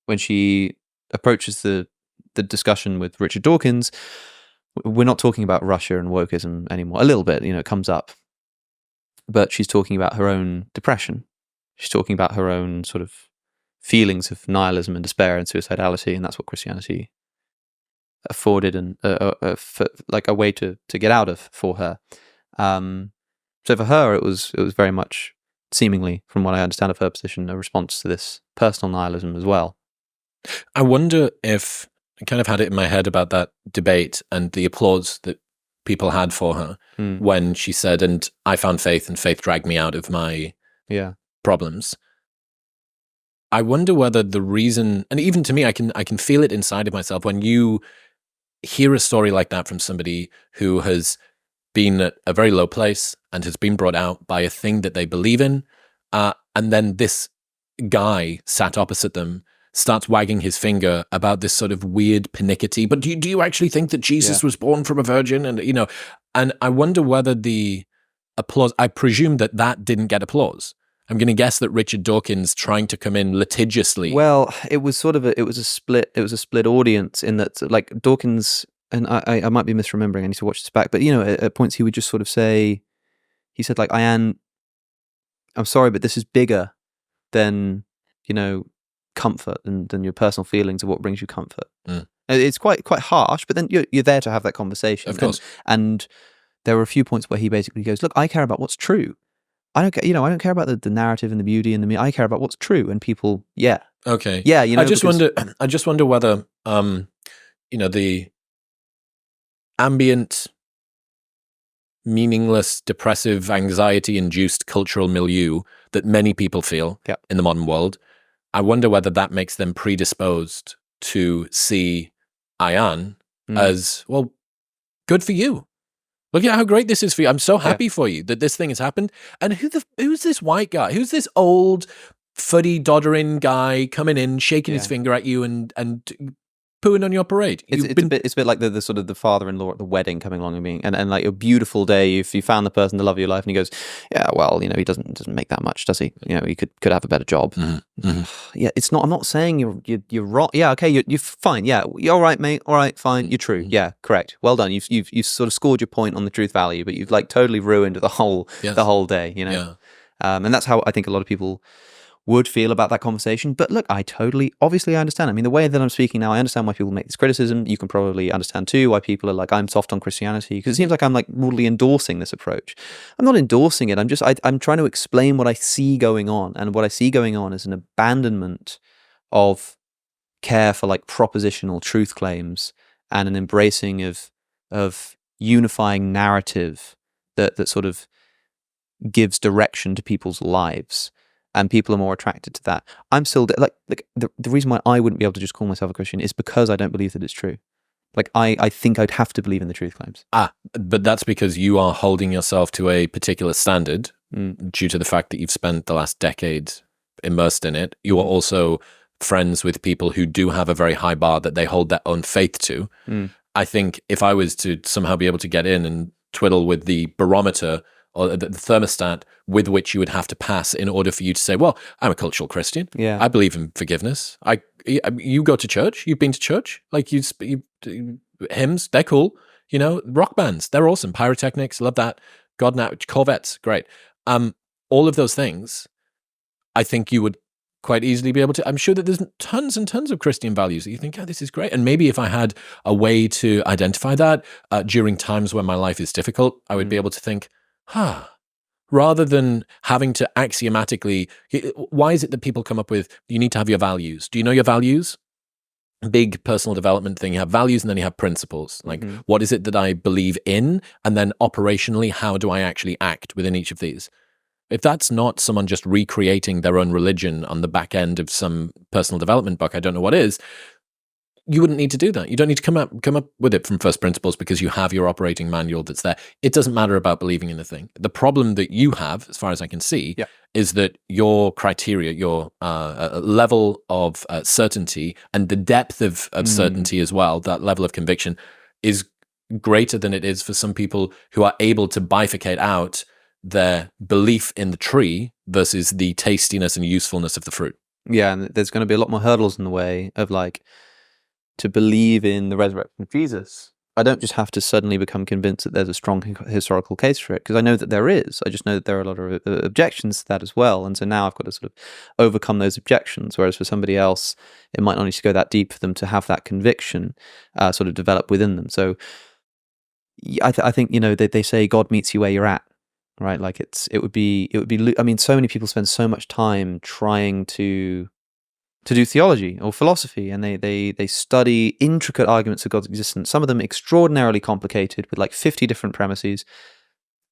when she approaches the discussion with Richard Dawkins, we're not talking about Russia and wokeism anymore. A little bit, it comes up. But she's talking about her own depression. She's talking about her own sort of feelings of nihilism and despair and suicidality, and that's what Christianity afforded and like a way to get out of for her. So for her, it was very much, seemingly, from what I understand of her position, a response to this personal nihilism as well. I wonder if I kind of had it in my head about that debate and the applause that people had for her when she said, and I found faith and faith dragged me out of my problems. I wonder whether the reason, and even to me, I can feel it inside of myself when you hear a story like that from somebody who has been at a very low place and has been brought out by a thing that they believe in, and then this guy sat opposite them starts wagging his finger about this sort of weird panicky. But do you actually think that Jesus was born from a virgin? And and I wonder whether the applause, I presume that didn't get applause. I'm going to guess that Richard Dawkins trying to come in litigiously. Well, it was a split audience in that, like, Dawkins and I might be misremembering, I need to watch this back, but at points he would just sort of say, he said like, Ayaan, I'm sorry, but this is bigger than, comfort and than your personal feelings of what brings you comfort. It's quite harsh, but then you're there to have that conversation. Of course. And there were a few points where he basically goes, look, I care about what's true. I don't care, I don't care about the narrative and the beauty and I care about what's true. And people, Okay. Yeah, I just wonder whether, the ambient, meaningless, depressive, anxiety-induced cultural milieu that many people feel in the modern world, I wonder whether that makes them predisposed to see Ayaan as, well, good for you. Look at how great this is for you. I'm so happy for you that this thing has happened. And who's this white guy? Who's this old, fuddy-doddering guy coming in, shaking his finger at you and pooing on your parade? It's a bit like the sort of the father-in-law at the wedding coming along and being and like a beautiful day. If you found the person to love your life, and he goes, yeah, well, he doesn't make that much, does he? He could have a better job. Yeah, it's not. I'm not saying you're wrong. Yeah, okay, you're fine. Yeah, you're all right, mate. All right, fine. You're true. Yeah, correct. Well done. You've sort of scored your point on the truth value, but you've like totally ruined the whole day. And that's how I think a lot of people would feel about that conversation. But look, obviously I understand. I mean, the way that I'm speaking now, I understand why people make this criticism. You can probably understand too why people are like, I'm soft on Christianity, because it seems like I'm like broadly endorsing this approach. I'm not endorsing it. I'm trying to explain what I see going on. And what I see going on is an abandonment of care for like propositional truth claims and an embracing of unifying narrative that sort of gives direction to people's lives. And people are more attracted to that. I'm still like the reason why I wouldn't be able to just call myself a Christian is because I don't believe that it's true. Like I think I'd have to believe in the truth claims. But that's because you are holding yourself to a particular standard due to the fact that you've spent the last decade immersed in it. You are also friends with people who do have a very high bar that they hold their own faith to. I think if I was to somehow be able to get in and twiddle with the barometer or the thermostat with which you would have to pass in order for you to say, well, I'm a cultural Christian. Yeah. I believe in forgiveness. You go to church. You've been to church. Like hymns, they're cool. Rock bands, they're awesome. Pyrotechnics, love that. God now, Corvettes, great. All of those things, I think you would quite easily be able to. I'm sure that there's tons and tons of Christian values that you think, this is great. And maybe if I had a way to identify that during times when my life is difficult, I would be able to think, rather than having to axiomatically, why is it that people come up with, you need to have your values? Do you know your values? Big personal development thing. You have values and then you have principles. Like, what is it that I believe in? And then operationally, how do I actually act within each of these? If that's not someone just recreating their own religion on the back end of some personal development book, I don't know what is, you wouldn't need to do that. You don't need to come up with it from first principles because you have your operating manual that's there. It doesn't matter about believing in the thing. The problem that you have, as far as I can see, is that your criteria, your level of certainty and the depth of certainty as well, that level of conviction is greater than it is for some people who are able to bifurcate out their belief in the tree versus the tastiness and usefulness of the fruit. Yeah, and there's going to be a lot more hurdles in the way of like, to believe in the resurrection of Jesus, I don't just have to suddenly become convinced that there's a strong historical case for it, because I know that there is. I just know that there are a lot of objections to that as well. And so now I've got to sort of overcome those objections. Whereas for somebody else, it might not need to go that deep for them to have that conviction sort of develop within them. So I think, they say God meets you where you're at, right? Like it would be, I mean, so many people spend so much time trying to do theology or philosophy, and they study intricate arguments of God's existence, some of them extraordinarily complicated with like 50 different premises.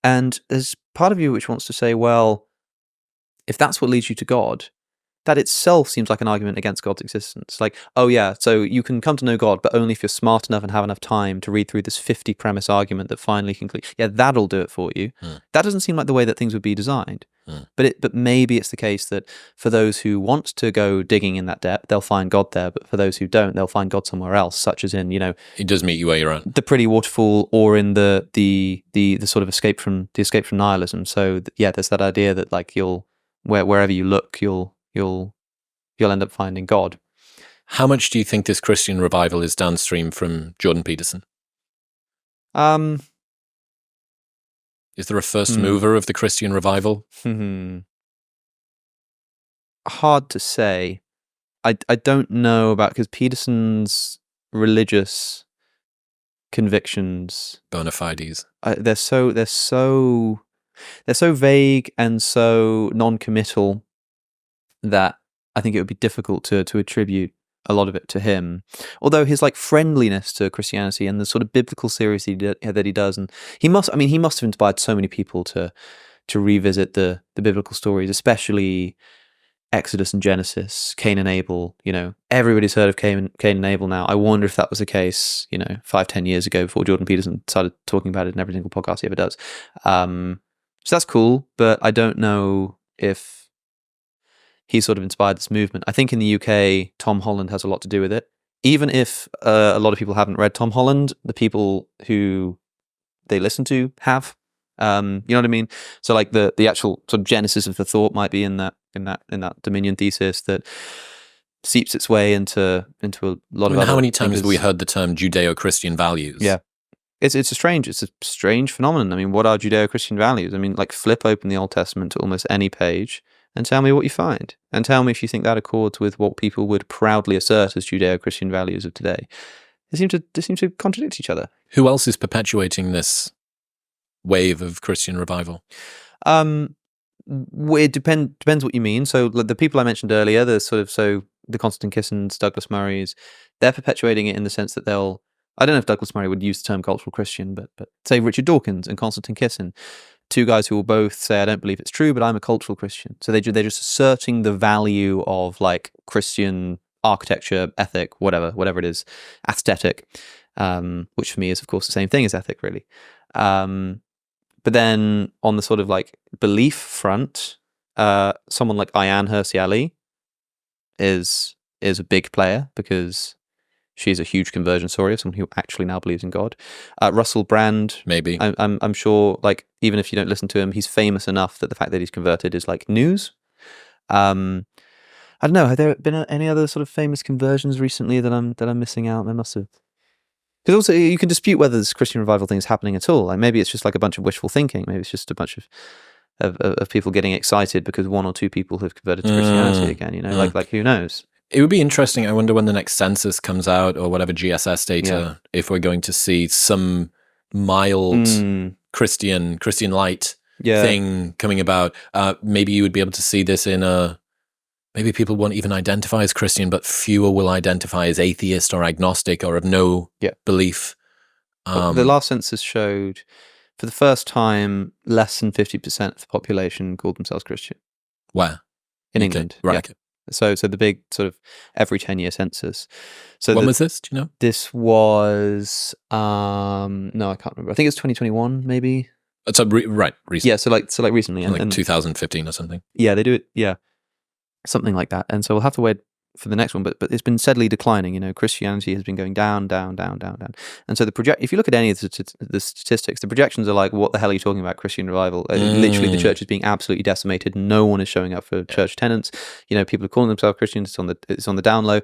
And there's part of you which wants to say, well, if that's what leads you to God, that itself seems like an argument against God's existence. Like, oh yeah, so you can come to know God, but only if you're smart enough and have enough time to read through this 50 premise argument that finally concludes. Yeah, that'll do it for you. That doesn't seem like the way that things would be designed. But maybe it's the case that for those who want to go digging in that depth, they'll find God there. But for those who don't, they'll find God somewhere else, such as in, it does meet you where you're at, the pretty waterfall, or in the sort of escape from nihilism. So there's that idea that like wherever you look, you'll end up finding God. How much do you think this Christian revival is downstream from Jordan Peterson? Is there a first mover of the Christian revival? Hard to say. I don't know about, because Peterson's religious convictions, Bona fides. they're so vague and so non-committal that I think it would be difficult to attribute a lot of it to him. Although his like friendliness to Christianity and the sort of biblical series that he does, and he must have inspired so many people to revisit the biblical stories, especially Exodus and Genesis, Cain and Abel. Everybody's heard of Cain and Abel now. I wonder if that was the case, 5-10 years ago, before Jordan Peterson started talking about it in every single podcast he ever does. So that's cool, but I don't know if he sort of inspired this movement. I think in the UK, Tom Holland has a lot to do with it. Even if a lot of people haven't read Tom Holland, the people who they listen to have. You know what I mean? So like the actual sort of genesis of the thought might be in that Dominion thesis that seeps its way into a lot of other how many times thinkers. have we heard the term Judeo-Christian values? Yeah. It's a strange phenomenon. I mean, what are Judeo-Christian values? I mean, like, flip open the Old Testament to almost any page and tell me what you find. And tell me if you think that accords with what people would proudly assert as Judeo-Christian values of today. They seem to contradict each other. Who else is perpetuating this wave of Christian revival? It depends what you mean. So the people I mentioned earlier, the Constantine Kissons, Douglas Murrays, they're perpetuating it in the sense that they'll, I don't know if Douglas Murray would use the term cultural Christian, but say Richard Dawkins and Constantine Kisson, two guys who will both say, I don't believe it's true, but I'm a cultural Christian. So they're just asserting the value of like Christian architecture, ethic, whatever it is, aesthetic, which for me is of course the same thing as ethic, really. But then on the sort of like belief front, someone like Ayaan Hirsi Ali is a big player because she's a huge conversion story of someone who actually now believes in God. Russell Brand, maybe. I'm sure, like, even if you don't listen to him, he's famous enough that the fact that he's converted is like news. I don't know. Have there been any other sort of famous conversions recently that I'm missing out? There must have. Because also you can dispute whether this Christian revival thing is happening at all. Like maybe it's just like a bunch of wishful thinking. Maybe it's just a bunch of people getting excited because one or two people have converted to Christianity again. Like who knows? It would be interesting. I wonder when the next census comes out or whatever GSS data, if we're going to see some mild Christian light thing coming about. Maybe you would be able to see this in maybe people won't even identify as Christian, but fewer will identify as atheist or agnostic or of no belief. The last census showed, for the first time, less than 50% of the population called themselves Christian. Where? In England. Right. Yeah. Okay. So the big sort of every 10-year census. So when was this? Do you know? This was no, I can't remember. I think it's 2021, maybe. So right, recently. Yeah, so like recently, like 2015 or something. Yeah, they do it. Yeah, something like that. And so we'll have to wait for the next one. But it's been steadily declining. Christianity has been going down. And so if you look at any of the statistics, the projections are like, what the hell are you talking about? Christian revival? Literally, the church is being absolutely decimated. No one is showing up for church attendance. People are calling themselves Christians. It's on the down low.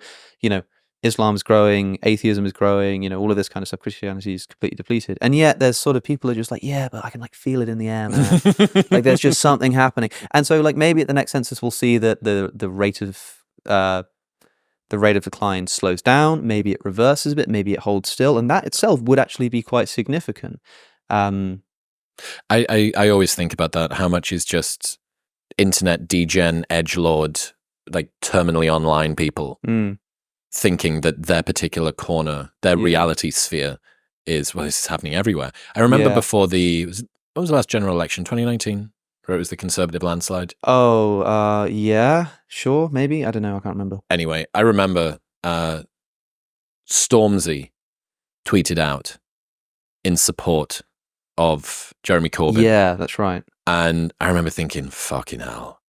Islam is growing, atheism is growing. All of this kind of stuff. Christianity is completely depleted. And yet, there's sort of people who are just like, yeah, but I can like feel it in the air, man. Like there's just something happening. And so like maybe at the next census we'll see that the rate of decline slows down, maybe it reverses a bit, maybe it holds still, and that itself would actually be quite significant. I always think about that, how much is just internet degen, edgelord, like terminally online people thinking that their particular corner, their reality sphere is, well, this is happening everywhere. I remember before what was the last general election, 2019? Where it was the Conservative landslide. Oh, yeah, sure, maybe. I don't know. I can't remember. Anyway, I remember Stormzy tweeted out in support of Jeremy Corbyn. Yeah, that's right. And I remember thinking, fucking hell,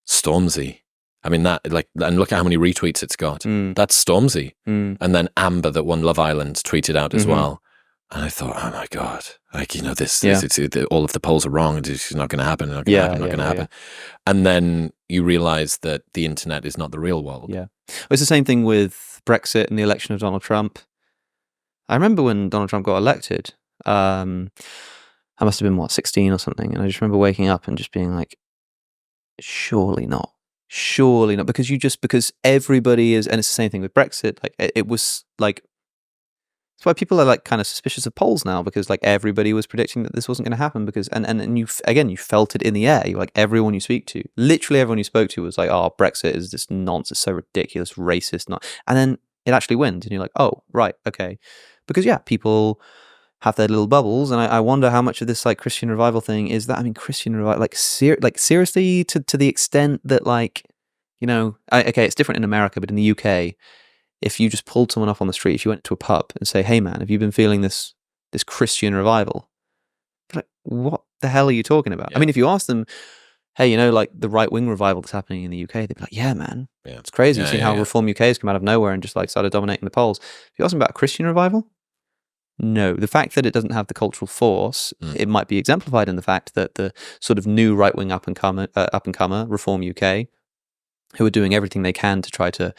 Stormzy. I mean, and look at how many retweets it's got. That's Stormzy. And then Amber, that won Love Island, tweeted out as well. And I thought, oh my God, like, all of the polls are wrong. It's not going to happen. Not going to happen. And then you realize that the internet is not the real world. Yeah. Well, it's the same thing with Brexit and the election of Donald Trump. I remember when Donald Trump got elected, I must have been 16 or something, and I just remember waking up and just being like, surely not, because everybody is, and it's the same thing with Brexit. Like it was like, that's why people are like kind of suspicious of polls now, because like everybody was predicting that this wasn't going to happen, because and you felt it in the air. You like everyone you speak to, literally everyone you spoke to was like, oh, Brexit is this nonsense, so ridiculous, racist, not, and then it actually wins, and you're like, oh, right, okay, because people have their little bubbles, and I wonder how much of this like Christian revival thing is that. I mean, Christian revival, like seriously, to the extent that like, okay, it's different in America, but in the UK, if you just pulled someone up on the street, if you went to a pub and say, hey man, have you been feeling this Christian revival? They're like, what the hell are you talking about? Yeah. I mean, if you ask them, hey, like the right-wing revival that's happening in the UK, they'd be like, yeah, man, it's crazy. You've seen how Reform UK has come out of nowhere and just like started dominating the polls. If you ask them about Christian revival, no. The fact that it doesn't have the cultural force, it might be exemplified in the fact that the sort of new right-wing up-and-comer, Reform UK, who are doing everything they can to try to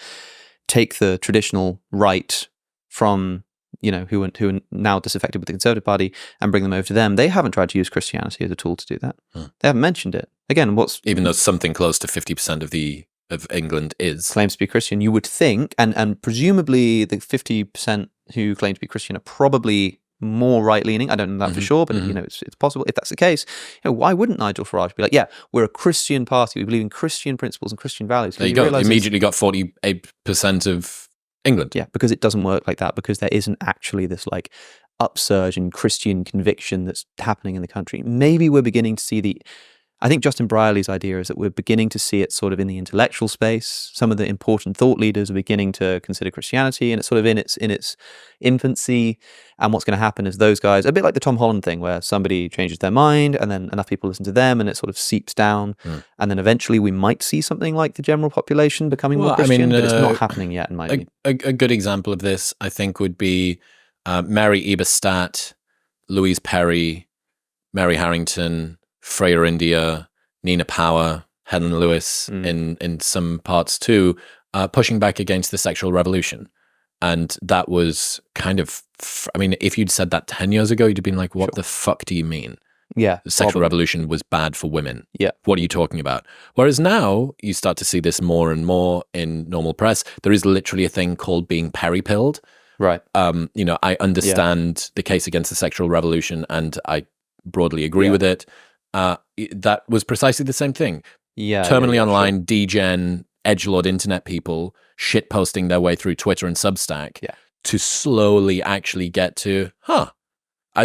take the traditional right from, who are now disaffected with the Conservative Party and bring them over to them. They haven't tried to use Christianity as a tool to do that. They haven't mentioned it. Again, even though something close to 50% of England claims to be Christian, you would think, and presumably the 50% who claim to be Christian are probably more right-leaning. I don't know that for sure, but it's possible. If that's the case, why wouldn't Nigel Farage be like, yeah, we're a Christian party, we believe in Christian principles and Christian values? There you go. Immediately got 48% of England. Yeah, because it doesn't work like that, because there isn't actually this like upsurge in Christian conviction that's happening in the country. Maybe we're beginning to see I think Justin Brierley's idea is that we're beginning to see it sort of in the intellectual space. Some of the important thought leaders are beginning to consider Christianity, and it's sort of in its infancy. And what's going to happen is those guys, a bit like the Tom Holland thing, where somebody changes their mind and then enough people listen to them and it sort of seeps down. And then eventually we might see something like the general population becoming more Christian, but it's not happening yet in my view. A good example of this, I think, would be Mary Eberstadt, Louise Perry, Mary Harrington, Freya India, Nina Power, Helen Lewis in some parts too, pushing back against the sexual revolution. And that was kind of, if you'd said that 10 years ago, you'd have been like, what the fuck do you mean? Yeah. The sexual revolution was bad for women. Yeah. What are you talking about? Whereas now you start to see this more and more in normal press. There is literally a thing called being peri-pilled. Right. I understand the case against the sexual revolution and I broadly agree with it. That was precisely the same thing. Yeah. Terminally online, degen, edgelord internet people shitposting their way through Twitter and Substack to slowly actually get to, I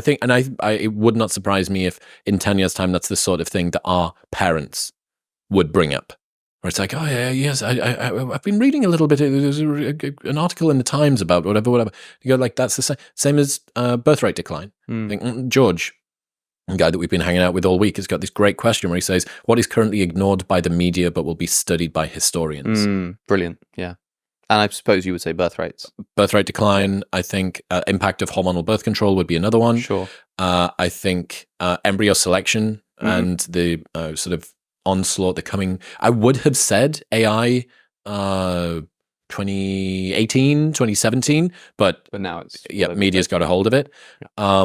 think, and it would not surprise me if in 10 years' time that's the sort of thing that our parents would bring up. Where it's like, oh yeah, yes, I've been reading a little bit. There's an article in the Times about whatever. You go like, that's the same as birth rate decline. I think, George, a guy that we've been hanging out with all week, has got this great question where he says, what is currently ignored by the media but will be studied by historians? Brilliant, yeah. And I suppose you would say birth rates. Birth rate decline, I think. Impact of hormonal birth control would be another one. Sure. I think embryo selection and the sort of onslaught, the coming, I would have said AI 2018, 2017, but now it's... media's got a hold of it. Yeah.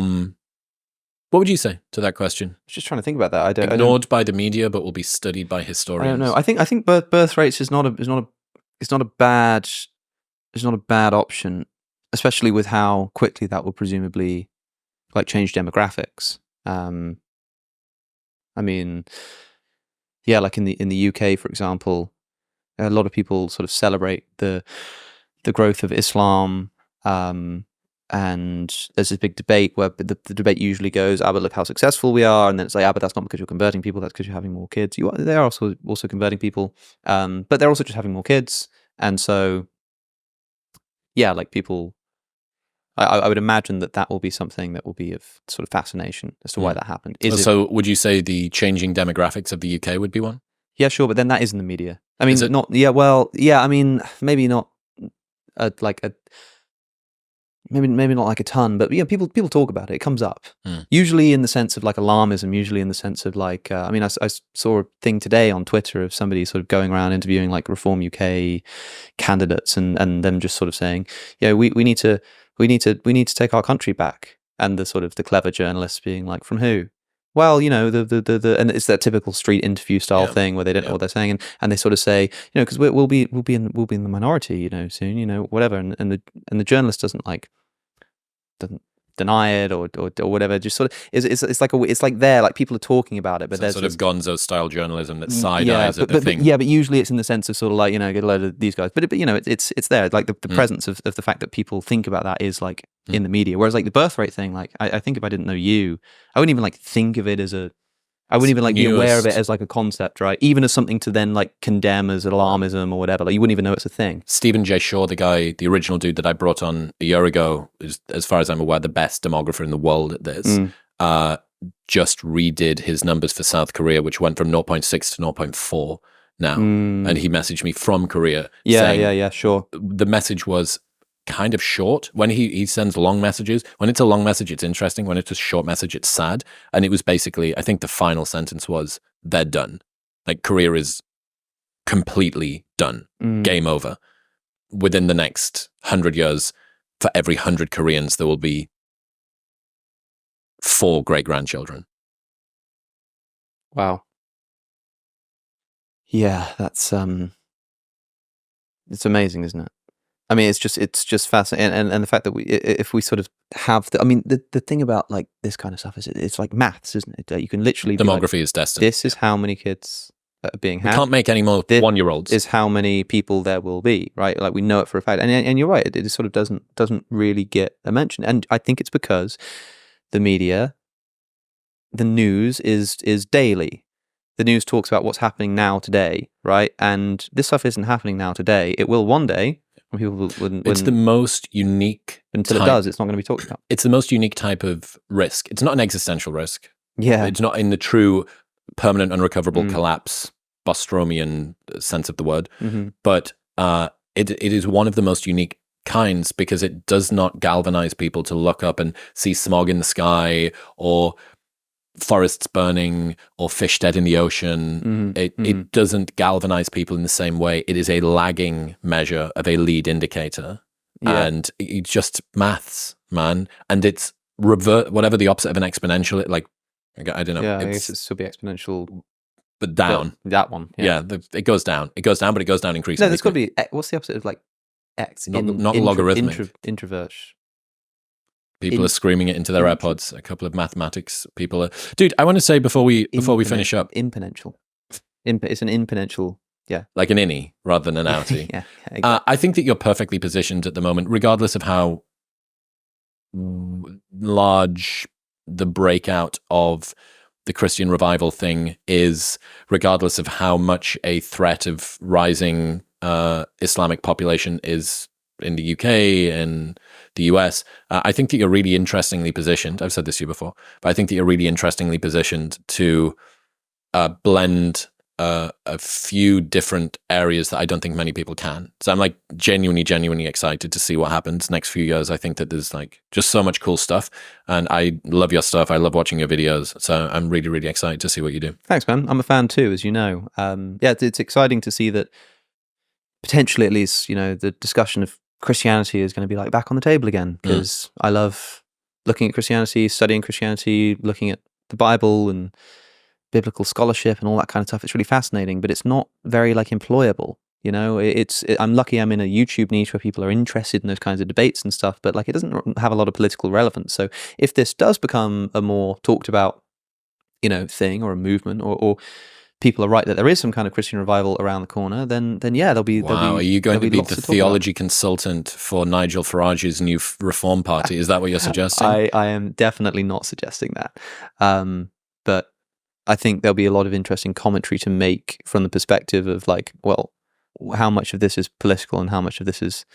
What would you say to that question? I was just trying to think about that. Ignored by the media, but will be studied by historians. I don't know. I think birth rates is not a bad option, especially with how quickly that will presumably like change demographics. Like in the UK, for example, a lot of people sort of celebrate the growth of Islam. And there's this big debate where the debate usually goes, but look how successful we are. And then it's like, but that's not because you're converting people, that's because you're having more kids. They are also converting people, but they're also just having more kids. And so, like people, I would imagine that will be something that will be of sort of fascination as to why that happened. Would you say the changing demographics of the UK would be one? Yeah, sure, but then that is in the media. Maybe not maybe not like a ton, but people talk about it. It comes up. Usually in the sense of like alarmism, usually in the sense of like, I saw a thing today on Twitter of somebody sort of going around interviewing like Reform UK candidates and them just sort of saying, we need to take our country back. and the sort of the clever journalists being like, from who? Well, you know, the and it's that typical street interview style thing where they don't know what they're saying, and they sort of say, you know, because we'll be in the minority, you know, soon, you know, whatever, and the journalist doesn't deny it or whatever, just sort of it's like there, like people are talking about it, but there's sort of gonzo style journalism that side eyes at the thing. But usually it's in the sense of sort of like, you know, get a load of these guys, but you know, it's there, like the presence of the fact that people think about that is like in the media, whereas like the birth rate thing, like I think if I didn't know you, I wouldn't even like think of it as I wouldn't even like be aware of it as like a concept, right? Even as something to then like condemn as alarmism or whatever. Like you wouldn't even know it's a thing. Stephen J. Shaw, the original dude that I brought on a year ago, is, as far as I'm aware, the best demographer in the world at this. Just redid his numbers for South Korea, which went from 0.6 to 0.4 now. And he messaged me from Korea. Yeah, sure. The message was kind of short. When he sends long messages, when it's a long message, it's interesting. When it's a short message, it's sad. And it was basically, I think the final sentence was, they're done. Like Korea is completely done. Game over. Within the next 100 years, for every 100 Koreans, there will be 4 great-grandchildren. Wow. Yeah, that's it's amazing, isn't it? I mean, it's just fascinating, and the fact that if we sort of have the thing about like this kind of stuff is it's like maths, isn't it? That you can literally Demography is destined. This is how many kids are being had. We can't make any more 1-year-olds. Is how many people there will be, right? Like we know it for a fact, and you're right. It sort of doesn't really get a mention, and I think it's because the media, the news is daily. The news talks about what's happening now today, right? And this stuff isn't happening now today. It will one day. People wouldn't. It's the most unique. Until it does, it's not going to be talked about. It's the most unique type of risk. It's not an existential risk. Yeah. It's not in the true permanent unrecoverable collapse, Bostromian sense of the word. But it is one of the most unique kinds because it does not galvanize people to look up and see smog in the sky or forests burning or fish dead in the ocean. It doesn't galvanize people in the same way. It is a lagging measure of a lead indicator. And it's just maths, man. And it's whatever the opposite of an exponential, like, I don't know. Yeah, I guess it'd still be exponential. But down. That one. Yeah, it goes down. It goes down, but it goes down increasingly. No, there's got to be, what's the opposite of like X? Not logarithmic. Introverse. People are screaming it into their AirPods. A couple of mathematics people are. Dude, I want to say before we finish up. Imponential. It's an imponential. Yeah. Like an innie rather than an outie. Yeah. Exactly. I think that you're perfectly positioned at the moment, regardless of how large the breakout of the Christian revival thing is, regardless of how much a threat of rising Islamic population is in the UK and the US. I think that you're really interestingly positioned. I've said this to you before, but I think that you're really interestingly positioned to blend a few different areas that I don't think many people can. So I'm like genuinely excited to see what happens next few years. I think that there's like just so much cool stuff, and I love your stuff. I love watching your videos. So I'm really excited to see what you do. Thanks, man. I'm a fan too, as you know. Yeah, it's exciting to see that potentially, at least, you know, the discussion of Christianity is going to be like back on the table again, because I love looking at Christianity, studying Christianity, looking at the Bible and biblical scholarship and all that kind of stuff. It's really fascinating, but it's not very like employable. You know, I'm lucky I'm in a YouTube niche where people are interested in those kinds of debates and stuff, but like it doesn't have a lot of political relevance. So if this does become a more talked about, you know, thing or a movement, or people are right that there is some kind of Christian revival around the corner, then yeah, there'll be. Wow, are you going to be the theology consultant for Nigel Farage's new Reform Party? Is that what you're suggesting? I am definitely not suggesting that, but I think there'll be a lot of interesting commentary to make from the perspective of like, well, how much of this is political and how much of this is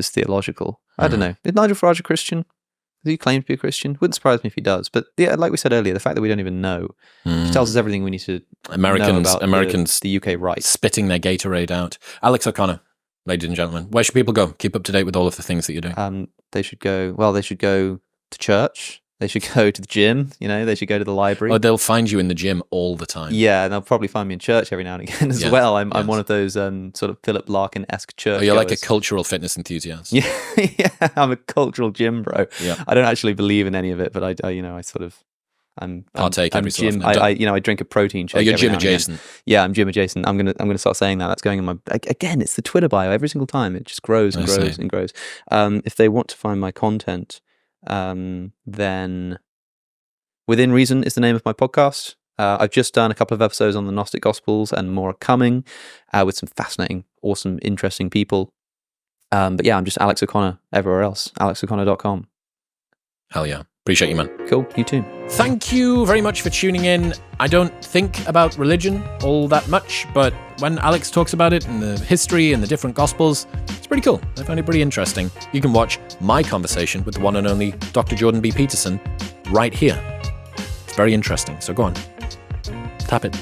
theological. I don't know. Is Nigel Farage a Christian? Does he claim to be a Christian? Wouldn't surprise me if he does. But yeah, like we said earlier, the fact that we don't even know tells us everything we need to know about Americans the UK right. Spitting their Gatorade out. Alex O'Connor, ladies and gentlemen, where should people go? Keep up to date with all of the things that you do. They should go to church. They should go to the gym. They should go to the library. Oh, they'll find you in the gym all the time. Yeah, and they'll probably find me in church every now and again as well. I'm one of those sort of Philip Larkin-esque church. Oh, you're like a cultural fitness enthusiast. Yeah, I'm a cultural gym bro. Yeah. I don't actually believe in any of it, but I sort of partake every so often. I drink a protein shake. Oh, you're gym adjacent. Yeah, I'm gym adjacent. I'm gonna start saying that. That's going in my again. It's the Twitter bio every single time. It just grows and grows and grows. If they want to find my content, then Within Reason is the name of my podcast. I've just done a couple of episodes on the Gnostic Gospels, and more are coming with some fascinating, awesome, interesting people. But yeah, I'm just Alex O'Connor everywhere else. alexoconnor.com. Hell yeah. Appreciate you, man. Cool. You too. Thank you very much for tuning in. I don't think about religion all that much, but when Alex talks about it and the history and the different gospels, it's pretty cool. I find it pretty interesting. You can watch my conversation with the one and only Dr. Jordan B. Peterson right here. It's very interesting, so go on. Tap it.